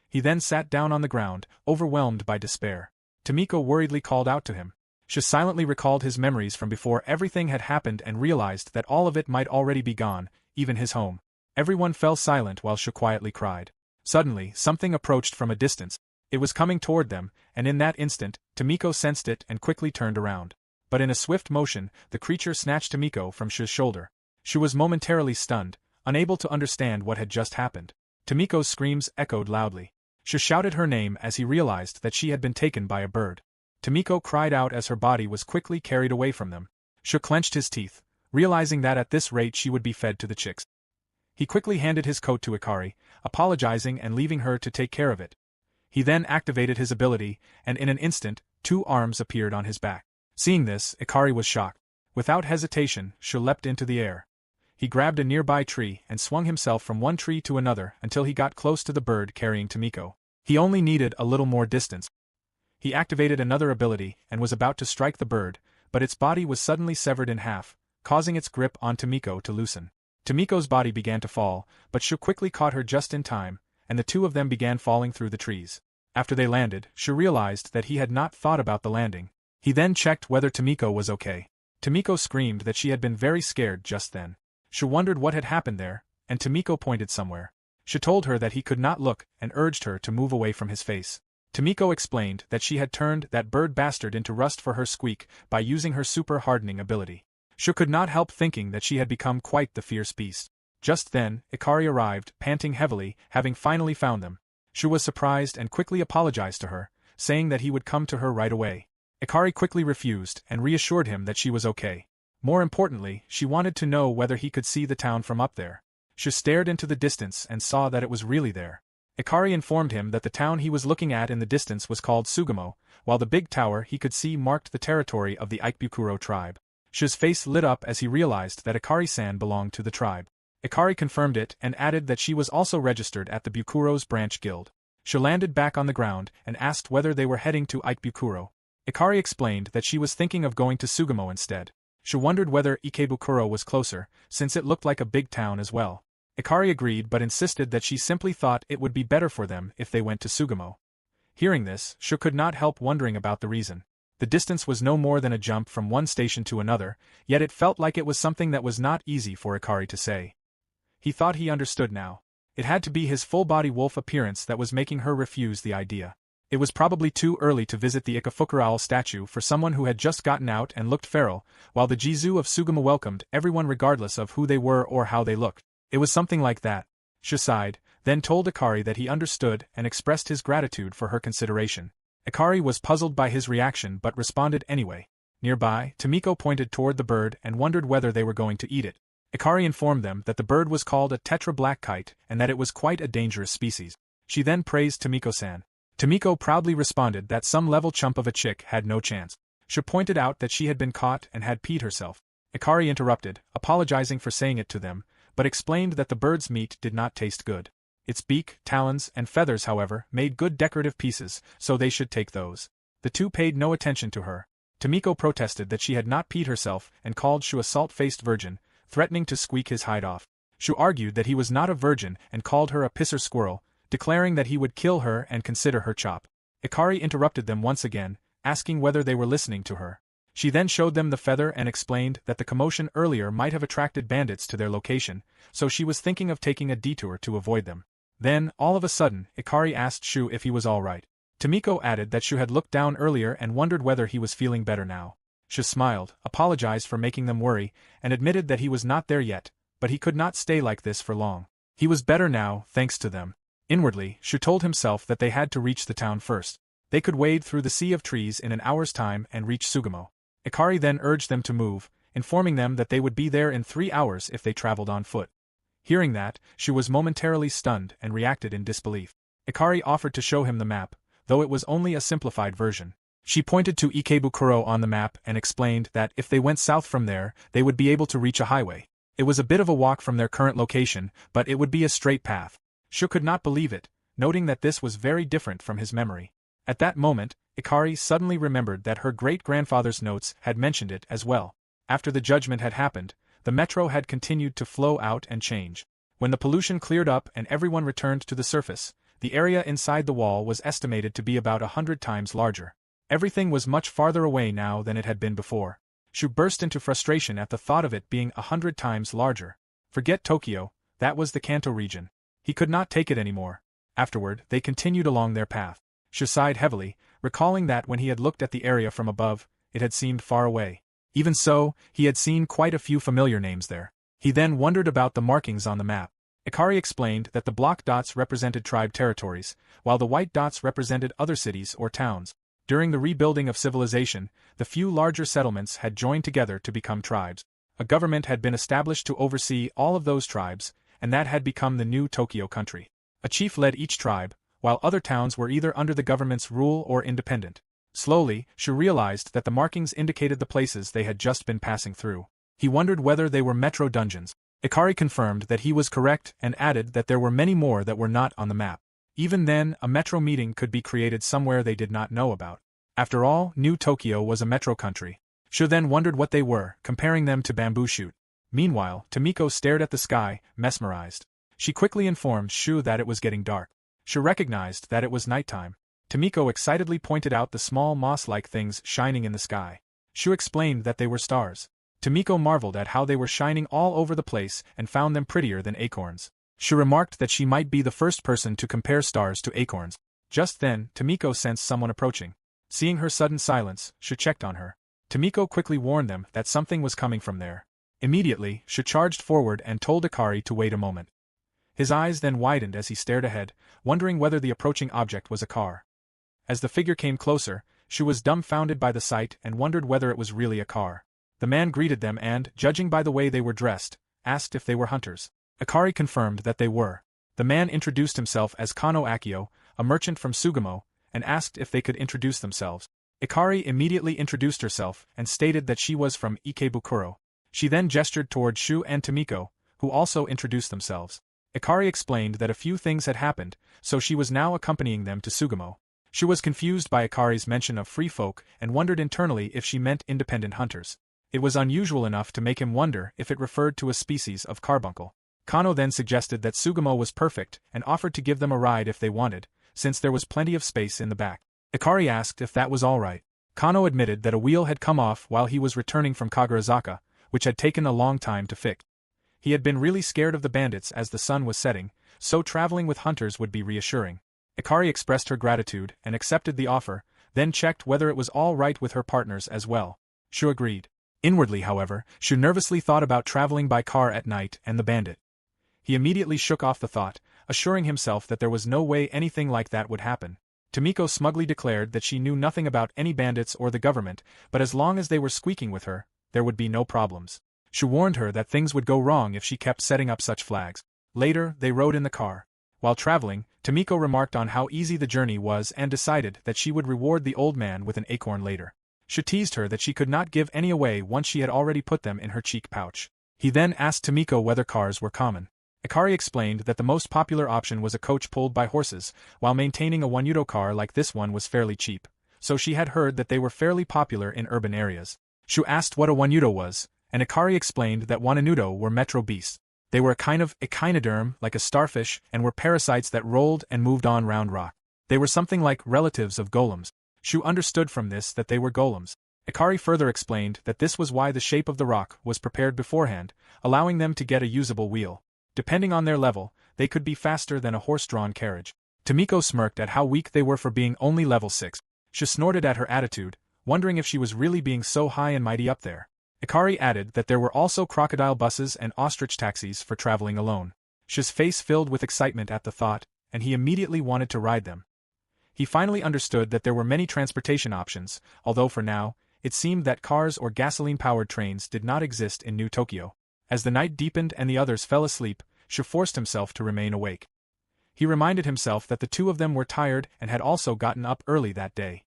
He then sat down on the ground, overwhelmed by despair. Tomiko worriedly called out to him. Shu silently recalled his memories from before everything had happened and realized that all of it might already be gone, even his home. Everyone fell silent while Shu quietly cried. Suddenly, something approached from a distance. It was coming toward them, and in that instant, Tomiko sensed it and quickly turned around. But in a swift motion, the creature snatched Tomiko from Shu's shoulder. Shu was momentarily stunned, unable to understand what had just happened. Tomiko's screams echoed loudly. Shu shouted her name as he realized that she had been taken by a bird. Tomiko cried out as her body was quickly carried away from them. Shu clenched his teeth, realizing that at this rate she would be fed to the chicks. He quickly handed his coat to Ikari, apologizing and leaving her to take care of it. He then activated his ability, and in an instant, 2 arms appeared on his back. Seeing this, Ikari was shocked. Without hesitation, Shu leapt into the air. He grabbed a nearby tree and swung himself from one tree to another until he got close to the bird carrying Tomiko. He only needed a little more distance. He activated another ability and was about to strike the bird, but its body was suddenly severed in half, causing its grip on Tomiko to loosen. Tomiko's body began to fall, but Shu quickly caught her just in time, and the 2 of them began falling through the trees. After they landed, Shu realized that he had not thought about the landing. He then checked whether Tomiko was okay. Tomiko screamed that she had been very scared just then. Shu wondered what had happened there, and Tomiko pointed somewhere. Shu told her that he could not look and urged her to move away from his face. Tomiko explained that she had turned that bird bastard into rust for her squeak by using her super hardening ability. Shu could not help thinking that she had become quite the fierce beast. Just then, Ikari arrived, panting heavily, having finally found them. Shu was surprised and quickly apologized to her, saying that he would come to her right away. Ikari quickly refused and reassured him that she was okay. More importantly, she wanted to know whether he could see the town from up there. Shu stared into the distance and saw that it was really there. Ikari informed him that the town he was looking at in the distance was called Sugamo, while the big tower he could see marked the territory of the Ikebukuro tribe. Shu's face lit up as he realized that Ikari-san belonged to the tribe. Ikari confirmed it and added that she was also registered at the Bukuro's branch guild. Shu landed back on the ground and asked whether they were heading to Ikebukuro. Ikari explained that she was thinking of going to Sugamo instead. Shu wondered whether Ikebukuro was closer, since it looked like a big town as well. Ikari agreed but insisted that she simply thought it would be better for them if they went to Sugamo. Hearing this, Shu could not help wondering about the reason. The distance was no more than a jump from one station to another, yet it felt like it was something that was not easy for Ikari to say. He thought he understood now. It had to be his full-body wolf appearance that was making her refuse the idea. It was probably too early to visit the Ikefukuro statue for someone who had just gotten out and looked feral, while the Jizu of Sugamo welcomed everyone regardless of who they were or how they looked. It was something like that. Shu sighed, then told Ikari that he understood and expressed his gratitude for her consideration. Ikari was puzzled by his reaction but responded anyway. Nearby, Tomiko pointed toward the bird and wondered whether they were going to eat it. Ikari informed them that the bird was called a tetra black kite and that it was quite a dangerous species. She then praised Tomiko-san. Tomiko proudly responded that some level chump of a chick had no chance. Shu pointed out that she had been caught and had peed herself. Ikari interrupted, apologizing for saying it to them, but explained that the bird's meat did not taste good. Its beak, talons, and feathers, however, made good decorative pieces, so they should take those. The 2 paid no attention to her. Tomiko protested that she had not peed herself and called Shu a salt-faced virgin, threatening to squeak his hide off. Shu argued that he was not a virgin and called her a pisser squirrel, declaring that he would kill her and consider her chop. Ikari interrupted them once again, asking whether they were listening to her. She then showed them the feather and explained that the commotion earlier might have attracted bandits to their location, so she was thinking of taking a detour to avoid them. Then, all of a sudden, Ikari asked Shu if he was all right. Tomiko added that Shu had looked down earlier and wondered whether he was feeling better now. Shu smiled, apologized for making them worry, and admitted that he was not there yet, but he could not stay like this for long. He was better now, thanks to them. Inwardly, Shu told himself that they had to reach the town first. They could wade through the sea of trees in an hour's time and reach Sugamo. Ikari then urged them to move, informing them that they would be there in 3 hours if they traveled on foot. Hearing that, Shu was momentarily stunned and reacted in disbelief. Ikari offered to show him the map, though it was only a simplified version. She pointed to Ikebukuro on the map and explained that if they went south from there, they would be able to reach a highway. It was a bit of a walk from their current location, but it would be a straight path. Shu could not believe it, noting that this was very different from his memory. At that moment, Ikari suddenly remembered that her great-grandfather's notes had mentioned it as well. After the judgment had happened, the metro had continued to flow out and change. When the pollution cleared up and everyone returned to the surface, the area inside the wall was estimated to be about 100 times larger. Everything was much farther away now than it had been before. Shu burst into frustration at the thought of it being 100 times larger. Forget Tokyo, that was the Kanto region. He could not take it anymore. Afterward, they continued along their path. Shu sighed heavily, recalling that when he had looked at the area from above, it had seemed far away. Even so, he had seen quite a few familiar names there. He then wondered about the markings on the map. Ikari explained that the block dots represented tribe territories, while the white dots represented other cities or towns. During the rebuilding of civilization, the few larger settlements had joined together to become tribes. A government had been established to oversee all of those tribes, and that had become the new Tokyo country. A chief led each tribe, while other towns were either under the government's rule or independent. Slowly, Shu realized that the markings indicated the places they had just been passing through. He wondered whether they were metro dungeons. Ikari confirmed that he was correct and added that there were many more that were not on the map. Even then, a metro meeting could be created somewhere they did not know about. After all, New Tokyo was a metro country. Shu then wondered what they were, comparing them to bamboo shoot. Meanwhile, Tomiko stared at the sky, mesmerized. She quickly informed Shu that it was getting dark. Shu recognized that it was nighttime. Tomiko excitedly pointed out the small moss-like things shining in the sky. Shu explained that they were stars. Tomiko marveled at how they were shining all over the place and found them prettier than acorns. Shu remarked that she might be the first person to compare stars to acorns. Just then, Tomiko sensed someone approaching. Seeing her sudden silence, Shu checked on her. Tomiko quickly warned them that something was coming from there. Immediately, Shu charged forward and told Ikari to wait a moment. His eyes then widened as he stared ahead, wondering whether the approaching object was a car. As the figure came closer, Shu was dumbfounded by the sight and wondered whether it was really a car. The man greeted them and, judging by the way they were dressed, asked if they were hunters. Ikari confirmed that they were. The man introduced himself as Kano Akio, a merchant from Sugamo, and asked if they could introduce themselves. Ikari immediately introduced herself and stated that she was from Ikebukuro. She then gestured toward Shu and Tomiko, who also introduced themselves. Ikari explained that a few things had happened, so she was now accompanying them to Sugamo. Shu was confused by Ikari's mention of free folk and wondered internally if she meant independent hunters. It was unusual enough to make him wonder if it referred to a species of carbuncle. Kano then suggested that Sugamo was perfect and offered to give them a ride if they wanted, since there was plenty of space in the back. Ikari asked if that was all right. Kano admitted that a wheel had come off while he was returning from Kagurazaka, which had taken a long time to fix. He had been really scared of the bandits as the sun was setting, so traveling with hunters would be reassuring. Ikari expressed her gratitude and accepted the offer, then checked whether it was all right with her partners as well. Shu agreed. Inwardly, however, Shu nervously thought about traveling by car at night and the bandit. He immediately shook off the thought, assuring himself that there was no way anything like that would happen. Tomiko smugly declared that she knew nothing about any bandits or the government, but as long as they were squeaking with her, there would be no problems. Shu warned her that things would go wrong if she kept setting up such flags. Later, they rode in the car. While traveling, Tomiko remarked on how easy the journey was and decided that she would reward the old man with an acorn later. Shu teased her that she could not give any away once she had already put them in her cheek pouch. He then asked Tomiko whether cars were common. Ikari explained that the most popular option was a coach pulled by horses, while maintaining a one-yudo car like this one was fairly cheap, so she had heard that they were fairly popular in urban areas. Shu asked what a one-yudo was, and Ikari explained that one-yudo were metro beasts. They were a kind of echinoderm, like a starfish, and were parasites that rolled and moved on round rock. They were something like relatives of golems. Shu understood from this that they were golems. Ikari further explained that this was why the shape of the rock was prepared beforehand, allowing them to get a usable wheel. Depending on their level, they could be faster than a horse-drawn carriage. Tomiko smirked at how weak they were for being only level 6. She snorted at her attitude, wondering if she was really being so high and mighty up there. Ikari added that there were also crocodile buses and ostrich taxis for traveling alone. Shu's face filled with excitement at the thought, and he immediately wanted to ride them. He finally understood that there were many transportation options, although for now, it seemed that cars or gasoline-powered trains did not exist in New Tokyo. As the night deepened and the others fell asleep, Shu forced himself to remain awake. He reminded himself that the two of them were tired and had also gotten up early that day.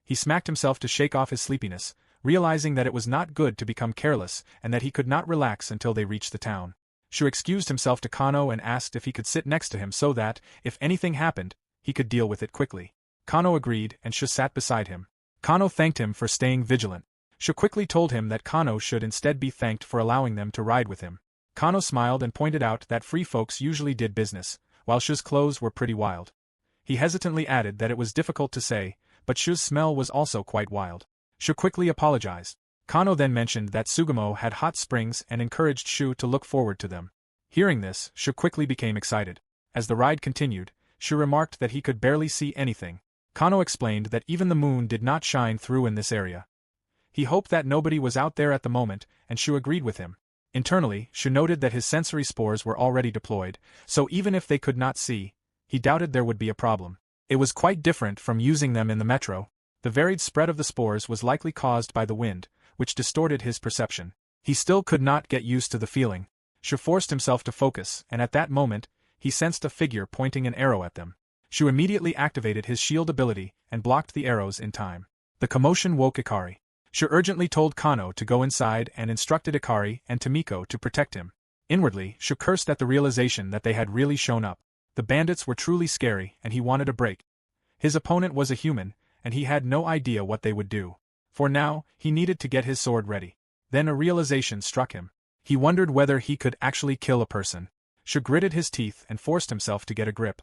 He smacked himself to shake off his sleepiness, realizing that it was not good to become careless and that he could not relax until they reached the town. Shu excused himself to Kano and asked if he could sit next to him so that, if anything happened, he could deal with it quickly. Kano agreed and Shu sat beside him. Kano thanked him for staying vigilant. Shu quickly told him that Kano should instead be thanked for allowing them to ride with him. Kano smiled and pointed out that free folks usually did business, while Shu's clothes were pretty wild. He hesitantly added that it was difficult to say, but Shu's smell was also quite wild. Shu quickly apologized. Kano then mentioned that Sugamo had hot springs and encouraged Shu to look forward to them. Hearing this, Shu quickly became excited. As the ride continued, Shu remarked that he could barely see anything. Kano explained that even the moon did not shine through in this area. He hoped that nobody was out there at the moment, and Shu agreed with him. Internally, Shu noted that his sensory spores were already deployed, so even if they could not see, he doubted there would be a problem. It was quite different from using them in the metro. The varied spread of the spores was likely caused by the wind, which distorted his perception. He still could not get used to the feeling. Shu forced himself to focus, and at that moment, he sensed a figure pointing an arrow at them. Shu immediately activated his shield ability and blocked the arrows in time. The commotion woke Ikari. Shu urgently told Kano to go inside and instructed Ikari and Tomiko to protect him. Inwardly, Shu cursed at the realization that they had really shown up. The bandits were truly scary and he wanted a break. His opponent was a human, and he had no idea what they would do. For now, he needed to get his sword ready. Then a realization struck him. He wondered whether he could actually kill a person. Shu gritted his teeth and forced himself to get a grip.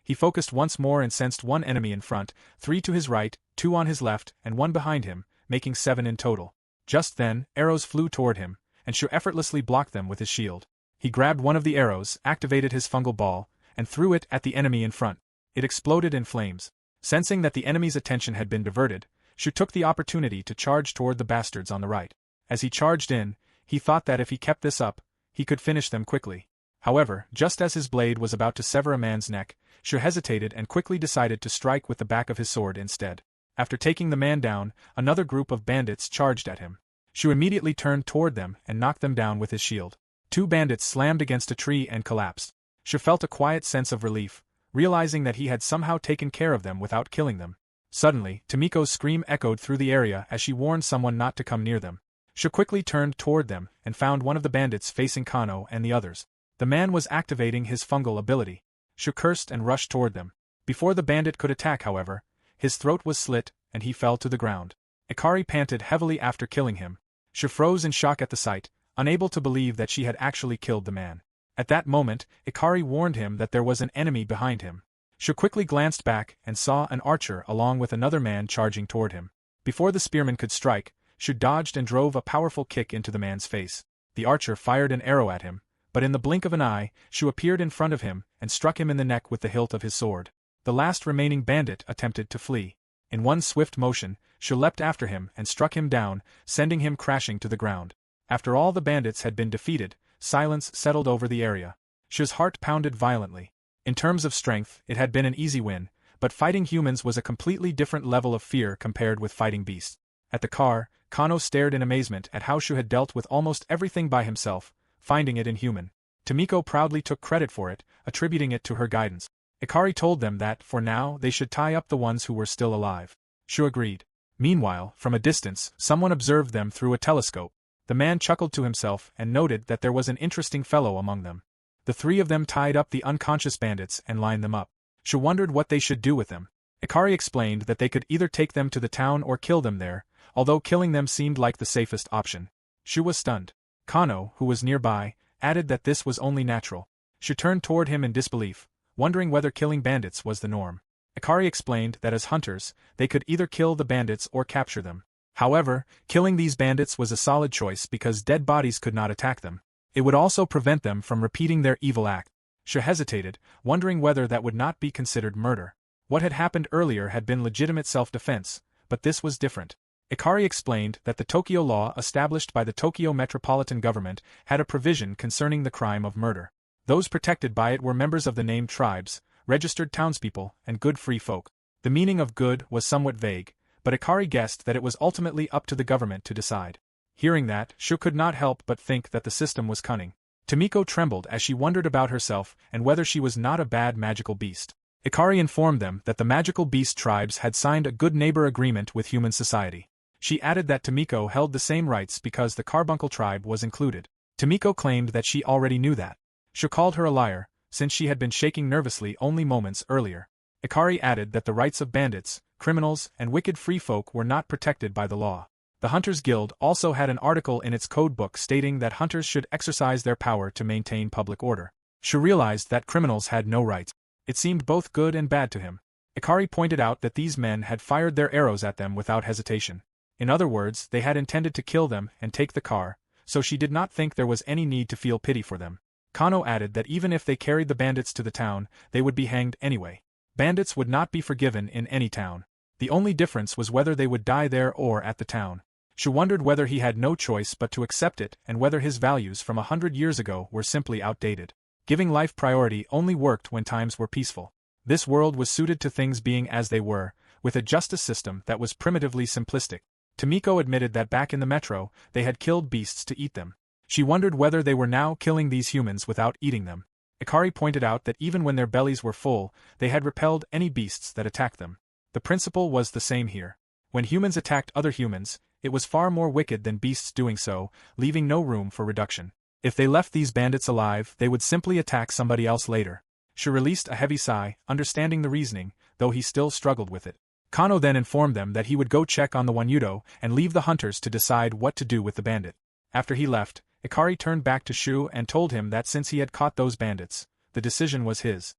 He focused once more and sensed 1 enemy in front, 3 to his right, 2 on his left, and 1 behind him, making 7 in total. Just then, arrows flew toward him, and Shu effortlessly blocked them with his shield. He grabbed one of the arrows, activated his fungal ball, and threw it at the enemy in front. It exploded in flames. Sensing that the enemy's attention had been diverted, Shu took the opportunity to charge toward the bastards on the right. As he charged in, he thought that if he kept this up, he could finish them quickly. However, just as his blade was about to sever a man's neck, Shu hesitated and quickly decided to strike with the back of his sword instead. After taking the man down, another group of bandits charged at him. Shu immediately turned toward them and knocked them down with his shield. 2 bandits slammed against a tree and collapsed. Shu felt a quiet sense of relief, realizing that he had somehow taken care of them without killing them. Suddenly, Tomiko's scream echoed through the area as she warned someone not to come near them. Shu quickly turned toward them and found one of the bandits facing Kano and the others. The man was activating his fungal ability. Shu cursed and rushed toward them. Before the bandit could attack, however, his throat was slit and he fell to the ground. Ikari panted heavily after killing him. Shu froze in shock at the sight, unable to believe that she had actually killed the man. At that moment, Ikari warned him that there was an enemy behind him. Shu quickly glanced back and saw an archer along with another man charging toward him. Before the spearman could strike, Shu dodged and drove a powerful kick into the man's face. The archer fired an arrow at him, but in the blink of an eye, Shu appeared in front of him and struck him in the neck with the hilt of his sword. The last remaining bandit attempted to flee. In one swift motion, Shu leapt after him and struck him down, sending him crashing to the ground. After all the bandits had been defeated, silence settled over the area. Shu's heart pounded violently. In terms of strength, it had been an easy win, but fighting humans was a completely different level of fear compared with fighting beasts. At the car, Kano stared in amazement at how Shu had dealt with almost everything by himself, finding it inhuman. Tomiko proudly took credit for it, attributing it to her guidance. Ikari told them that, for now, they should tie up the ones who were still alive. Shu agreed. Meanwhile, from a distance, someone observed them through a telescope. The man chuckled to himself and noted that there was an interesting fellow among them. The 3 of them tied up the unconscious bandits and lined them up. Shu wondered what they should do with them. Ikari explained that they could either take them to the town or kill them there, although killing them seemed like the safest option. Shu was stunned. Kano, who was nearby, added that this was only natural. Shu turned toward him in disbelief, wondering whether killing bandits was the norm. Ikari explained that as hunters, they could either kill the bandits or capture them. However, killing these bandits was a solid choice because dead bodies could not attack them. It would also prevent them from repeating their evil act. Shu hesitated, wondering whether that would not be considered murder. What had happened earlier had been legitimate self-defense, but this was different. Ikari explained that the Tokyo law established by the Tokyo Metropolitan Government had a provision concerning the crime of murder. Those protected by it were members of the named tribes, registered townspeople, and good free folk. The meaning of good was somewhat vague, but Ikari guessed that it was ultimately up to the government to decide. Hearing that, Shu could not help but think that the system was cunning. Tomiko trembled as she wondered about herself and whether she was not a bad magical beast. Ikari informed them that the magical beast tribes had signed a good neighbor agreement with human society. She added that Tomiko held the same rights because the Carbuncle tribe was included. Tomiko claimed that she already knew that. Shu called her a liar, since she had been shaking nervously only moments earlier. Ikari added that the rights of bandits, criminals, and wicked free folk were not protected by the law. The Hunters Guild also had an article in its codebook stating that hunters should exercise their power to maintain public order. Shu realized that criminals had no rights. It seemed both good and bad to him. Ikari pointed out that these men had fired their arrows at them without hesitation. In other words, they had intended to kill them and take the car, so she did not think there was any need to feel pity for them. Kano added that even if they carried the bandits to the town, they would be hanged anyway. Bandits would not be forgiven in any town. The only difference was whether they would die there or at the town. Shu wondered whether he had no choice but to accept it and whether his values from 100 years ago were simply outdated. Giving life priority only worked when times were peaceful. This world was suited to things being as they were, with a justice system that was primitively simplistic. Tomiko admitted that back in the metro, they had killed beasts to eat them. She wondered whether they were now killing these humans without eating them. Ikari pointed out that even when their bellies were full, they had repelled any beasts that attacked them. The principle was the same here. When humans attacked other humans, it was far more wicked than beasts doing so, leaving no room for reduction. If they left these bandits alive, they would simply attack somebody else later. She released a heavy sigh, understanding the reasoning, though he still struggled with it. Kano then informed them that he would go check on the Wanyudo and leave the hunters to decide what to do with the bandit. After he left, Ikari turned back to Shu and told him that since he had caught those bandits, the decision was his.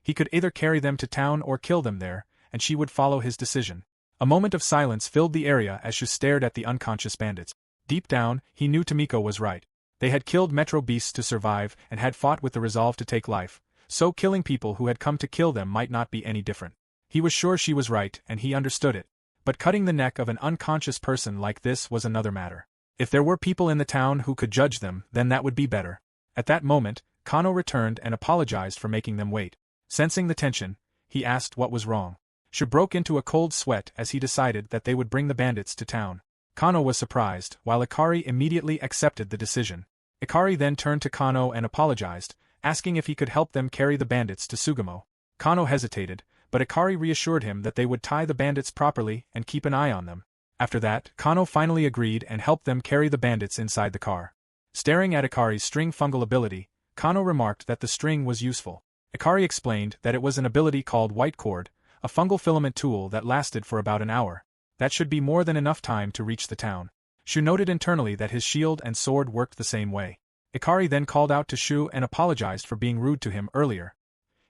He could either carry them to town or kill them there, and she would follow his decision. A moment of silence filled the area as Shu stared at the unconscious bandits. Deep down, he knew Tomiko was right. They had killed metro beasts to survive and had fought with the resolve to take life, so killing people who had come to kill them might not be any different. He was sure she was right and he understood it. But cutting the neck of an unconscious person like this was another matter. If there were people in the town who could judge them, then that would be better. At that moment, Kano returned and apologized for making them wait. Sensing the tension, he asked what was wrong. Shu broke into a cold sweat as he decided that they would bring the bandits to town. Kano was surprised, while Ikari immediately accepted the decision. Ikari then turned to Kano and apologized, asking if he could help them carry the bandits to Sugamo. Kano hesitated, but Ikari reassured him that they would tie the bandits properly and keep an eye on them. After that, Kano finally agreed and helped them carry the bandits inside the car. Staring at Ikari's string fungal ability, Kano remarked that the string was useful. Ikari explained that it was an ability called white cord, a fungal filament tool that lasted for about an hour. That should be more than enough time to reach the town. Shu noted internally that his shield and sword worked the same way. Ikari then called out to Shu and apologized for being rude to him earlier.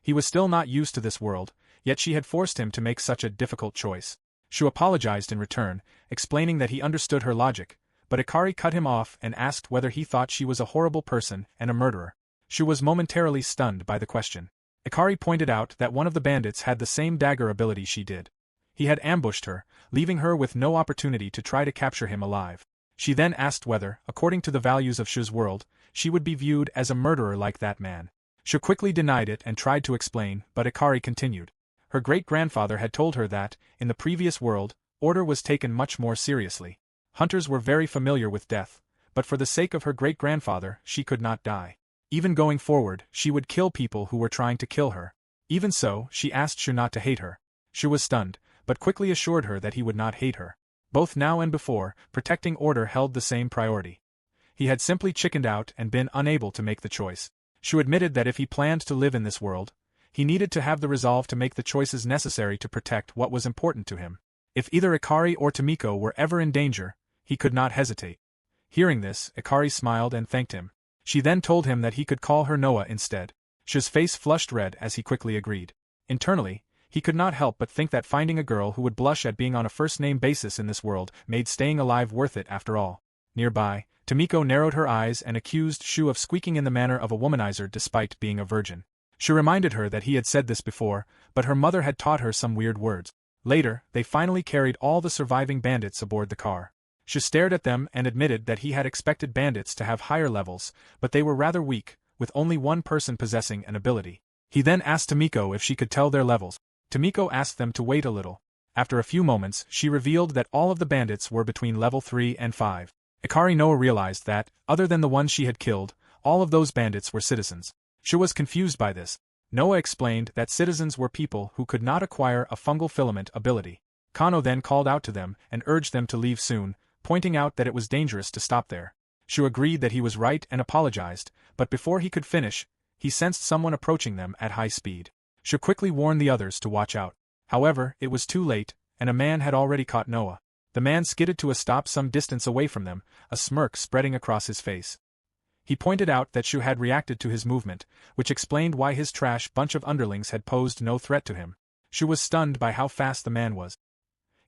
He was still not used to this world, yet she had forced him to make such a difficult choice. Shu apologized in return, explaining that he understood her logic, but Ikari cut him off and asked whether he thought she was a horrible person and a murderer. Shu was momentarily stunned by the question. Ikari pointed out that one of the bandits had the same dagger ability she did. He had ambushed her, leaving her with no opportunity to try to capture him alive. She then asked whether, according to the values of Shu's world, she would be viewed as a murderer like that man. Shu quickly denied it and tried to explain, but Ikari continued. Her great-grandfather had told her that, in the previous world, order was taken much more seriously. Hunters were very familiar with death, but for the sake of her great-grandfather, she could not die. Even going forward, she would kill people who were trying to kill her. Even so, she asked Shu not to hate her. Shu was stunned, but quickly assured her that he would not hate her. Both now and before, protecting order held the same priority. He had simply chickened out and been unable to make the choice. Shu admitted that if he planned to live in this world, he needed to have the resolve to make the choices necessary to protect what was important to him. If either Ikari or Tomiko were ever in danger, he could not hesitate. Hearing this, Ikari smiled and thanked him. She then told him that he could call her Noah instead. Shu's face flushed red as he quickly agreed. Internally, he could not help but think that finding a girl who would blush at being on a first-name basis in this world made staying alive worth it after all. Nearby, Tomiko narrowed her eyes and accused Shu of squeaking in the manner of a womanizer despite being a virgin. Shu reminded her that he had said this before, but her mother had taught her some weird words. Later, they finally carried all the surviving bandits aboard the car. Shu stared at them and admitted that he had expected bandits to have higher levels, but they were rather weak, with only one person possessing an ability. He then asked Tomiko if she could tell their levels. Tomiko asked them to wait a little. After a few moments, she revealed that all of the bandits were between level 3 and 5. Ikari Noah realized that, other than the ones she had killed, all of those bandits were citizens. Shu was confused by this. Noah explained that citizens were people who could not acquire a fungal filament ability. Kano then called out to them and urged them to leave soon, pointing out that it was dangerous to stop there. Shu agreed that he was right and apologized, but before he could finish, he sensed someone approaching them at high speed. Shu quickly warned the others to watch out. However, it was too late, and a man had already caught Noah. The man skidded to a stop some distance away from them, a smirk spreading across his face. He pointed out that Shu had reacted to his movement, which explained why his trash bunch of underlings had posed no threat to him. Shu was stunned by how fast the man was.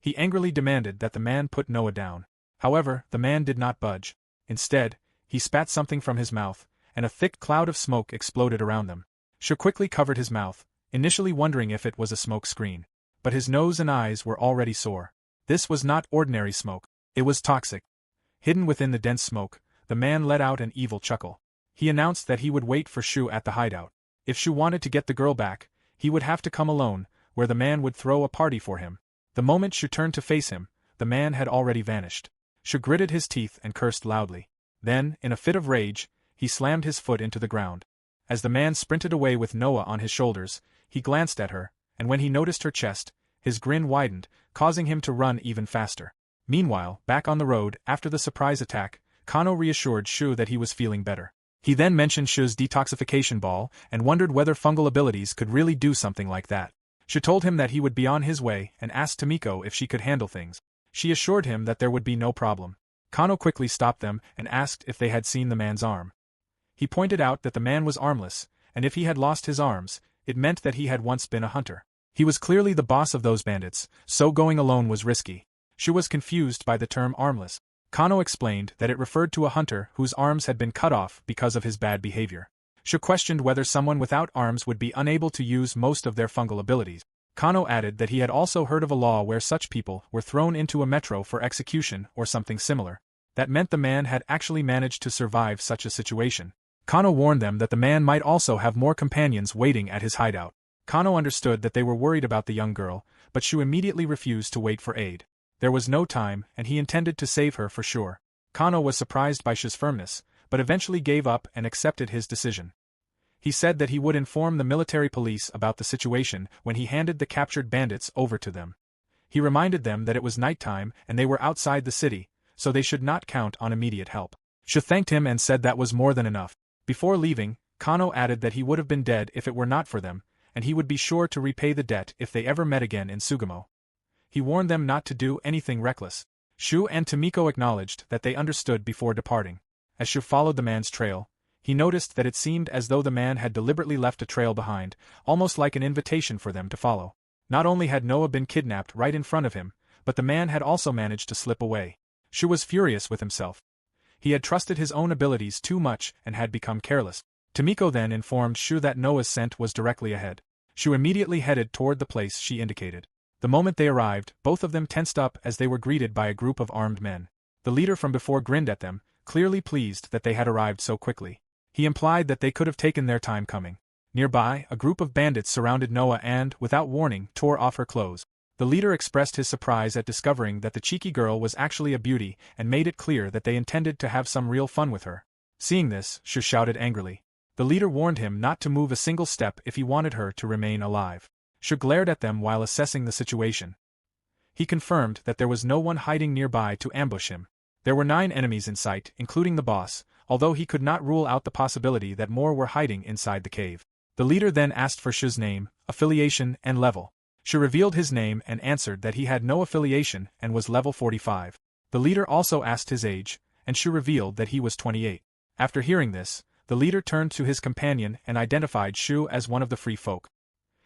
He angrily demanded that the man put Noah down. However, the man did not budge. Instead, he spat something from his mouth, and a thick cloud of smoke exploded around them. Shu quickly covered his mouth, initially wondering if it was a smoke screen. But his nose and eyes were already sore. This was not ordinary smoke. It was toxic. Hidden within the dense smoke, the man let out an evil chuckle. He announced that he would wait for Shu at the hideout. If Shu wanted to get the girl back, he would have to come alone, where the man would throw a party for him. The moment Shu turned to face him, the man had already vanished. Shu gritted his teeth and cursed loudly. Then, in a fit of rage, he slammed his foot into the ground. As the man sprinted away with Noah on his shoulders, he glanced at her, and when he noticed her chest, his grin widened, causing him to run even faster. Meanwhile, back on the road, after the surprise attack, Kano reassured Shu that he was feeling better. He then mentioned Shu's detoxification ball and wondered whether fungal abilities could really do something like that. Shu told him that he would be on his way and asked Tomiko if she could handle things. She assured him that there would be no problem. Kano quickly stopped them and asked if they had seen the man's arm. He pointed out that the man was armless, and if he had lost his arms, it meant that he had once been a hunter. He was clearly the boss of those bandits, so going alone was risky. Shu was confused by the term armless. Kano explained that it referred to a hunter whose arms had been cut off because of his bad behavior. Shu questioned whether someone without arms would be unable to use most of their fungal abilities. Kano added that he had also heard of a law where such people were thrown into a metro for execution or something similar. That meant the man had actually managed to survive such a situation. Kano warned them that the man might also have more companions waiting at his hideout. Kano understood that they were worried about the young girl, but Shu immediately refused to wait for aid. There was no time, and he intended to save her for sure. Kano was surprised by Shu's firmness, but eventually gave up and accepted his decision. He said that he would inform the military police about the situation when he handed the captured bandits over to them. He reminded them that it was nighttime and they were outside the city, so they should not count on immediate help. Shu thanked him and said that was more than enough. Before leaving, Kano added that he would have been dead if it were not for them, and he would be sure to repay the debt if they ever met again in Sugamo. He warned them not to do anything reckless. Shu and Tomiko acknowledged that they understood before departing. As Shu followed the man's trail, he noticed that it seemed as though the man had deliberately left a trail behind, almost like an invitation for them to follow. Not only had Noah been kidnapped right in front of him, but the man had also managed to slip away. Shu was furious with himself. He had trusted his own abilities too much and had become careless. Tomiko then informed Shu that Noah's scent was directly ahead. Shu immediately headed toward the place she indicated. The moment they arrived, both of them tensed up as they were greeted by a group of armed men. The leader from before grinned at them, clearly pleased that they had arrived so quickly. He implied that they could have taken their time coming. Nearby, a group of bandits surrounded Noah and, without warning, tore off her clothes. The leader expressed his surprise at discovering that the cheeky girl was actually a beauty and made it clear that they intended to have some real fun with her. Seeing this, Shu shouted angrily. The leader warned him not to move a single step if he wanted her to remain alive. Shu glared at them while assessing the situation. He confirmed that there was no one hiding nearby to ambush him. There were 9 enemies in sight, including the boss, although he could not rule out the possibility that more were hiding inside the cave. The leader then asked for Shu's name, affiliation, and level. Shu revealed his name and answered that he had no affiliation and was level 45. The leader also asked his age, and Shu revealed that he was 28. After hearing this, the leader turned to his companion and identified Shu as one of the free folk.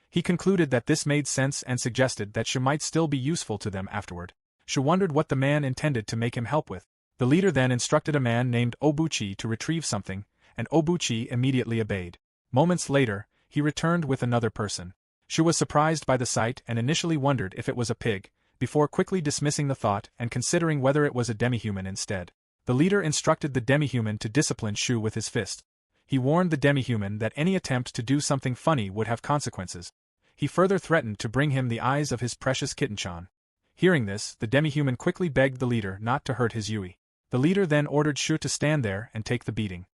He concluded that this made sense and suggested that Shu might still be useful to them afterward. Shu wondered what the man intended to make him help with. The leader then instructed a man named Obuchi to retrieve something, and Obuchi immediately obeyed. Moments later, he returned with another person. Shu was surprised by the sight and initially wondered if it was a pig, before quickly dismissing the thought and considering whether it was a demi-human instead. The leader instructed the demi-human to discipline Shu with his fist. He warned the demi-human that any attempt to do something funny would have consequences. He further threatened to bring him the eyes of his precious kitten-chan. Hearing this, the demi-human quickly begged the leader not to hurt his Yui. The leader then ordered Shu to stand there and take the beating.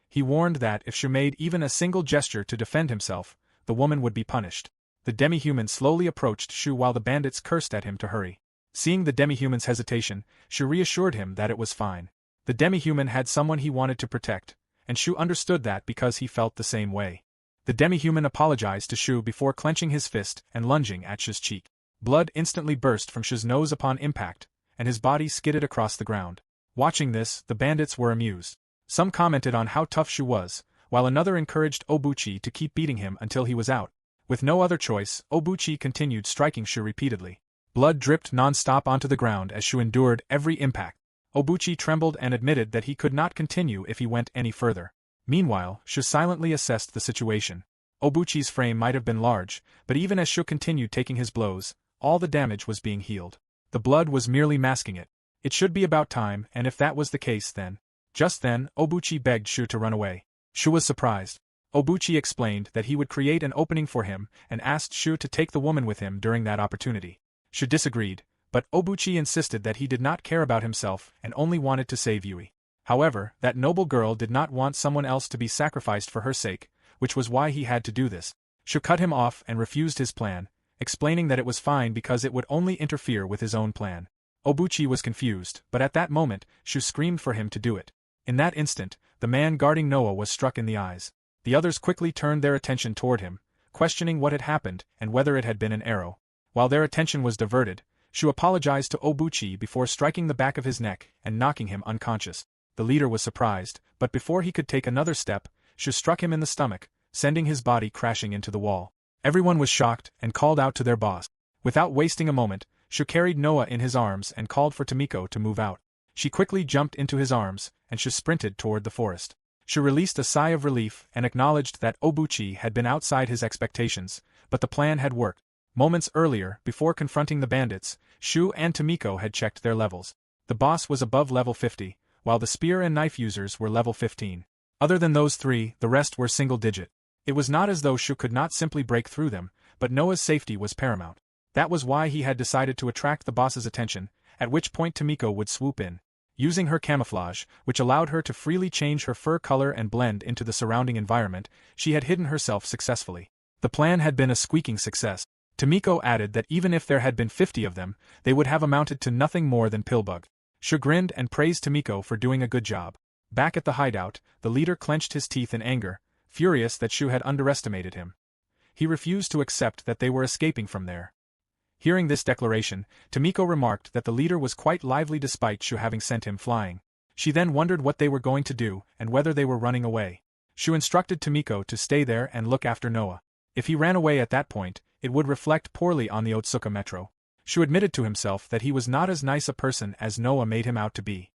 He warned that if Shu made even a single gesture to defend himself, the woman would be punished. The demi-human slowly approached Shu while the bandits cursed at him to hurry. Seeing the demi-human's hesitation, Shu reassured him that it was fine. The demi-human had someone he wanted to protect, and Shu understood that because he felt the same way. The demi-human apologized to Shu before clenching his fist and lunging at Shu's cheek. Blood instantly burst from Shu's nose upon impact, and his body skidded across the ground. Watching this, the bandits were amused. Some commented on how tough Shu was, while another encouraged Obuchi to keep beating him until he was out. With no other choice, Obuchi continued striking Shu repeatedly. Blood dripped non-stop onto the ground as Shu endured every impact. Obuchi trembled and admitted that he could not continue if he went any further. Meanwhile, Shu silently assessed the situation. Obuchi's frame might have been large, but even as Shu continued taking his blows, all the damage was being healed. The blood was merely masking it. It should be about time, and if that was the case then. Just then, Obuchi begged Shu to run away. Shu was surprised. Obuchi explained that he would create an opening for him and asked Shu to take the woman with him during that opportunity. Shu disagreed, but Obuchi insisted that he did not care about himself and only wanted to save Yui. However, that noble girl did not want someone else to be sacrificed for her sake, which was why he had to do this. Shu cut him off and refused his plan, explaining that it was fine because it would only interfere with his own plan. Obuchi was confused, but at that moment, Shu screamed for him to do it. In that instant, the man guarding Noah was struck in the eyes. The others quickly turned their attention toward him, questioning what had happened and whether it had been an arrow. While their attention was diverted, Shu apologized to Obuchi before striking the back of his neck and knocking him unconscious. The leader was surprised, but before he could take another step, Shu struck him in the stomach, sending his body crashing into the wall. Everyone was shocked and called out to their boss. Without wasting a moment, Shu carried Noah in his arms and called for Tomiko to move out. She quickly jumped into his arms, and Shu sprinted toward the forest. Shu released a sigh of relief and acknowledged that Obuchi had been outside his expectations, but the plan had worked. Moments earlier, before confronting the bandits, Shu and Tomiko had checked their levels. The boss was above level 50, while the spear and knife users were level 15. Other than those three, the rest were single-digit. It was not as though Shu could not simply break through them, but Noah's safety was paramount. That was why he had decided to attract the boss's attention, at which point Tomiko would swoop in. Using her camouflage, which allowed her to freely change her fur color and blend into the surrounding environment, she had hidden herself successfully. The plan had been a squeaking success. Tomiko added that even if there had been 50 of them, they would have amounted to nothing more than pillbug. Shu grinned and praised Tomiko for doing a good job. Back at the hideout, the leader clenched his teeth in anger, furious that Shu had underestimated him. He refused to accept that they were escaping from there. Hearing this declaration, Tomiko remarked that the leader was quite lively despite Shu having sent him flying. She then wondered what they were going to do and whether they were running away. Shu instructed Tomiko to stay there and look after Noah. If he ran away at that point, it would reflect poorly on the Otsuka Metro. Shu admitted to himself that he was not as nice a person as Noah made him out to be.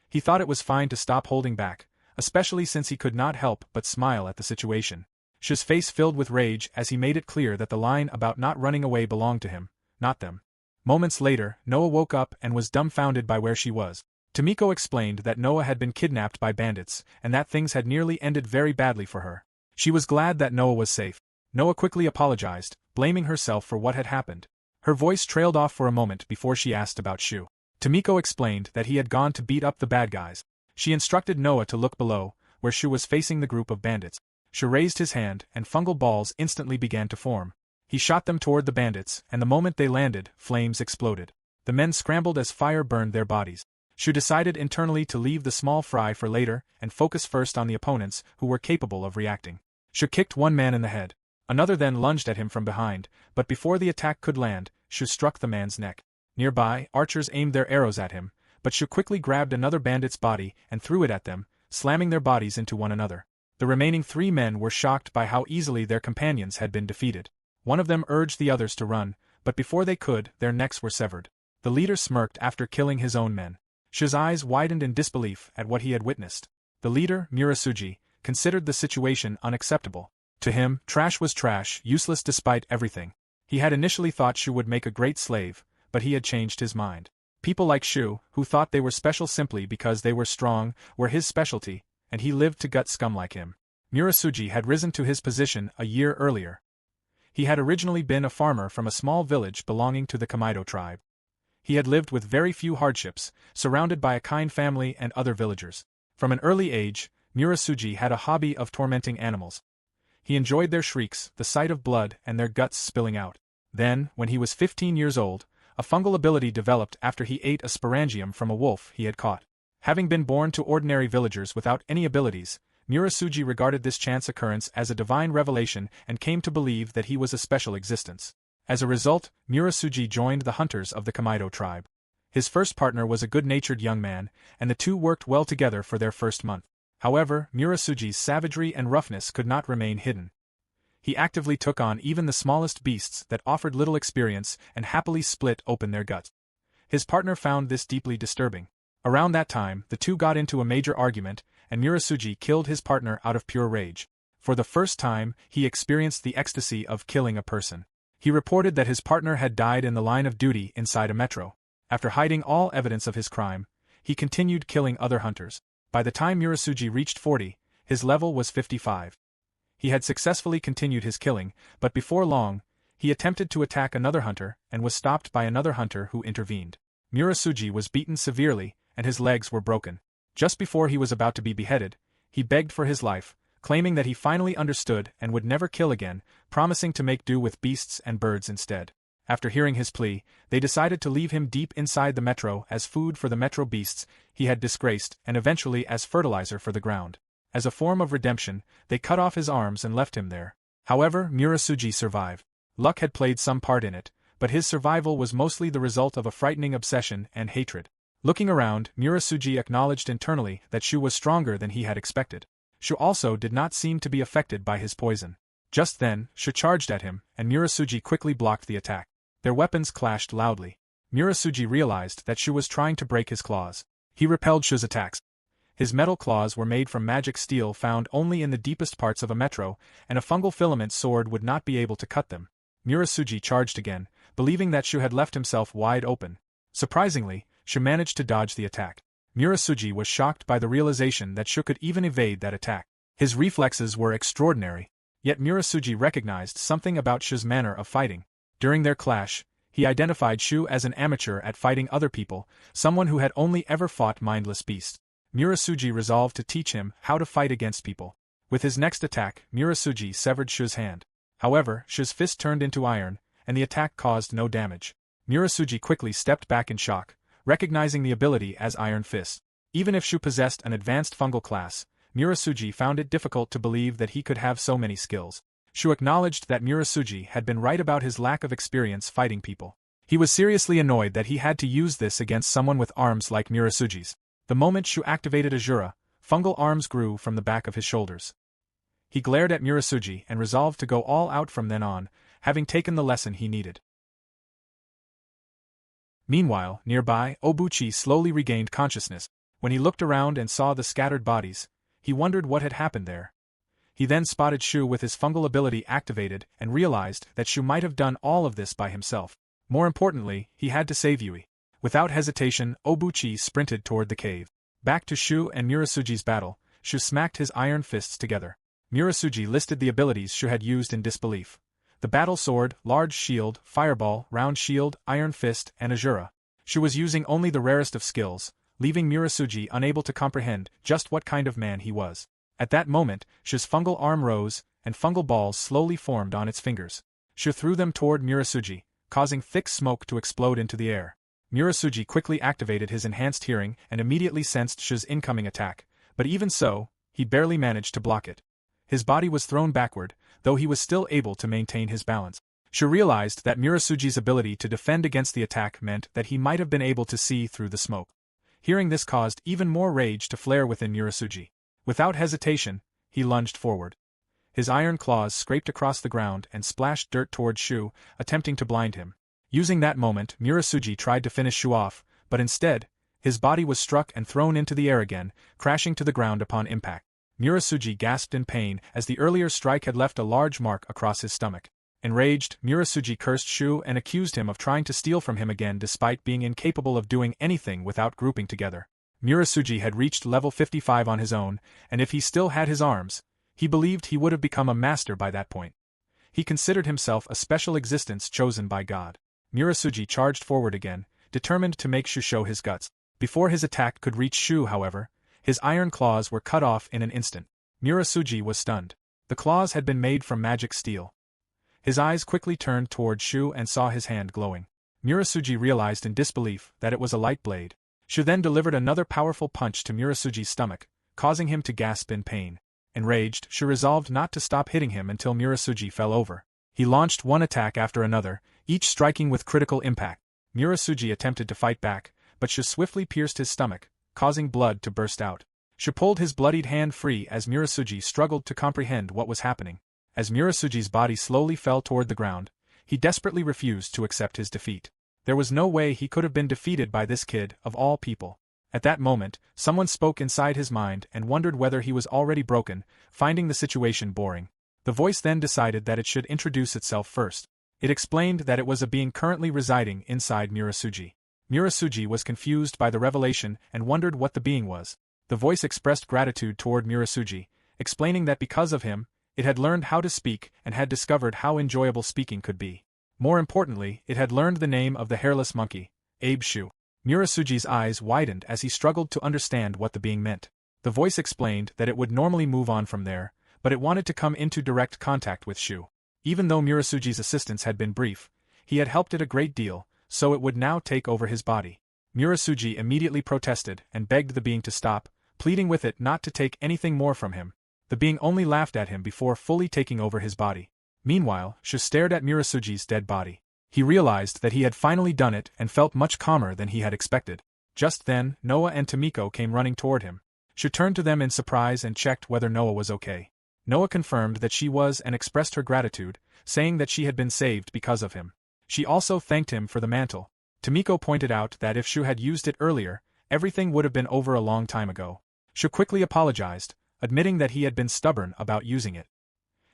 He thought it was fine to stop holding back, especially since he could not help but smile at the situation. Shu's face filled with rage as he made it clear that the line about not running away belonged to him, not them. Moments later, Noah woke up and was dumbfounded by where she was. Tomiko explained that Noah had been kidnapped by bandits and that things had nearly ended very badly for her. She was glad that Noah was safe. Noah quickly apologized, blaming herself for what had happened. Her voice trailed off for a moment before she asked about Shu. Tomiko explained that he had gone to beat up the bad guys. She instructed Noah to look below, where Shu was facing the group of bandits. Shu raised his hand and fungal balls instantly began to form. He shot them toward the bandits, and the moment they landed, flames exploded. The men scrambled as fire burned their bodies. Shu decided internally to leave the small fry for later and focus first on the opponents who were capable of reacting. Shu kicked one man in the head. Another then lunged at him from behind, but before the attack could land, Shu struck the man's neck. Nearby, archers aimed their arrows at him, but Shu quickly grabbed another bandit's body and threw it at them, slamming their bodies into one another. The remaining 3 men were shocked by how easily their companions had been defeated. One of them urged the others to run, but before they could, their necks were severed. The leader smirked after killing his own men. Shu's eyes widened in disbelief at what he had witnessed. The leader, Murasugi, considered the situation unacceptable. To him, trash was trash, useless despite everything. He had initially thought Shu would make a great slave, but he had changed his mind. People like Shu, who thought they were special simply because they were strong, were his specialty, and he lived to gut scum like him. Murasugi had risen to his position a year earlier. He had originally been a farmer from a small village belonging to the Kamaido tribe. He had lived with very few hardships, surrounded by a kind family and other villagers. From an early age, Murasugi had a hobby of tormenting animals. He enjoyed their shrieks, the sight of blood, and their guts spilling out. Then, when he was 15 years old, a fungal ability developed after he ate a sporangium from a wolf he had caught. Having been born to ordinary villagers without any abilities, Murasugi regarded this chance occurrence as a divine revelation and came to believe that he was a special existence. As a result, Murasugi joined the hunters of the Kamaido tribe. His first partner was a good-natured young man, and the two worked well together for their first month. However, Murasugi's savagery and roughness could not remain hidden. He actively took on even the smallest beasts that offered little experience and happily split open their guts. His partner found this deeply disturbing. Around that time, the two got into a major argument, and Murasugi killed his partner out of pure rage. For the first time, he experienced the ecstasy of killing a person. He reported that his partner had died in the line of duty inside a metro. After hiding all evidence of his crime, he continued killing other hunters. By the time Murasugi reached 40, his level was 55. He had successfully continued his killing, but before long, He attempted to attack another hunter and was stopped by another hunter who intervened. Murasugi was beaten severely, and his legs were broken. Just before he was about to be beheaded, he begged for his life, claiming that he finally understood and would never kill again, promising to make do with beasts and birds instead. After hearing his plea, they decided to leave him deep inside the metro as food for the metro beasts he had disgraced and eventually as fertilizer for the ground. As a form of redemption, they cut off his arms and left him there. However, Murasugi survived. Luck had played some part in it, but his survival was mostly the result of a frightening obsession and hatred. Looking around, Murasugi acknowledged internally that Shu was stronger than he had expected. Shu also did not seem to be affected by his poison. Just then, Shu charged at him, and Murasugi quickly blocked the attack. Their weapons clashed loudly. Murasugi realized that Shu was trying to break his claws. He repelled Shu's attacks. His metal claws were made from magic steel found only in the deepest parts of a metro, and a fungal filament sword would not be able to cut them. Murasugi charged again, believing that Shu had left himself wide open. Surprisingly, Shu managed to dodge the attack. Murasugi was shocked by the realization that Shu could even evade that attack. His reflexes were extraordinary. Yet Murasugi recognized something about Shu's manner of fighting. During their clash, he identified Shu as an amateur at fighting other people, someone who had only ever fought mindless beasts. Murasugi resolved to teach him how to fight against people. With his next attack, Murasugi severed Shu's hand. However, Shu's fist turned into iron, and the attack caused no damage. Murasugi quickly stepped back in shock, recognizing the ability as Iron Fist. Even if Shu possessed an advanced fungal class, Murasugi found it difficult to believe that he could have so many skills. Shu acknowledged that Murasugi had been right about his lack of experience fighting people. He was seriously annoyed that he had to use this against someone with arms like Murasugi's. The moment Shu activated Azura, fungal arms grew from the back of his shoulders. He glared at Murasugi and resolved to go all out from then on, having taken the lesson he needed. Meanwhile, nearby, Obuchi slowly regained consciousness. When he looked around and saw the scattered bodies, he wondered what had happened there. He then spotted Shu with his fungal ability activated and realized that Shu might have done all of this by himself. More importantly, he had to save Yui. Without hesitation, Obuchi sprinted toward the cave. Back to Shu and Murasugi's battle, Shu smacked his iron fists together. Murasugi listed the abilities Shu had used in disbelief. The battle sword, large shield, fireball, round shield, iron fist, and Azura. Shu was using only the rarest of skills, leaving Murasugi unable to comprehend just what kind of man he was. At that moment, Shu's fungal arm rose, and fungal balls slowly formed on its fingers. Shu threw them toward Murasugi, causing thick smoke to explode into the air. Murasugi quickly activated his enhanced hearing and immediately sensed Shu's incoming attack, but even so, he barely managed to block it. His body was thrown backward, though he was still able to maintain his balance. Shu realized that Murasugi's ability to defend against the attack meant that he might have been able to see through the smoke. Hearing this caused even more rage to flare within Murasugi. Without hesitation, he lunged forward. His iron claws scraped across the ground and splashed dirt toward Shu, attempting to blind him. Using that moment, Murasugi tried to finish Shu off, but instead, his body was struck and thrown into the air again, crashing to the ground upon impact. Murasugi gasped in pain as the earlier strike had left a large mark across his stomach. Enraged, Murasugi cursed Shu and accused him of trying to steal from him again despite being incapable of doing anything without grouping together. Murasugi had reached level 55 on his own, and if he still had his arms, he believed he would have become a master by that point. He considered himself a special existence chosen by God. Murasugi charged forward again, determined to make Shu show his guts. Before his attack could reach Shu, however, his iron claws were cut off in an instant. Murasugi was stunned. The claws had been made from magic steel. His eyes quickly turned toward Shu and saw his hand glowing. Murasugi realized in disbelief that it was a light blade. Shu then delivered another powerful punch to Murasugi's stomach, causing him to gasp in pain. Enraged, Shu resolved not to stop hitting him until Murasugi fell over. He launched one attack after another, each striking with critical impact. Murasugi attempted to fight back, but Shu swiftly pierced his stomach, causing blood to burst out. Shu pulled his bloodied hand free as Murasugi struggled to comprehend what was happening. As Murasugi's body slowly fell toward the ground, he desperately refused to accept his defeat. There was no way he could have been defeated by this kid, of all people. At that moment, someone spoke inside his mind and wondered whether he was already broken, finding the situation boring. The voice then decided that it should introduce itself first. It explained that it was a being currently residing inside Murasugi. Murasugi was confused by the revelation and wondered what the being was. The voice expressed gratitude toward Murasugi, explaining that because of him, it had learned how to speak and had discovered how enjoyable speaking could be. More importantly, it had learned the name of the hairless monkey, Abe Shu. Murasugi's eyes widened as he struggled to understand what the being meant. The voice explained that it would normally move on from there, but it wanted to come into direct contact with Shu. Even though Murasugi's assistance had been brief, he had helped it a great deal, so it would now take over his body. Murasugi immediately protested and begged the being to stop, pleading with it not to take anything more from him. The being only laughed at him before fully taking over his body. Meanwhile, Shu stared at Murasugi's dead body. He realized that he had finally done it and felt much calmer than he had expected. Just then, Noah and Tomiko came running toward him. Shu turned to them in surprise and checked whether Noah was okay. Noah confirmed that she was and expressed her gratitude, saying that she had been saved because of him. She also thanked him for the mantle. Tomiko pointed out that if Shu had used it earlier, everything would have been over a long time ago. Shu quickly apologized, admitting that he had been stubborn about using it.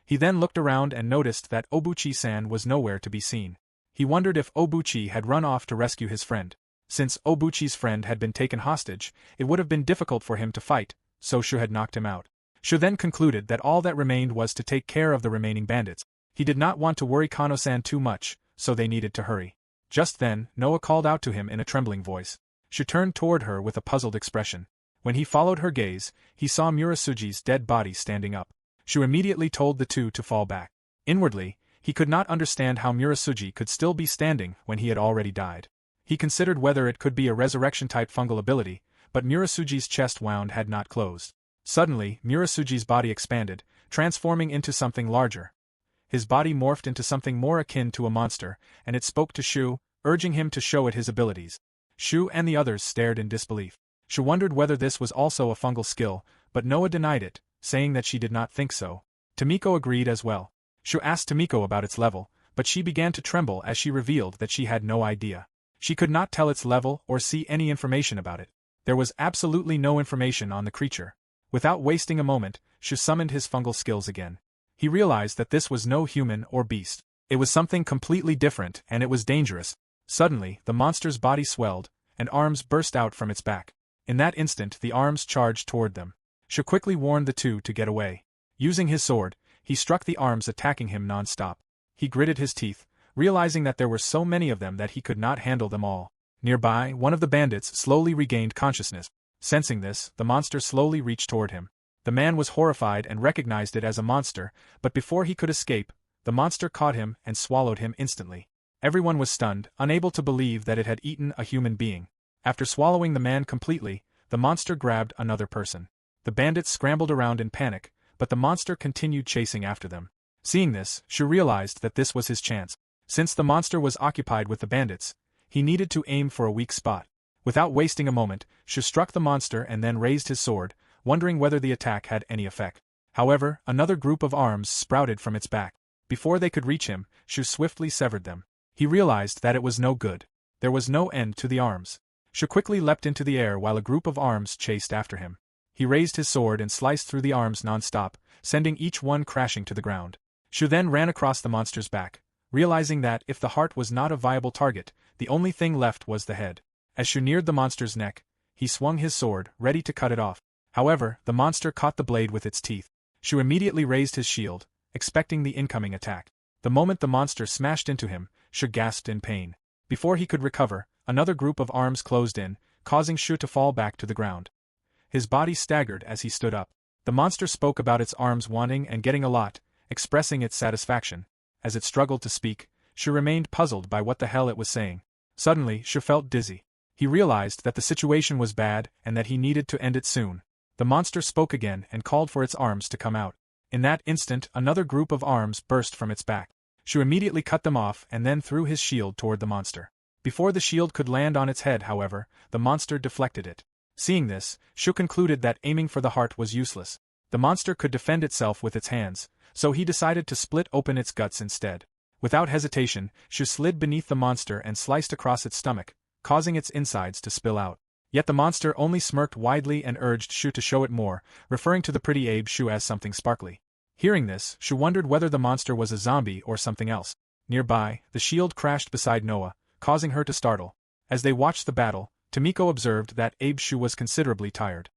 He then looked around and noticed that Obuchi-san was nowhere to be seen. He wondered if Obuchi had run off to rescue his friend. Since Obuchi's friend had been taken hostage, it would have been difficult for him to fight, so Shu had knocked him out. Shu then concluded that all that remained was to take care of the remaining bandits. He did not want to worry Kano-san too much, so they needed to hurry. Just then, Noah called out to him in a trembling voice. Shu turned toward her with a puzzled expression. When he followed her gaze, he saw Murasugi's dead body standing up. Shu immediately told the two to fall back. Inwardly, he could not understand how Murasugi could still be standing when he had already died. He considered whether it could be a resurrection-type fungal ability, but Murasugi's chest wound had not closed. Suddenly, Murasugi's body expanded, transforming into something larger. His body morphed into something more akin to a monster, and it spoke to Shu, urging him to show it his abilities. Shu and the others stared in disbelief. Shu wondered whether this was also a fungal skill, but Noah denied it, saying that she did not think so. Tomiko agreed as well. Shu asked Tomiko about its level, but she began to tremble as she revealed that she had no idea. She could not tell its level or see any information about it. There was absolutely no information on the creature. Without wasting a moment, Shu summoned his fungal skills again. He realized that this was no human or beast. It was something completely different, and it was dangerous. Suddenly, the monster's body swelled, and arms burst out from its back. In that instant, the arms charged toward them. Shu quickly warned the two to get away. Using his sword, he struck the arms attacking him non-stop. He gritted his teeth, realizing that there were so many of them that he could not handle them all. Nearby, one of the bandits slowly regained consciousness. Sensing this, the monster slowly reached toward him. The man was horrified and recognized it as a monster, but before he could escape, the monster caught him and swallowed him instantly. Everyone was stunned, unable to believe that it had eaten a human being. After swallowing the man completely, the monster grabbed another person. The bandits scrambled around in panic, but the monster continued chasing after them. Seeing this, Shu realized that this was his chance. Since the monster was occupied with the bandits, he needed to aim for a weak spot. Without wasting a moment, Shu struck the monster and then raised his sword, wondering whether the attack had any effect. However, another group of arms sprouted from its back. Before they could reach him, Shu swiftly severed them. He realized that it was no good. There was no end to the arms. Shu quickly leapt into the air while a group of arms chased after him. He raised his sword and sliced through the arms non-stop, sending each one crashing to the ground. Shu then ran across the monster's back, realizing that if the heart was not a viable target, the only thing left was the head. As Shu neared the monster's neck, he swung his sword, ready to cut it off. However, the monster caught the blade with its teeth. Shu immediately raised his shield, expecting the incoming attack. The moment the monster smashed into him, Shu gasped in pain. Before he could recover, another group of arms closed in, causing Shu to fall back to the ground. His body staggered as he stood up. The monster spoke about its arms wanting and getting a lot, expressing its satisfaction. As it struggled to speak, Shu remained puzzled by what the hell it was saying. Suddenly, Shu felt dizzy. He realized that the situation was bad and that he needed to end it soon. The monster spoke again and called for its arms to come out. In that instant, another group of arms burst from its back. Shu immediately cut them off and then threw his shield toward the monster. Before the shield could land on its head, however, the monster deflected it. Seeing this, Shu concluded that aiming for the heart was useless. The monster could defend itself with its hands, so he decided to split open its guts instead. Without hesitation, Shu slid beneath the monster and sliced across its stomach, causing its insides to spill out. Yet the monster only smirked widely and urged Shu to show it more, referring to the pretty Abe Shu as something sparkly. Hearing this, Shu wondered whether the monster was a zombie or something else. Nearby, the shield crashed beside Noah, causing her to startle. As they watched the battle, Tomiko observed that Abe Shu was considerably tired.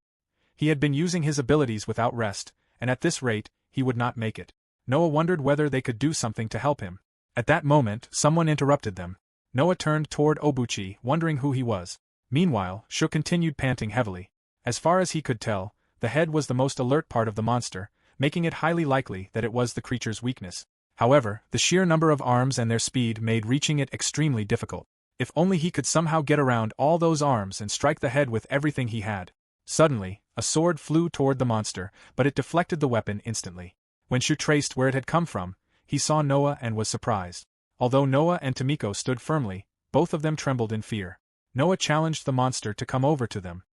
He had been using his abilities without rest, and at this rate, he would not make it. Noah wondered whether they could do something to help him. At that moment, someone interrupted them. Noah turned toward Obuchi, wondering who he was. Meanwhile, Shu continued panting heavily. As far as he could tell, the head was the most alert part of the monster, making it highly likely that it was the creature's weakness. However, the sheer number of arms and their speed made reaching it extremely difficult. If only he could somehow get around all those arms and strike the head with everything he had. Suddenly, a sword flew toward the monster, but it deflected the weapon instantly. When Shu traced where it had come from, he saw Noah and was surprised. Although Noah and Tomiko stood firmly, both of them trembled in fear. Noah challenged the monster to come over to them.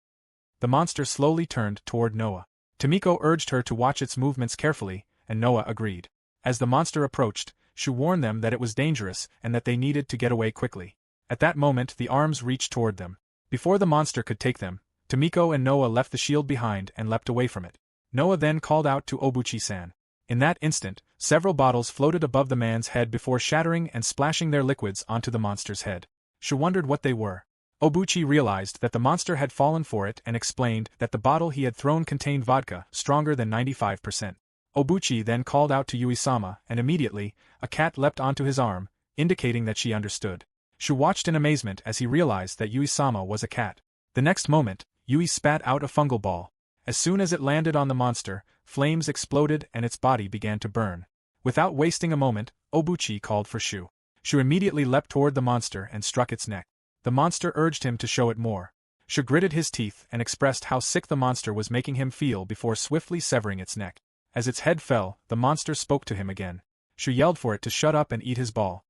The monster slowly turned toward Noah. Tomiko urged her to watch its movements carefully, and Noah agreed. As the monster approached, Shu warned them that it was dangerous and that they needed to get away quickly. At that moment, the arms reached toward them. Before the monster could take them, Tomiko and Noah left the shield behind and leapt away from it. Noah then called out to Obuchi-san. In that instant, several bottles floated above the man's head before shattering and splashing their liquids onto the monster's head. Shu wondered what they were. Obuchi realized that the monster had fallen for it and explained that the bottle he had thrown contained vodka, stronger than 95%. Obuchi then called out to Yui-sama, and immediately, a cat leapt onto his arm, indicating that she understood. Shu watched in amazement as he realized that Yui-sama was a cat. The next moment, Yui spat out a fungal ball. As soon as it landed on the monster, flames exploded and its body began to burn. Without wasting a moment, Obuchi called for Shu. Shu immediately leapt toward the monster and struck its neck. The monster urged him to show it more. Shu gritted his teeth and expressed how sick the monster was making him feel before swiftly severing its neck. As its head fell, the monster spoke to him again. Shu yelled for it to shut up and eat his ball.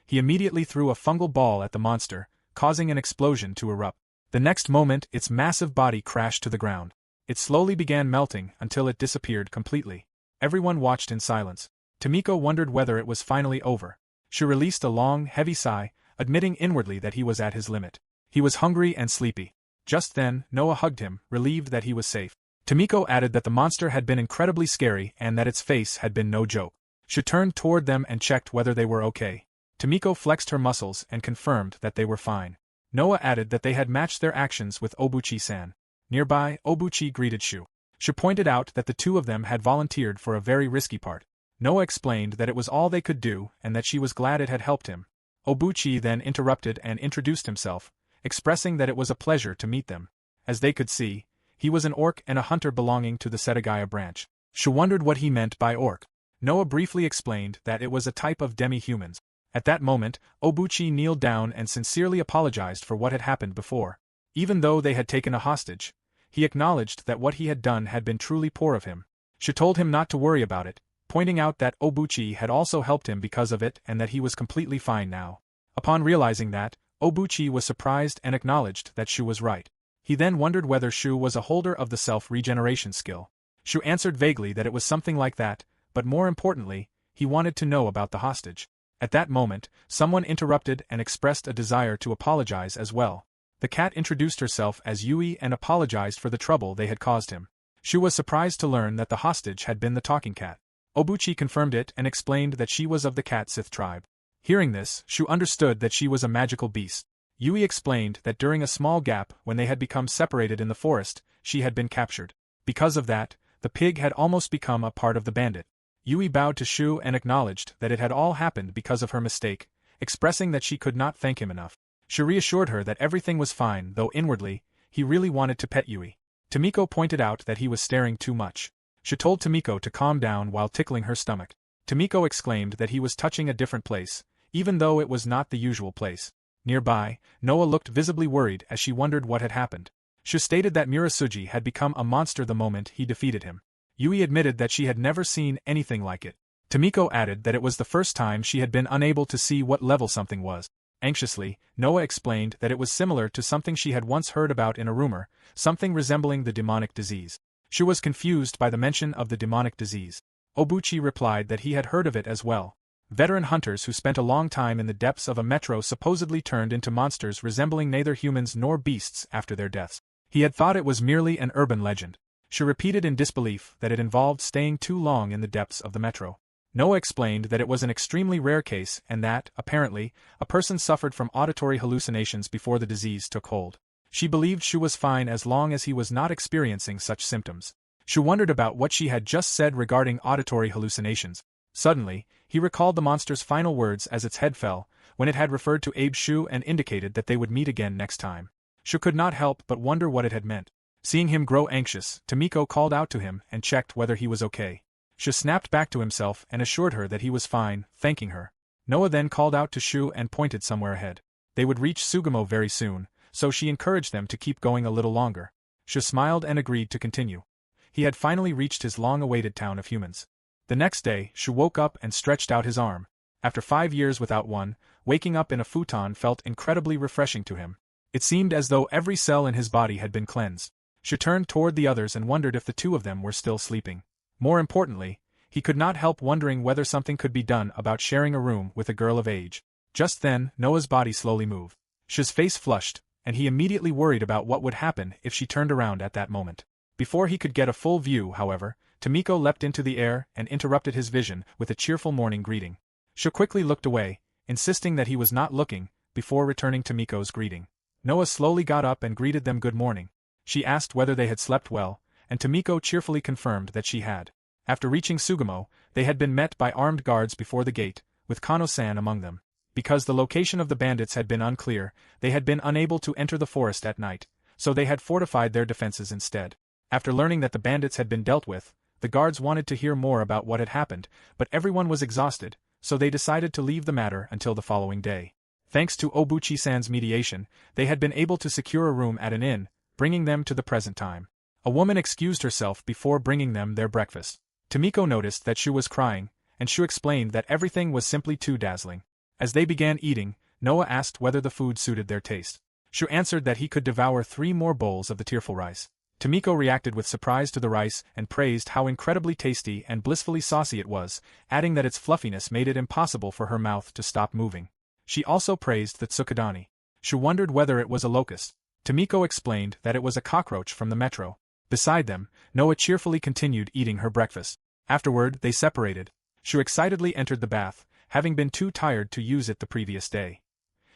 He immediately threw a fungal ball at the monster, causing an explosion to erupt. The next moment, its massive body crashed to the ground. It slowly began melting until it disappeared completely. Everyone watched in silence. Tomiko wondered whether it was finally over. Shu released a long, heavy sigh, admitting inwardly that he was at his limit. He was hungry and sleepy. Just then, Noah hugged him, relieved that he was safe. Tomiko added that the monster had been incredibly scary and that its face had been no joke. Shu turned toward them and checked whether they were okay. Tomiko flexed her muscles and confirmed that they were fine. Noah added that they had matched their actions with Obuchi-san. Nearby, Obuchi greeted Shu. Shu pointed out that the two of them had volunteered for a very risky part. Noah explained that it was all they could do and that she was glad it had helped him. Obuchi then interrupted and introduced himself, expressing that it was a pleasure to meet them. As they could see, he was an orc and a hunter belonging to the Setagaya branch. Shu wondered what he meant by orc. Noah briefly explained that it was a type of demi-humans. At that moment, Obuchi kneeled down and sincerely apologized for what had happened before. Even though they had taken a hostage, he acknowledged that what he had done had been truly poor of him. Shu told him not to worry about it, pointing out that Obuchi had also helped him because of it and that he was completely fine now. Upon realizing that, Obuchi was surprised and acknowledged that Shu was right. He then wondered whether Shu was a holder of the self-regeneration skill. Shu answered vaguely that it was something like that, but more importantly, he wanted to know about the hostage. At that moment, someone interrupted and expressed a desire to apologize as well. The cat introduced herself as Yui and apologized for the trouble they had caused him. Shu was surprised to learn that the hostage had been the talking cat. Obuchi confirmed it and explained that she was of the Cat Sith tribe. Hearing this, Shu understood that she was a magical beast. Yui explained that during a small gap when they had become separated in the forest, she had been captured. Because of that, the pig had almost become a part of the bandit. Yui bowed to Shu and acknowledged that it had all happened because of her mistake, expressing that she could not thank him enough. Shu reassured her that everything was fine, though inwardly, he really wanted to pet Yui. Tomiko pointed out that he was staring too much. Shu told Tomiko to calm down while tickling her stomach. Tomiko exclaimed that he was touching a different place, even though it was not the usual place. Nearby, Noah looked visibly worried as she wondered what had happened. Shu stated that Murasugi had become a monster the moment he defeated him. Yui admitted that she had never seen anything like it. Tomiko added that it was the first time she had been unable to see what level something was. Anxiously, Noah explained that it was similar to something she had once heard about in a rumor, something resembling the demonic disease. Shu was confused by the mention of the demonic disease. Obuchi replied that he had heard of it as well. Veteran hunters who spent a long time in the depths of a metro supposedly turned into monsters resembling neither humans nor beasts after their deaths. He had thought it was merely an urban legend. Shu repeated in disbelief that it involved staying too long in the depths of the metro. Noah explained that it was an extremely rare case and that, apparently, a person suffered from auditory hallucinations before the disease took hold. She believed Shu was fine as long as he was not experiencing such symptoms. Shu wondered about what she had just said regarding auditory hallucinations. Suddenly, He recalled the monster's final words as its head fell, when it had referred to Abe Shu and indicated that they would meet again next time. Shu could not help but wonder what it had meant. Seeing him grow anxious, Tomiko called out to him and checked whether he was okay. Shu snapped back to himself and assured her that he was fine, thanking her. Noah then called out to Shu and pointed somewhere ahead. They would reach Sugamo very soon, so she encouraged them to keep going a little longer. Shu smiled and agreed to continue. He had finally reached his long-awaited town of humans. The next day, Shu woke up and stretched out his arm. After 5 years without one, waking up in a futon felt incredibly refreshing to him. It seemed as though every cell in his body had been cleansed. Shu turned toward the others and wondered if the two of them were still sleeping. More importantly, he could not help wondering whether something could be done about sharing a room with a girl of age. Just then, Noah's body slowly moved. Shu's face flushed, and he immediately worried about what would happen if she turned around at that moment. Before he could get a full view, however, Tomiko leapt into the air and interrupted his vision with a cheerful morning greeting. Shu quickly looked away, insisting that he was not looking, before returning Tomiko's greeting. Noah slowly got up and greeted them good morning. She asked whether they had slept well, and Tomiko cheerfully confirmed that she had. After reaching Sugamo, they had been met by armed guards before the gate, with Kano-san among them. Because the location of the bandits had been unclear, they had been unable to enter the forest at night, so they had fortified their defenses instead. After learning that the bandits had been dealt with, the guards wanted to hear more about what had happened, but everyone was exhausted, so they decided to leave the matter until the following day. Thanks to Obuchi-san's mediation, they had been able to secure a room at an inn, bringing them to the present time. A woman excused herself before bringing them their breakfast. Tomiko noticed that Shu was crying, and Shu explained that everything was simply too dazzling. As they began eating, Noah asked whether the food suited their taste. Shu answered that he could devour 3 more bowls of the tearful rice. Tomiko reacted with surprise to the rice and praised how incredibly tasty and blissfully saucy it was, adding that its fluffiness made it impossible for her mouth to stop moving. She also praised the tsukadani. Shu wondered whether it was a locust. Tomiko explained that it was a cockroach from the metro. Beside them, Noah cheerfully continued eating her breakfast. Afterward, they separated. Shu excitedly entered the bath, having been too tired to use it the previous day.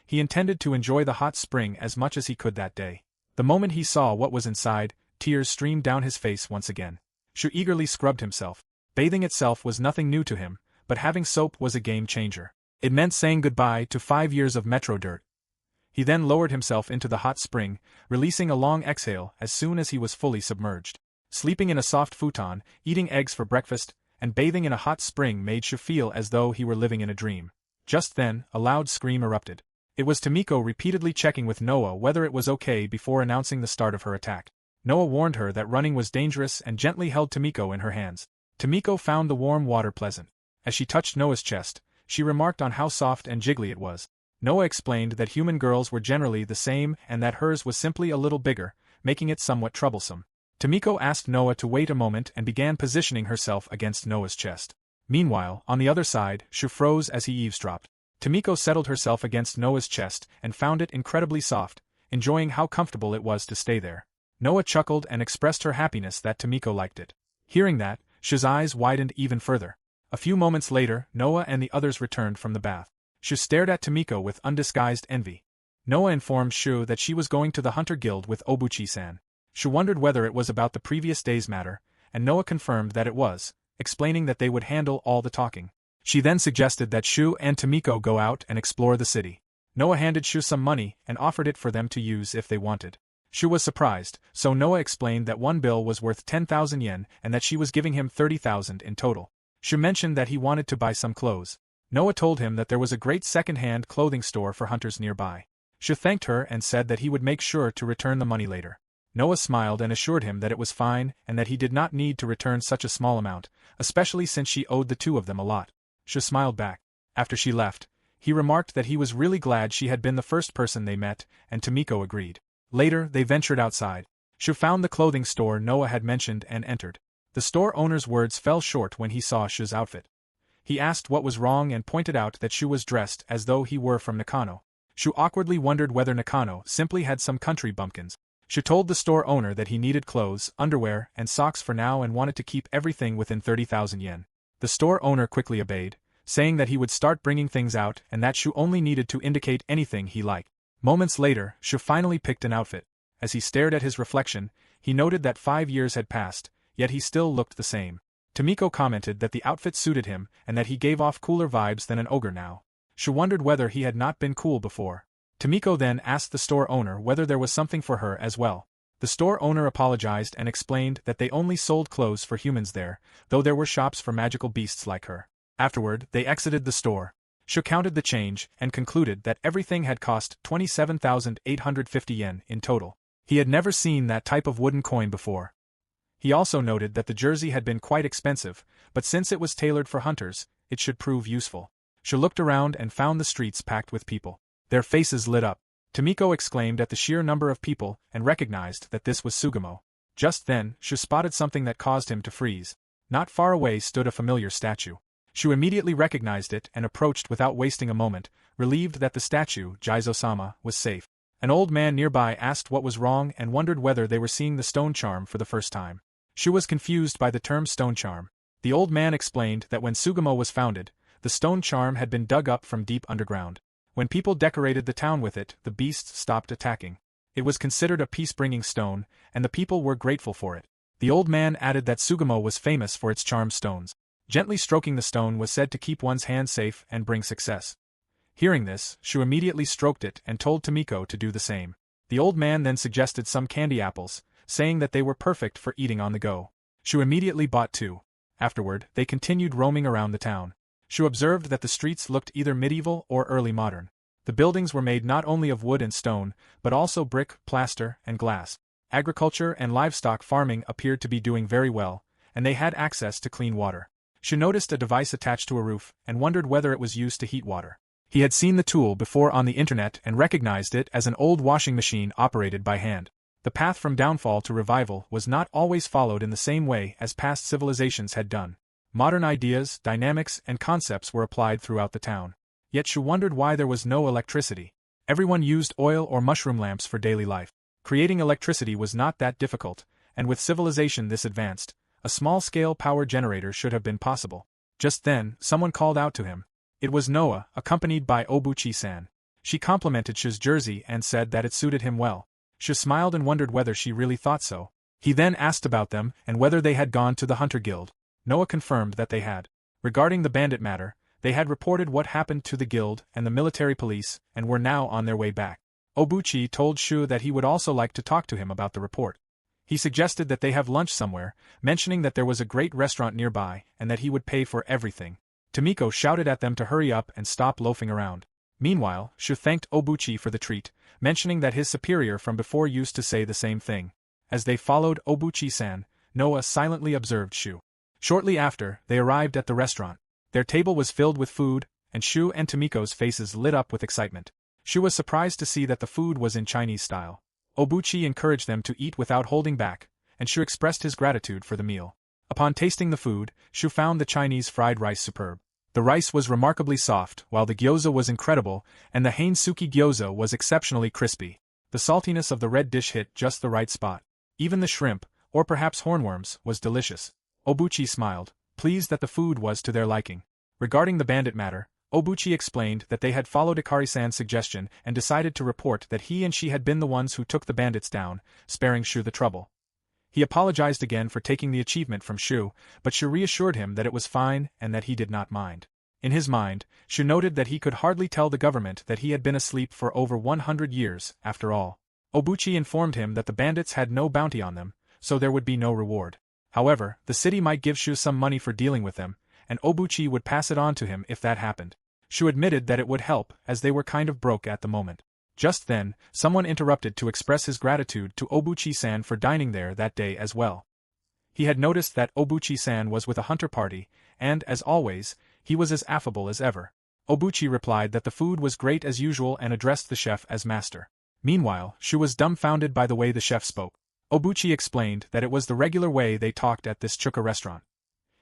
He intended to enjoy the hot spring as much as he could that day. The moment he saw what was inside, tears streamed down his face once again. Shu eagerly scrubbed himself. Bathing itself was nothing new to him, but having soap was a game changer. It meant saying goodbye to 5 years of metro dirt. He then lowered himself into the hot spring, releasing a long exhale as soon as he was fully submerged. Sleeping in a soft futon, eating eggs for breakfast, and bathing in a hot spring made Shu feel as though he were living in a dream. Just then, a loud scream erupted. It was Tomiko repeatedly checking with Noah whether it was okay before announcing the start of her attack. Noah warned her that running was dangerous and gently held Tomiko in her hands. Tomiko found the warm water pleasant. As she touched Noah's chest, she remarked on how soft and jiggly it was. Noah explained that human girls were generally the same and that hers was simply a little bigger, making it somewhat troublesome. Tomiko asked Noah to wait a moment and began positioning herself against Noah's chest. Meanwhile, on the other side, Shu froze as he eavesdropped. Tomiko settled herself against Noah's chest and found it incredibly soft, enjoying how comfortable it was to stay there. Noah chuckled and expressed her happiness that Tomiko liked it. Hearing that, Shu's eyes widened even further. A few moments later, Noah and the others returned from the bath. Shu stared at Tomiko with undisguised envy. Noah informed Shu that she was going to the Hunter Guild with Obuchi-san. Shu wondered whether it was about the previous day's matter, and Noah confirmed that it was, explaining that they would handle all the talking. She then suggested that Shu and Tomiko go out and explore the city. Noah handed Shu some money and offered it for them to use if they wanted. Shu was surprised, so Noah explained that one bill was worth 10,000 yen and that she was giving him 30,000 in total. Shu mentioned that he wanted to buy some clothes. Noah told him that there was a great second-hand clothing store for hunters nearby. Shu thanked her and said that he would make sure to return the money later. Noah smiled and assured him that it was fine and that he did not need to return such a small amount, especially since she owed the two of them a lot. Shu smiled back. After she left, he remarked that he was really glad she had been the first person they met, and Tomiko agreed. Later, they ventured outside. Shu found the clothing store Noah had mentioned and entered. The store owner's words fell short when he saw Shu's outfit. He asked what was wrong and pointed out that Shu was dressed as though he were from Nakano. Shu awkwardly wondered whether Nakano simply had some country bumpkins. Shu told the store owner that he needed clothes, underwear, and socks for now and wanted to keep everything within 30,000 yen. The store owner quickly obeyed, saying that he would start bringing things out and that Shu only needed to indicate anything he liked. Moments later, Shu finally picked an outfit. As he stared at his reflection, he noted that 5 years had passed, yet he still looked the same. Tomiko commented that the outfit suited him and that he gave off cooler vibes than an ogre now. Shu wondered whether he had not been cool before. Tomiko then asked the store owner whether there was something for her as well. The store owner apologized and explained that they only sold clothes for humans there, though there were shops for magical beasts like her. Afterward, they exited the store. Shu counted the change and concluded that everything had cost 27,850 yen in total. He had never seen that type of wooden coin before. He also noted that the jersey had been quite expensive, but since it was tailored for hunters, it should prove useful. Shu looked around and found the streets packed with people. Their faces lit up. Tomiko exclaimed at the sheer number of people and recognized that this was Sugamo. Just then, Shu spotted something that caused him to freeze. Not far away stood a familiar statue. Shu immediately recognized it and approached without wasting a moment, relieved that the statue, Jizo-sama, was safe. An old man nearby asked what was wrong and wondered whether they were seeing the stone charm for the first time. Shu was confused by the term stone charm. The old man explained that when Sugamo was founded, the stone charm had been dug up from deep underground. When people decorated the town with it, the beasts stopped attacking. It was considered a peace-bringing stone, and the people were grateful for it. The old man added that Sugamo was famous for its charmed stones. Gently stroking the stone was said to keep one's hand safe and bring success. Hearing this, Shu immediately stroked it and told Tomiko to do the same. The old man then suggested some candy apples, saying that they were perfect for eating on the go. Shu immediately bought 2. Afterward, they continued roaming around the town. Shu observed that the streets looked either medieval or early modern. The buildings were made not only of wood and stone, but also brick, plaster, and glass. Agriculture and livestock farming appeared to be doing very well, and they had access to clean water. Shu noticed a device attached to a roof and wondered whether it was used to heat water. He had seen the tool before on the internet and recognized it as an old washing machine operated by hand. The path from downfall to revival was not always followed in the same way as past civilizations had done. Modern ideas, dynamics, and concepts were applied throughout the town. Yet Shu wondered why there was no electricity. Everyone used oil or mushroom lamps for daily life. Creating electricity was not that difficult, and with civilization this advanced, a small-scale power generator should have been possible. Just then, someone called out to him. It was Noah, accompanied by Obuchi-san. She complimented Shu's jersey and said that it suited him well. Shu smiled and wondered whether she really thought so. He then asked about them and whether they had gone to the Hunter Guild. Noah confirmed that they had. Regarding the bandit matter, they had reported what happened to the guild and the military police and were now on their way back. Obuchi told Shu that he would also like to talk to him about the report. He suggested that they have lunch somewhere, mentioning that there was a great restaurant nearby and that he would pay for everything. Tomiko shouted at them to hurry up and stop loafing around. Meanwhile, Shu thanked Obuchi for the treat, mentioning that his superior from before used to say the same thing. As they followed Obuchi-san, Noah silently observed Shu. Shortly after, they arrived at the restaurant. Their table was filled with food, and Shu and Tomiko's faces lit up with excitement. Shu was surprised to see that the food was in Chinese style. Obuchi encouraged them to eat without holding back, and Shu expressed his gratitude for the meal. Upon tasting the food, Shu found the Chinese fried rice superb. The rice was remarkably soft, while the gyoza was incredible, and the Hainsuki gyoza was exceptionally crispy. The saltiness of the red dish hit just the right spot. Even the shrimp, or perhaps hornworms, was delicious. Obuchi smiled, pleased that the food was to their liking. Regarding the bandit matter, Obuchi explained that they had followed Ikari-san's suggestion and decided to report that he and she had been the ones who took the bandits down, sparing Shu the trouble. He apologized again for taking the achievement from Shu, but Shu reassured him that it was fine and that he did not mind. In his mind, Shu noted that he could hardly tell the government that he had been asleep for over 100 years, after all. Obuchi informed him that the bandits had no bounty on them, so there would be no reward. However, the city might give Shu some money for dealing with them, and Obuchi would pass it on to him if that happened. Shu admitted that it would help, as they were kind of broke at the moment. Just then, someone interrupted to express his gratitude to Obuchi-san for dining there that day as well. He had noticed that Obuchi-san was with a hunter party, and, as always, he was as affable as ever. Obuchi replied that the food was great as usual and addressed the chef as master. Meanwhile, Shu was dumbfounded by the way the chef spoke. Obuchi explained that it was the regular way they talked at this chuka restaurant.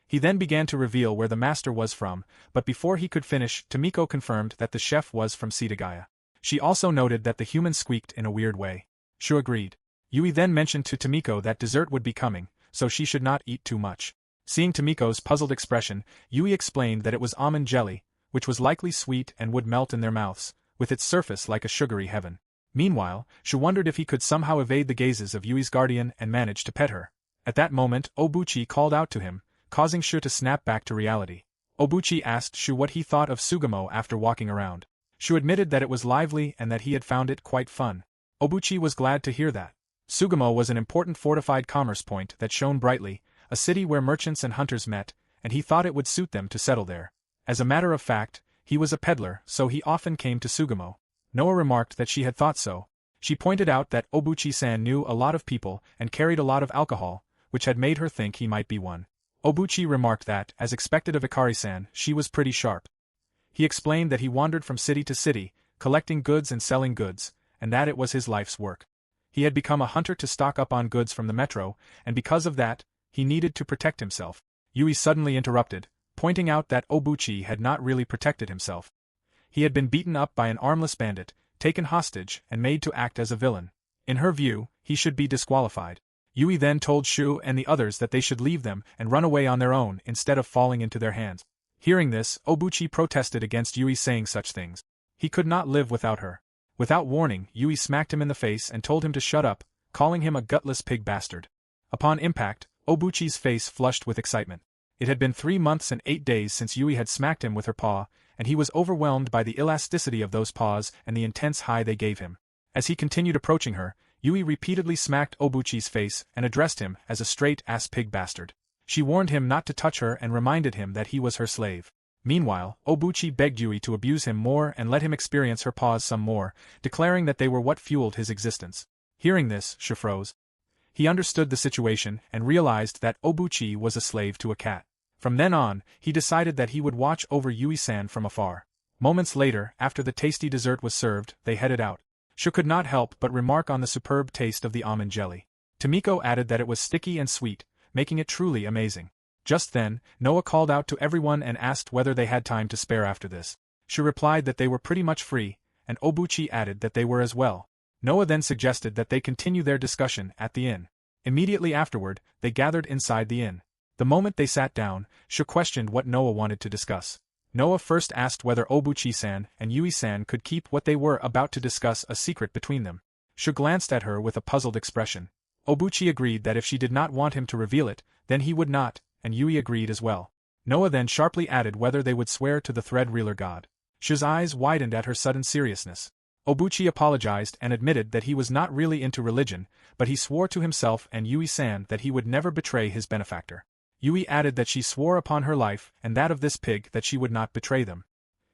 He then began to reveal where the master was from, but before he could finish, Tomiko confirmed that the chef was from Setagaya. She also noted that the human squeaked in a weird way. Shu agreed. Yui then mentioned to Tomiko that dessert would be coming, so she should not eat too much. Seeing Tomiko's puzzled expression, Yui explained that it was almond jelly, which was likely sweet and would melt in their mouths, with its surface like a sugary heaven. Meanwhile, Shu wondered if he could somehow evade the gazes of Yui's guardian and manage to pet her. At that moment, Obuchi called out to him, causing Shu to snap back to reality. Obuchi asked Shu what he thought of Sugamo after walking around. Shu admitted that it was lively and that he had found it quite fun. Obuchi was glad to hear that. Sugamo was an important fortified commerce point that shone brightly, a city where merchants and hunters met, and he thought it would suit them to settle there. As a matter of fact, he was a peddler, so he often came to Sugamo. Noa remarked that she had thought so. She pointed out that Obuchi-san knew a lot of people and carried a lot of alcohol, which had made her think he might be one. Obuchi remarked that, as expected of Ikari-san, she was pretty sharp. He explained that he wandered from city to city, collecting goods and selling goods, and that it was his life's work. He had become a hunter to stock up on goods from the metro, and because of that, he needed to protect himself. Yui suddenly interrupted, pointing out that Obuchi had not really protected himself. He had been beaten up by an armless bandit, taken hostage, and made to act as a villain. In her view, he should be disqualified. Yui then told Shu and the others that they should leave them and run away on their own instead of falling into their hands. Hearing this, Obuchi protested against Yui saying such things. He could not live without her. Without warning, Yui smacked him in the face and told him to shut up, calling him a gutless pig bastard. Upon impact, Obuchi's face flushed with excitement. It had been 3 months and 8 days since Yui had smacked him with her paw, and he was overwhelmed by the elasticity of those paws and the intense high they gave him. As he continued approaching her, Yui repeatedly smacked Obuchi's face and addressed him as a straight-ass pig bastard. She warned him not to touch her and reminded him that he was her slave. Meanwhile, Obuchi begged Yui to abuse him more and let him experience her paws some more, declaring that they were what fueled his existence. Hearing this, Shu froze. He understood the situation and realized that Obuchi was a slave to a cat. From then on, he decided that he would watch over Yui-san from afar. Moments later, after the tasty dessert was served, they headed out. Shu could not help but remark on the superb taste of the almond jelly. Tomiko added that it was sticky and sweet, making it truly amazing. Just then, Noa called out to everyone and asked whether they had time to spare after this. Shu replied that they were pretty much free, and Obuchi added that they were as well. Noa then suggested that they continue their discussion at the inn. Immediately afterward, they gathered inside the inn. The moment they sat down, Shu questioned what Noa wanted to discuss. Noa first asked whether Obuchi-san and Yui-san could keep what they were about to discuss a secret between them. Shu glanced at her with a puzzled expression. Obuchi agreed that if she did not want him to reveal it, then he would not, and Yui agreed as well. Noa then sharply added whether they would swear to the thread-reeler god. Shu's eyes widened at her sudden seriousness. Obuchi apologized and admitted that he was not really into religion, but he swore to himself and Yui-san that he would never betray his benefactor. Yui added that she swore upon her life and that of this pig that she would not betray them.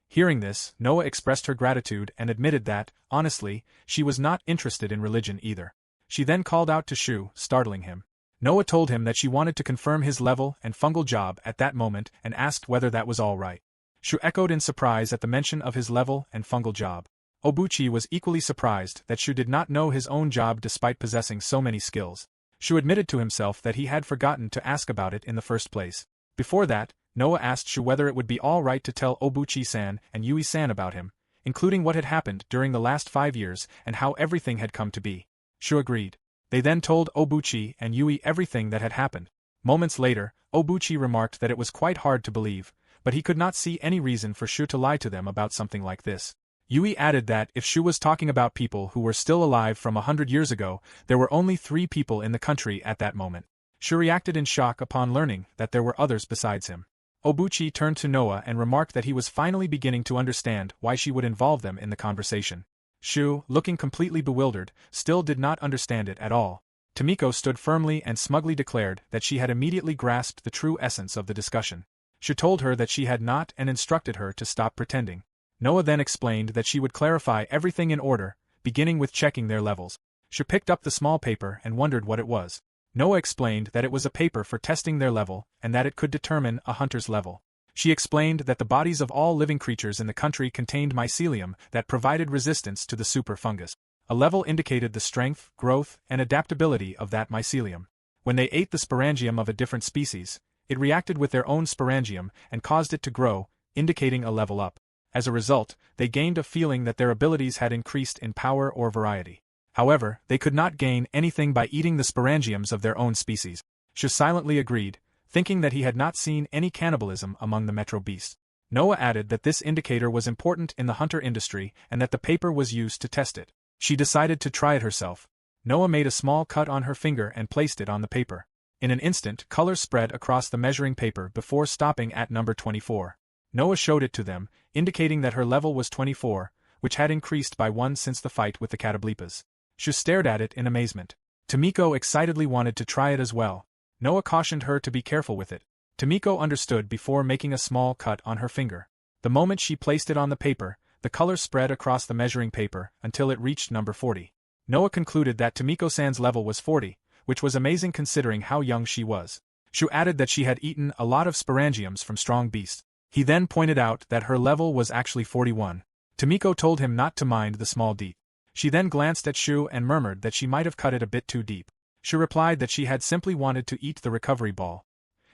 Hearing this, Noa expressed her gratitude and admitted that, honestly, she was not interested in religion either. She then called out to Shu, startling him. Noa told him that she wanted to confirm his level and fungal job at that moment and asked whether that was all right. Shu echoed in surprise at the mention of his level and fungal job. Obuchi was equally surprised that Shu did not know his own job despite possessing so many skills. Shu admitted to himself that he had forgotten to ask about it in the first place. Before that, Noa asked Shu whether it would be all right to tell Obuchi-san and Yui-san about him, including what had happened during the last 5 years and how everything had come to be. Shu agreed. They then told Obuchi and Yui everything that had happened. Moments later, Obuchi remarked that it was quite hard to believe, but he could not see any reason for Shu to lie to them about something like this. Yui added that if Shu was talking about people who were still alive from 100 years ago, there were only 3 people in the country at that moment. Shu reacted in shock upon learning that there were others besides him. Obuchi turned to Noa and remarked that he was finally beginning to understand why she would involve them in the conversation. Shu, looking completely bewildered, still did not understand it at all. Tomiko stood firmly and smugly declared that she had immediately grasped the true essence of the discussion. Shu told her that she had not and instructed her to stop pretending. Noa then explained that she would clarify everything in order, beginning with checking their levels. Shu picked up the small paper and wondered what it was. Noa explained that it was a paper for testing their level and that it could determine a hunter's level. She explained that the bodies of all living creatures in the country contained mycelium that provided resistance to the super fungus. A level indicated the strength, growth, and adaptability of that mycelium. When they ate the sporangium of a different species, it reacted with their own sporangium and caused it to grow, indicating a level up. As a result, they gained a feeling that their abilities had increased in power or variety. However, they could not gain anything by eating the sporangiums of their own species. Shu silently agreed, thinking that he had not seen any cannibalism among the metro beasts. Noa added that this indicator was important in the hunter industry and that the paper was used to test it. She decided to try it herself. Noa made a small cut on her finger and placed it on the paper. In an instant, color spread across the measuring paper before stopping at number 24. Noah showed it to them, indicating that her level was 24, which had increased by 1 since the fight with the Catablipas. Shu stared at it in amazement. Tomiko excitedly wanted to try it as well. Noah cautioned her to be careful with it. Tomiko understood before making a small cut on her finger. The moment she placed it on the paper, the color spread across the measuring paper until it reached number 40. Noah concluded that Tomiko-san's level was 40, which was amazing considering how young she was. Shu added that she had eaten a lot of sporangiums from strong beasts. He then pointed out that her level was actually 41. Tomiko told him not to mind the small deep. She then glanced at Shu and murmured that she might have cut it a bit too deep. Shu replied that she had simply wanted to eat the recovery ball.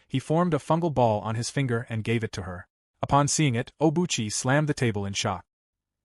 He formed a fungal ball on his finger and gave it to her. Upon seeing it, Obuchi slammed the table in shock.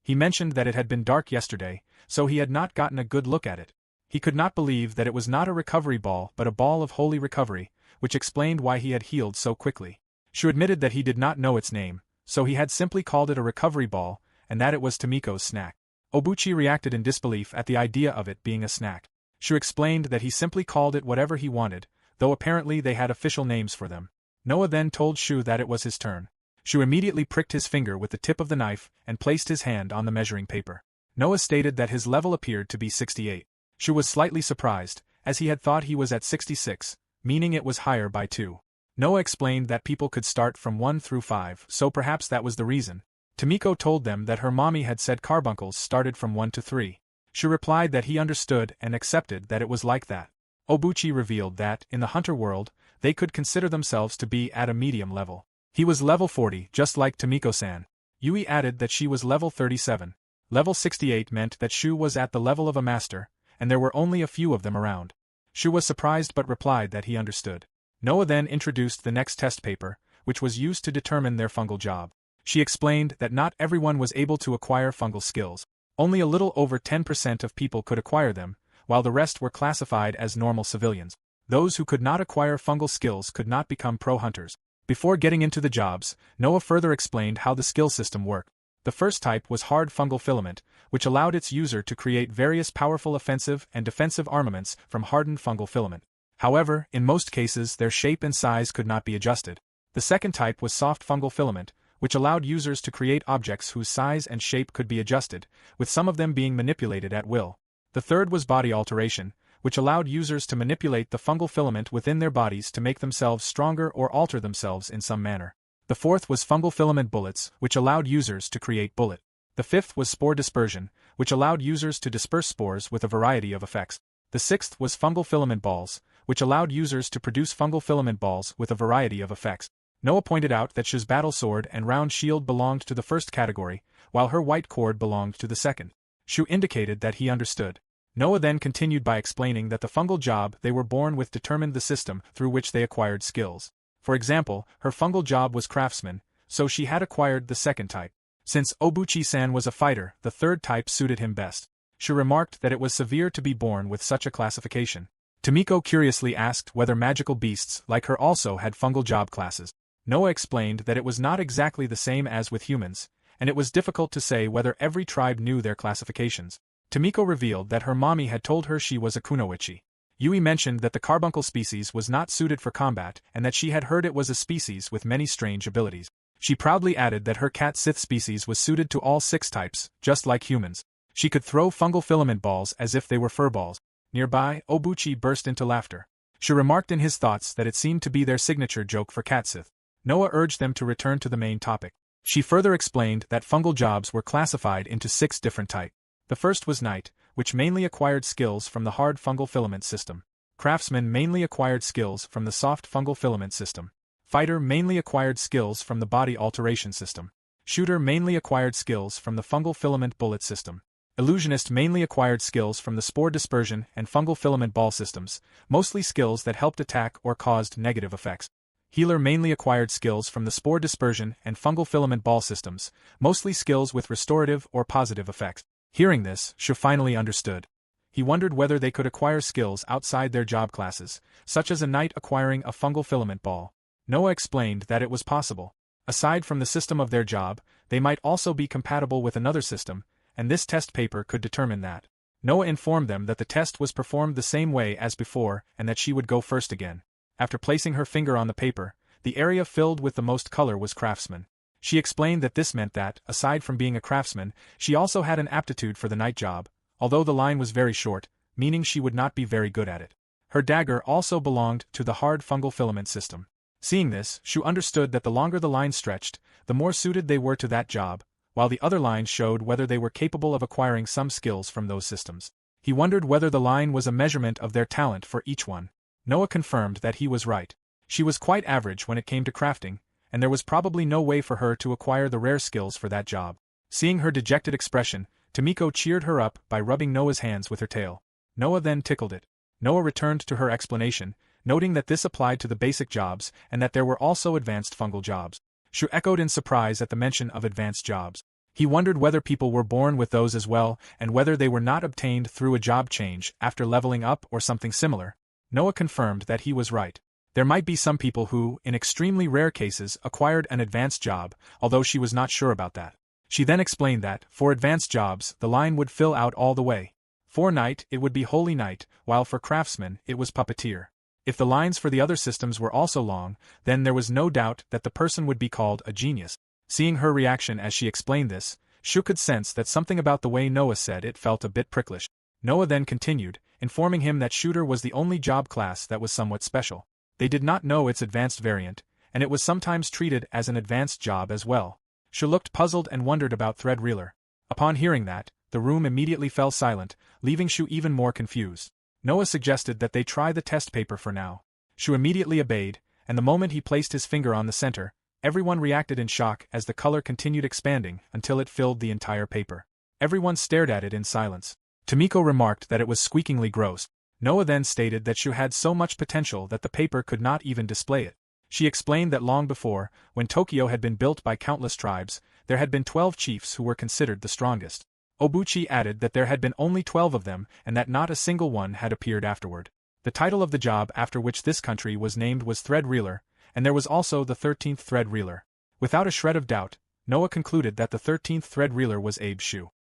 He mentioned that it had been dark yesterday, so he had not gotten a good look at it. He could not believe that it was not a recovery ball but a ball of holy recovery, which explained why he had healed so quickly. Shu admitted that he did not know its name, so he had simply called it a recovery ball, and that it was Tomiko's snack. Obuchi reacted in disbelief at the idea of it being a snack. Shu explained that he simply called it whatever he wanted, though apparently they had official names for them. Noah then told Shu that it was his turn. Shu immediately pricked his finger with the tip of the knife and placed his hand on the measuring paper. Noah stated that his level appeared to be 68. Shu was slightly surprised, as he had thought he was at 66, meaning it was higher by 2. Noah explained that people could start from 1 through 5, so perhaps that was the reason. Tomiko told them that her mommy had said carbuncles started from 1 to 3. Shu replied that he understood and accepted that it was like that. Obuchi revealed that, in the hunter world, they could consider themselves to be at a medium level. He was level 40, just like Tomiko-san. Yui added that she was level 37. Level 68 meant that Shu was at the level of a master, and there were only a few of them around. Shu was surprised but replied that he understood. Noah then introduced the next test paper, which was used to determine their fungal job. She explained that not everyone was able to acquire fungal skills. Only a little over 10% of people could acquire them, while the rest were classified as normal civilians. Those who could not acquire fungal skills could not become pro-hunters. Before getting into the jobs, Noah further explained how the skill system worked. The first type was hard fungal filament, which allowed its user to create various powerful offensive and defensive armaments from hardened fungal filament. However, in most cases their shape and size could not be adjusted. The second type was soft fungal filament, which allowed users to create objects whose size and shape could be adjusted, with some of them being manipulated at will. The third was body alteration, which allowed users to manipulate the fungal filament within their bodies to make themselves stronger or alter themselves in some manner. The fourth was fungal filament bullets, which allowed users to create bullet. The fifth was spore dispersion, which allowed users to disperse spores with a variety of effects. The sixth was fungal filament balls, which allowed users to produce fungal filament balls with a variety of effects. Noah pointed out that Shu's battle sword and round shield belonged to the first category, while her white cord belonged to the second. Shu indicated that he understood. Noah then continued by explaining that the fungal job they were born with determined the system through which they acquired skills. For example, her fungal job was craftsman, so she had acquired the second type. Since Obuchi-san was a fighter, the third type suited him best. Shu remarked that it was severe to be born with such a classification. Tomiko curiously asked whether magical beasts like her also had fungal job classes. Noah explained that it was not exactly the same as with humans, and it was difficult to say whether every tribe knew their classifications. Tomiko revealed that her mommy had told her she was a kunoichi. Yui mentioned that the carbuncle species was not suited for combat and that she had heard it was a species with many strange abilities. She proudly added that her cat Sith species was suited to all 6 types, just like humans. She could throw fungal filament balls as if they were fur balls. Nearby, Obuchi burst into laughter. She remarked in his thoughts that it seemed to be their signature joke for cat Sith. Noah urged them to return to the main topic. She further explained that fungal jobs were classified into 6 different types. The first was knight, which mainly acquired skills from the hard fungal filament system. Craftsman mainly acquired skills from the soft fungal filament system. Fighter mainly acquired skills from the body alteration system. Shooter mainly acquired skills from the fungal filament bullet system. Illusionist mainly acquired skills from the spore dispersion and fungal filament ball systems, mostly skills that helped attack or caused negative effects. Healer mainly acquired skills from the spore dispersion and fungal filament ball systems, mostly skills with restorative or positive effects. Hearing this, Shu finally understood. He wondered whether they could acquire skills outside their job classes, such as a knight acquiring a fungal filament ball. Noah explained that it was possible. Aside from the system of their job, they might also be compatible with another system, and this test paper could determine that. Noah informed them that the test was performed the same way as before and that she would go first again. After placing her finger on the paper, the area filled with the most color was craftsman. She explained that this meant that, aside from being a craftsman, she also had an aptitude for the night job, although the line was very short, meaning she would not be very good at it. Her dagger also belonged to the hard fungal filament system. Seeing this, Shu understood that the longer the line stretched, the more suited they were to that job, while the other lines showed whether they were capable of acquiring some skills from those systems. He wondered whether the line was a measurement of their talent for each one. Noah confirmed that he was right. She was quite average when it came to crafting, and there was probably no way for her to acquire the rare skills for that job. Seeing her dejected expression, Tomiko cheered her up by rubbing Noah's hands with her tail. Noah then tickled it. Noah returned to her explanation, noting that this applied to the basic jobs and that there were also advanced fungal jobs. Shu echoed in surprise at the mention of advanced jobs. He wondered whether people were born with those as well and whether they were not obtained through a job change after leveling up or something similar. Noah confirmed that he was right. There might be some people who, in extremely rare cases, acquired an advanced job, although she was not sure about that. She then explained that, for advanced jobs, the line would fill out all the way. For knight, it would be holy knight, while for craftsman, it was puppeteer. If the lines for the other systems were also long, then there was no doubt that the person would be called a genius. Seeing her reaction as she explained this, Shu could sense that something about the way Noah said it felt a bit pricklish. Noah then continued, informing him that shooter was the only job class that was somewhat special. They did not know its advanced variant, and it was sometimes treated as an advanced job as well. Shu looked puzzled and wondered about thread reeler. Upon hearing that, the room immediately fell silent, leaving Shu even more confused. Noah suggested that they try the test paper for now. Shu immediately obeyed, and the moment he placed his finger on the center, everyone reacted in shock as the color continued expanding until it filled the entire paper. Everyone stared at it in silence. Tomiko remarked that it was squeakingly gross. Noah then stated that Shu had so much potential that the paper could not even display it. She explained that long before, when Tokyo had been built by countless tribes, there had been 12 chiefs who were considered the strongest. Obuchi added that there had been only 12 of them and that not a single one had appeared afterward. The title of the job after which this country was named was thread reeler, and there was also the 13th thread reeler. Without a shred of doubt, Noah concluded that the 13th thread reeler was Abe Shu.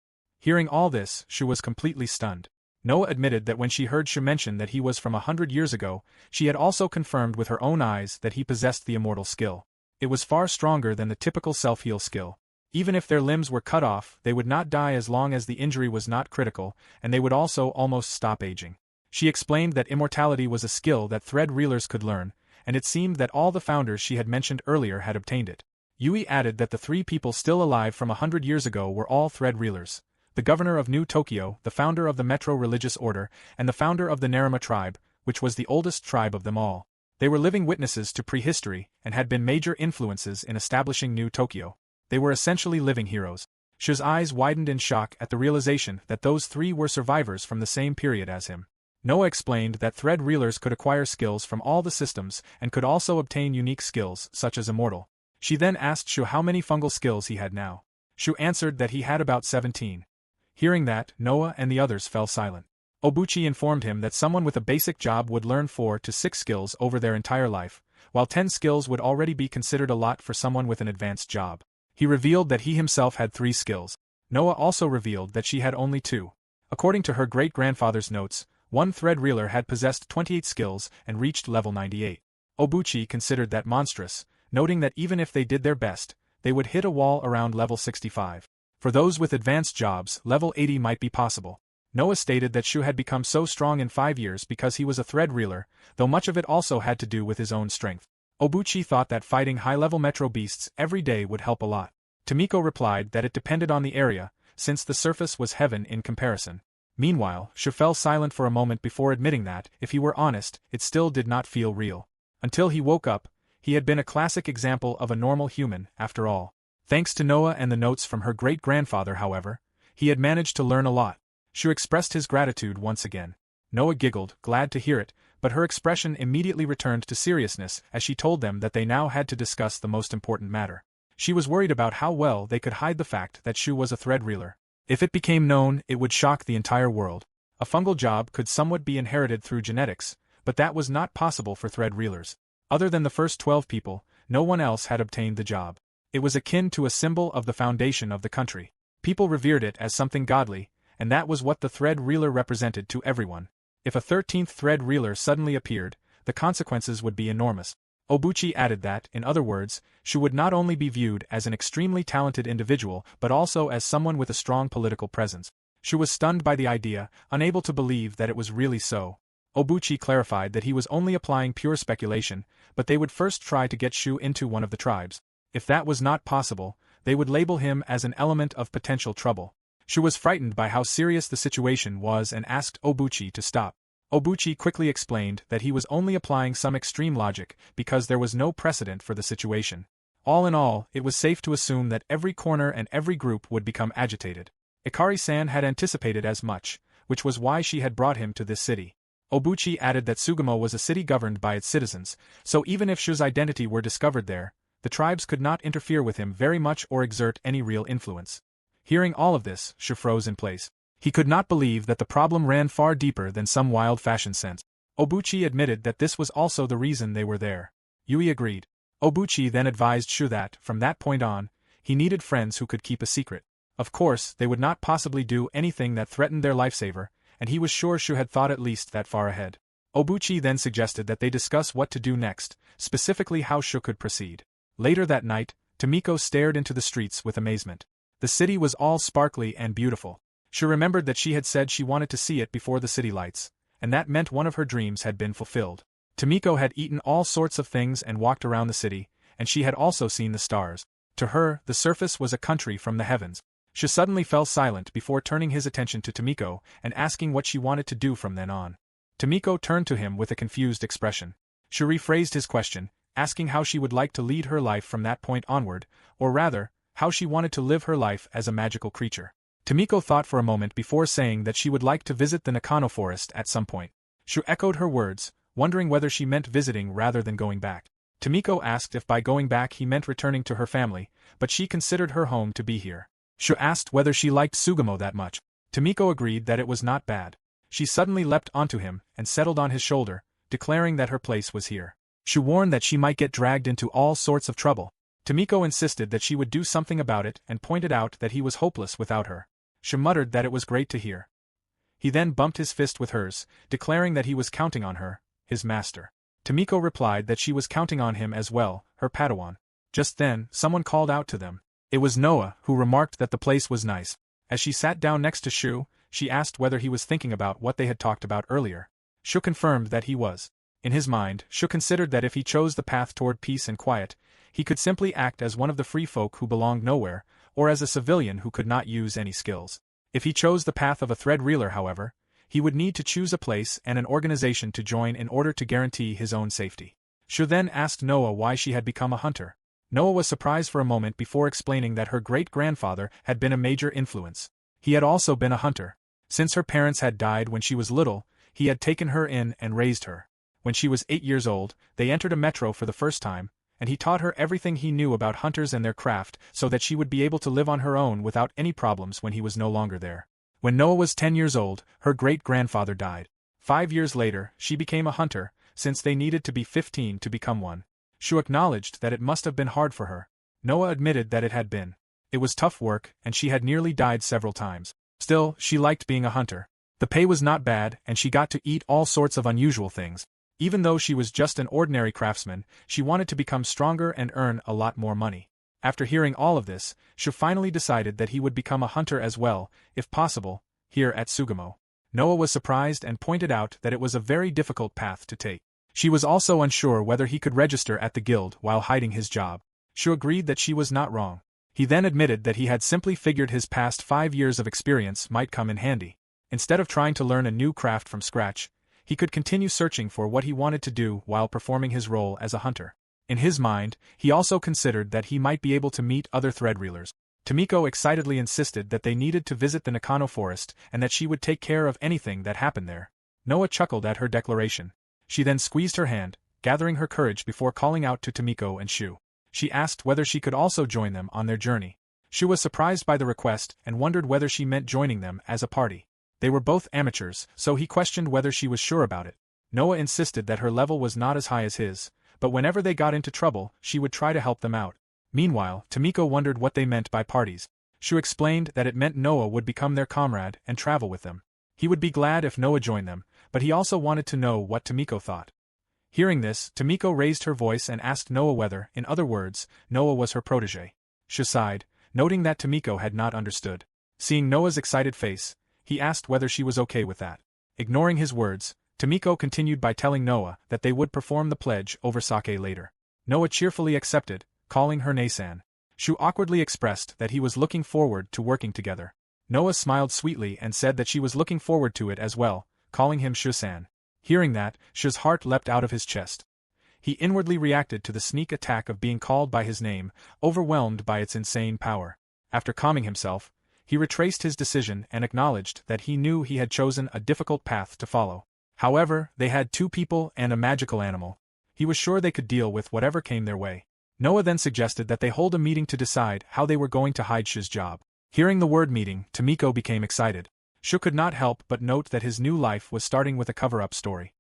Hearing all this, Shu was completely stunned. Noah admitted that when she heard Shu mention that he was from 100 years ago, she had also confirmed with her own eyes that he possessed the immortal skill. It was far stronger than the typical self-heal skill. Even if their limbs were cut off, they would not die as long as the injury was not critical, and they would also almost stop aging. She explained that immortality was a skill that thread reelers could learn, and it seemed that all the founders she had mentioned earlier had obtained it. Yui added that the 3 people still alive from 100 years ago were all thread reelers: the governor of New Tokyo, the founder of the Metro Religious Order, and the founder of the Narima tribe, which was the oldest tribe of them all. They were living witnesses to prehistory and had been major influences in establishing New Tokyo. They were essentially living heroes. Shu's eyes widened in shock at the realization that those 3 were survivors from the same period as him. Noah explained that thread reelers could acquire skills from all the systems and could also obtain unique skills such as immortal. She then asked Shu how many fungal skills he had now. Shu answered that he had about 17. Hearing that, Noah and the others fell silent. Obuchi informed him that someone with a basic job would learn 4 to 6 skills over their entire life, while 10 skills would already be considered a lot for someone with an advanced job. He revealed that he himself had 3 skills. Noah also revealed that she had only 2. According to her great-grandfather's notes, one thread reeler had possessed 28 skills and reached level 98. Obuchi considered that monstrous, noting that even if they did their best, they would hit a wall around level 65. For those with advanced jobs, level 80 might be possible. Noah stated that Shu had become so strong in 5 years because he was a thread reeler, though much of it also had to do with his own strength. Obuchi thought that fighting high-level metro beasts every day would help a lot. Tomiko replied that it depended on the area, since the surface was heaven in comparison. Meanwhile, Shu fell silent for a moment before admitting that, if he were honest, it still did not feel real. Until he woke up, he had been a classic example of a normal human, after all. Thanks to Noah and the notes from her great-grandfather, however, he had managed to learn a lot. Shu expressed his gratitude once again. Noah giggled, glad to hear it, but her expression immediately returned to seriousness as she told them that they now had to discuss the most important matter. She was worried about how well they could hide the fact that Shu was a thread reeler. If it became known, it would shock the entire world. A fungal job could somewhat be inherited through genetics, but that was not possible for thread reelers. Other than the first 12 people, no one else had obtained the job. It was akin to a symbol of the foundation of the country. People revered it as something godly, and that was what the thread reeler represented to everyone. If a 13th thread reeler suddenly appeared, the consequences would be enormous. Obuchi added that, in other words, Shu would not only be viewed as an extremely talented individual but also as someone with a strong political presence. Shu was stunned by the idea, unable to believe that it was really so. Obuchi clarified that he was only applying pure speculation, but they would first try to get Shu into one of the tribes. If that was not possible, they would label him as an element of potential trouble. Shu was frightened by how serious the situation was and asked Obuchi to stop. Obuchi quickly explained that he was only applying some extreme logic because there was no precedent for the situation. All in all, it was safe to assume that every corner and every group would become agitated. Ikari-san had anticipated as much, which was why she had brought him to this city. Obuchi added that Sugamo was a city governed by its citizens, so even if Shu's identity were discovered there, the tribes could not interfere with him very much or exert any real influence. Hearing all of this, Shu froze in place. He could not believe that the problem ran far deeper than some wild fashion sense. Obuchi admitted that this was also the reason they were there. Yui agreed. Obuchi then advised Shu that, from that point on, he needed friends who could keep a secret. Of course, they would not possibly do anything that threatened their lifesaver, and he was sure Shu had thought at least that far ahead. Obuchi then suggested that they discuss what to do next, specifically how Shu could proceed. Later that night, Tomiko stared into the streets with amazement. The city was all sparkly and beautiful. She remembered that she had said she wanted to see it before the city lights, and that meant one of her dreams had been fulfilled. Tomiko had eaten all sorts of things and walked around the city, and she had also seen the stars. To her, the surface was a country from the heavens. She suddenly fell silent before turning his attention to Tomiko and asking what she wanted to do from then on. Tomiko turned to him with a confused expression. She rephrased his question, asking how she would like to lead her life from that point onward, or rather, how she wanted to live her life as a magical creature. Tomiko thought for a moment before saying that she would like to visit the Nakano forest at some point. Shu echoed her words, wondering whether she meant visiting rather than going back. Tomiko asked if by going back he meant returning to her family, but she considered her home to be here. Shu asked whether she liked Sugamo that much. Tomiko agreed that it was not bad. She suddenly leapt onto him and settled on his shoulder, declaring that her place was here. Shu warned that she might get dragged into all sorts of trouble. Tomiko insisted that she would do something about it and pointed out that he was hopeless without her. She muttered that it was great to hear. He then bumped his fist with hers, declaring that he was counting on her, his master. Tomiko replied that she was counting on him as well, her Padawan. Just then, someone called out to them. It was Noah, who remarked that the place was nice. As she sat down next to Shu, she asked whether he was thinking about what they had talked about earlier. Shu confirmed that he was. In his mind, Shu considered that if he chose the path toward peace and quiet, he could simply act as one of the free folk who belonged nowhere, or as a civilian who could not use any skills. If he chose the path of a thread reeler, however, he would need to choose a place and an organization to join in order to guarantee his own safety. Shu then asked Noah why she had become a hunter. Noah was surprised for a moment before explaining that her great-grandfather had been a major influence. He had also been a hunter. Since her parents had died when she was little, he had taken her in and raised her. When she was 8 years old, they entered a metro for the first time, and he taught her everything he knew about hunters and their craft so that she would be able to live on her own without any problems when he was no longer there. When Noah was 10 years old, her great-grandfather died. 5 years later, she became a hunter, since they needed to be 15 to become one. Shu acknowledged that it must have been hard for her. Noah admitted that it had been. It was tough work, and she had nearly died several times. Still, she liked being a hunter. The pay was not bad, and she got to eat all sorts of unusual things. Even though she was just an ordinary craftsman, she wanted to become stronger and earn a lot more money. After hearing all of this, Shu finally decided that he would become a hunter as well, if possible, here at Sugamo. Noah was surprised and pointed out that it was a very difficult path to take. She was also unsure whether he could register at the guild while hiding his job. Shu agreed that she was not wrong. He then admitted that he had simply figured his past 5 years of experience might come in handy. Instead of trying to learn a new craft from scratch, he could continue searching for what he wanted to do while performing his role as a hunter. In his mind, he also considered that he might be able to meet other threadreelers. Tomiko excitedly insisted that they needed to visit the Nakano forest and that she would take care of anything that happened there. Noah chuckled at her declaration. She then squeezed her hand, gathering her courage before calling out to Tomiko and Shu. She asked whether she could also join them on their journey. Shu was surprised by the request and wondered whether she meant joining them as a party. They were both amateurs, so he questioned whether she was sure about it. Noah insisted that her level was not as high as his, but whenever they got into trouble, she would try to help them out. Meanwhile, Tomiko wondered what they meant by parties. Shu explained that it meant Noah would become their comrade and travel with them. He would be glad if Noah joined them, but he also wanted to know what Tomiko thought. Hearing this, Tomiko raised her voice and asked Noah whether, in other words, Noah was her protege. Shu sighed, noting that Tomiko had not understood. Seeing Noah's excited face, he asked whether she was okay with that. Ignoring his words, Tomiko continued by telling Noah that they would perform the pledge over sake later. Noah cheerfully accepted, calling her Nasan. Shu awkwardly expressed that he was looking forward to working together. Noah smiled sweetly and said that she was looking forward to it as well, calling him Shu-san. Hearing that, Shu's heart leapt out of his chest. He inwardly reacted to the sneak attack of being called by his name, overwhelmed by its insane power. After calming himself, he retraced his decision and acknowledged that he knew he had chosen a difficult path to follow. However, they had 2 people and a magical animal. He was sure they could deal with whatever came their way. Noah then suggested that they hold a meeting to decide how they were going to hide Shu's job. Hearing the word meeting, Tomiko became excited. Shu could not help but note that his new life was starting with a cover-up story.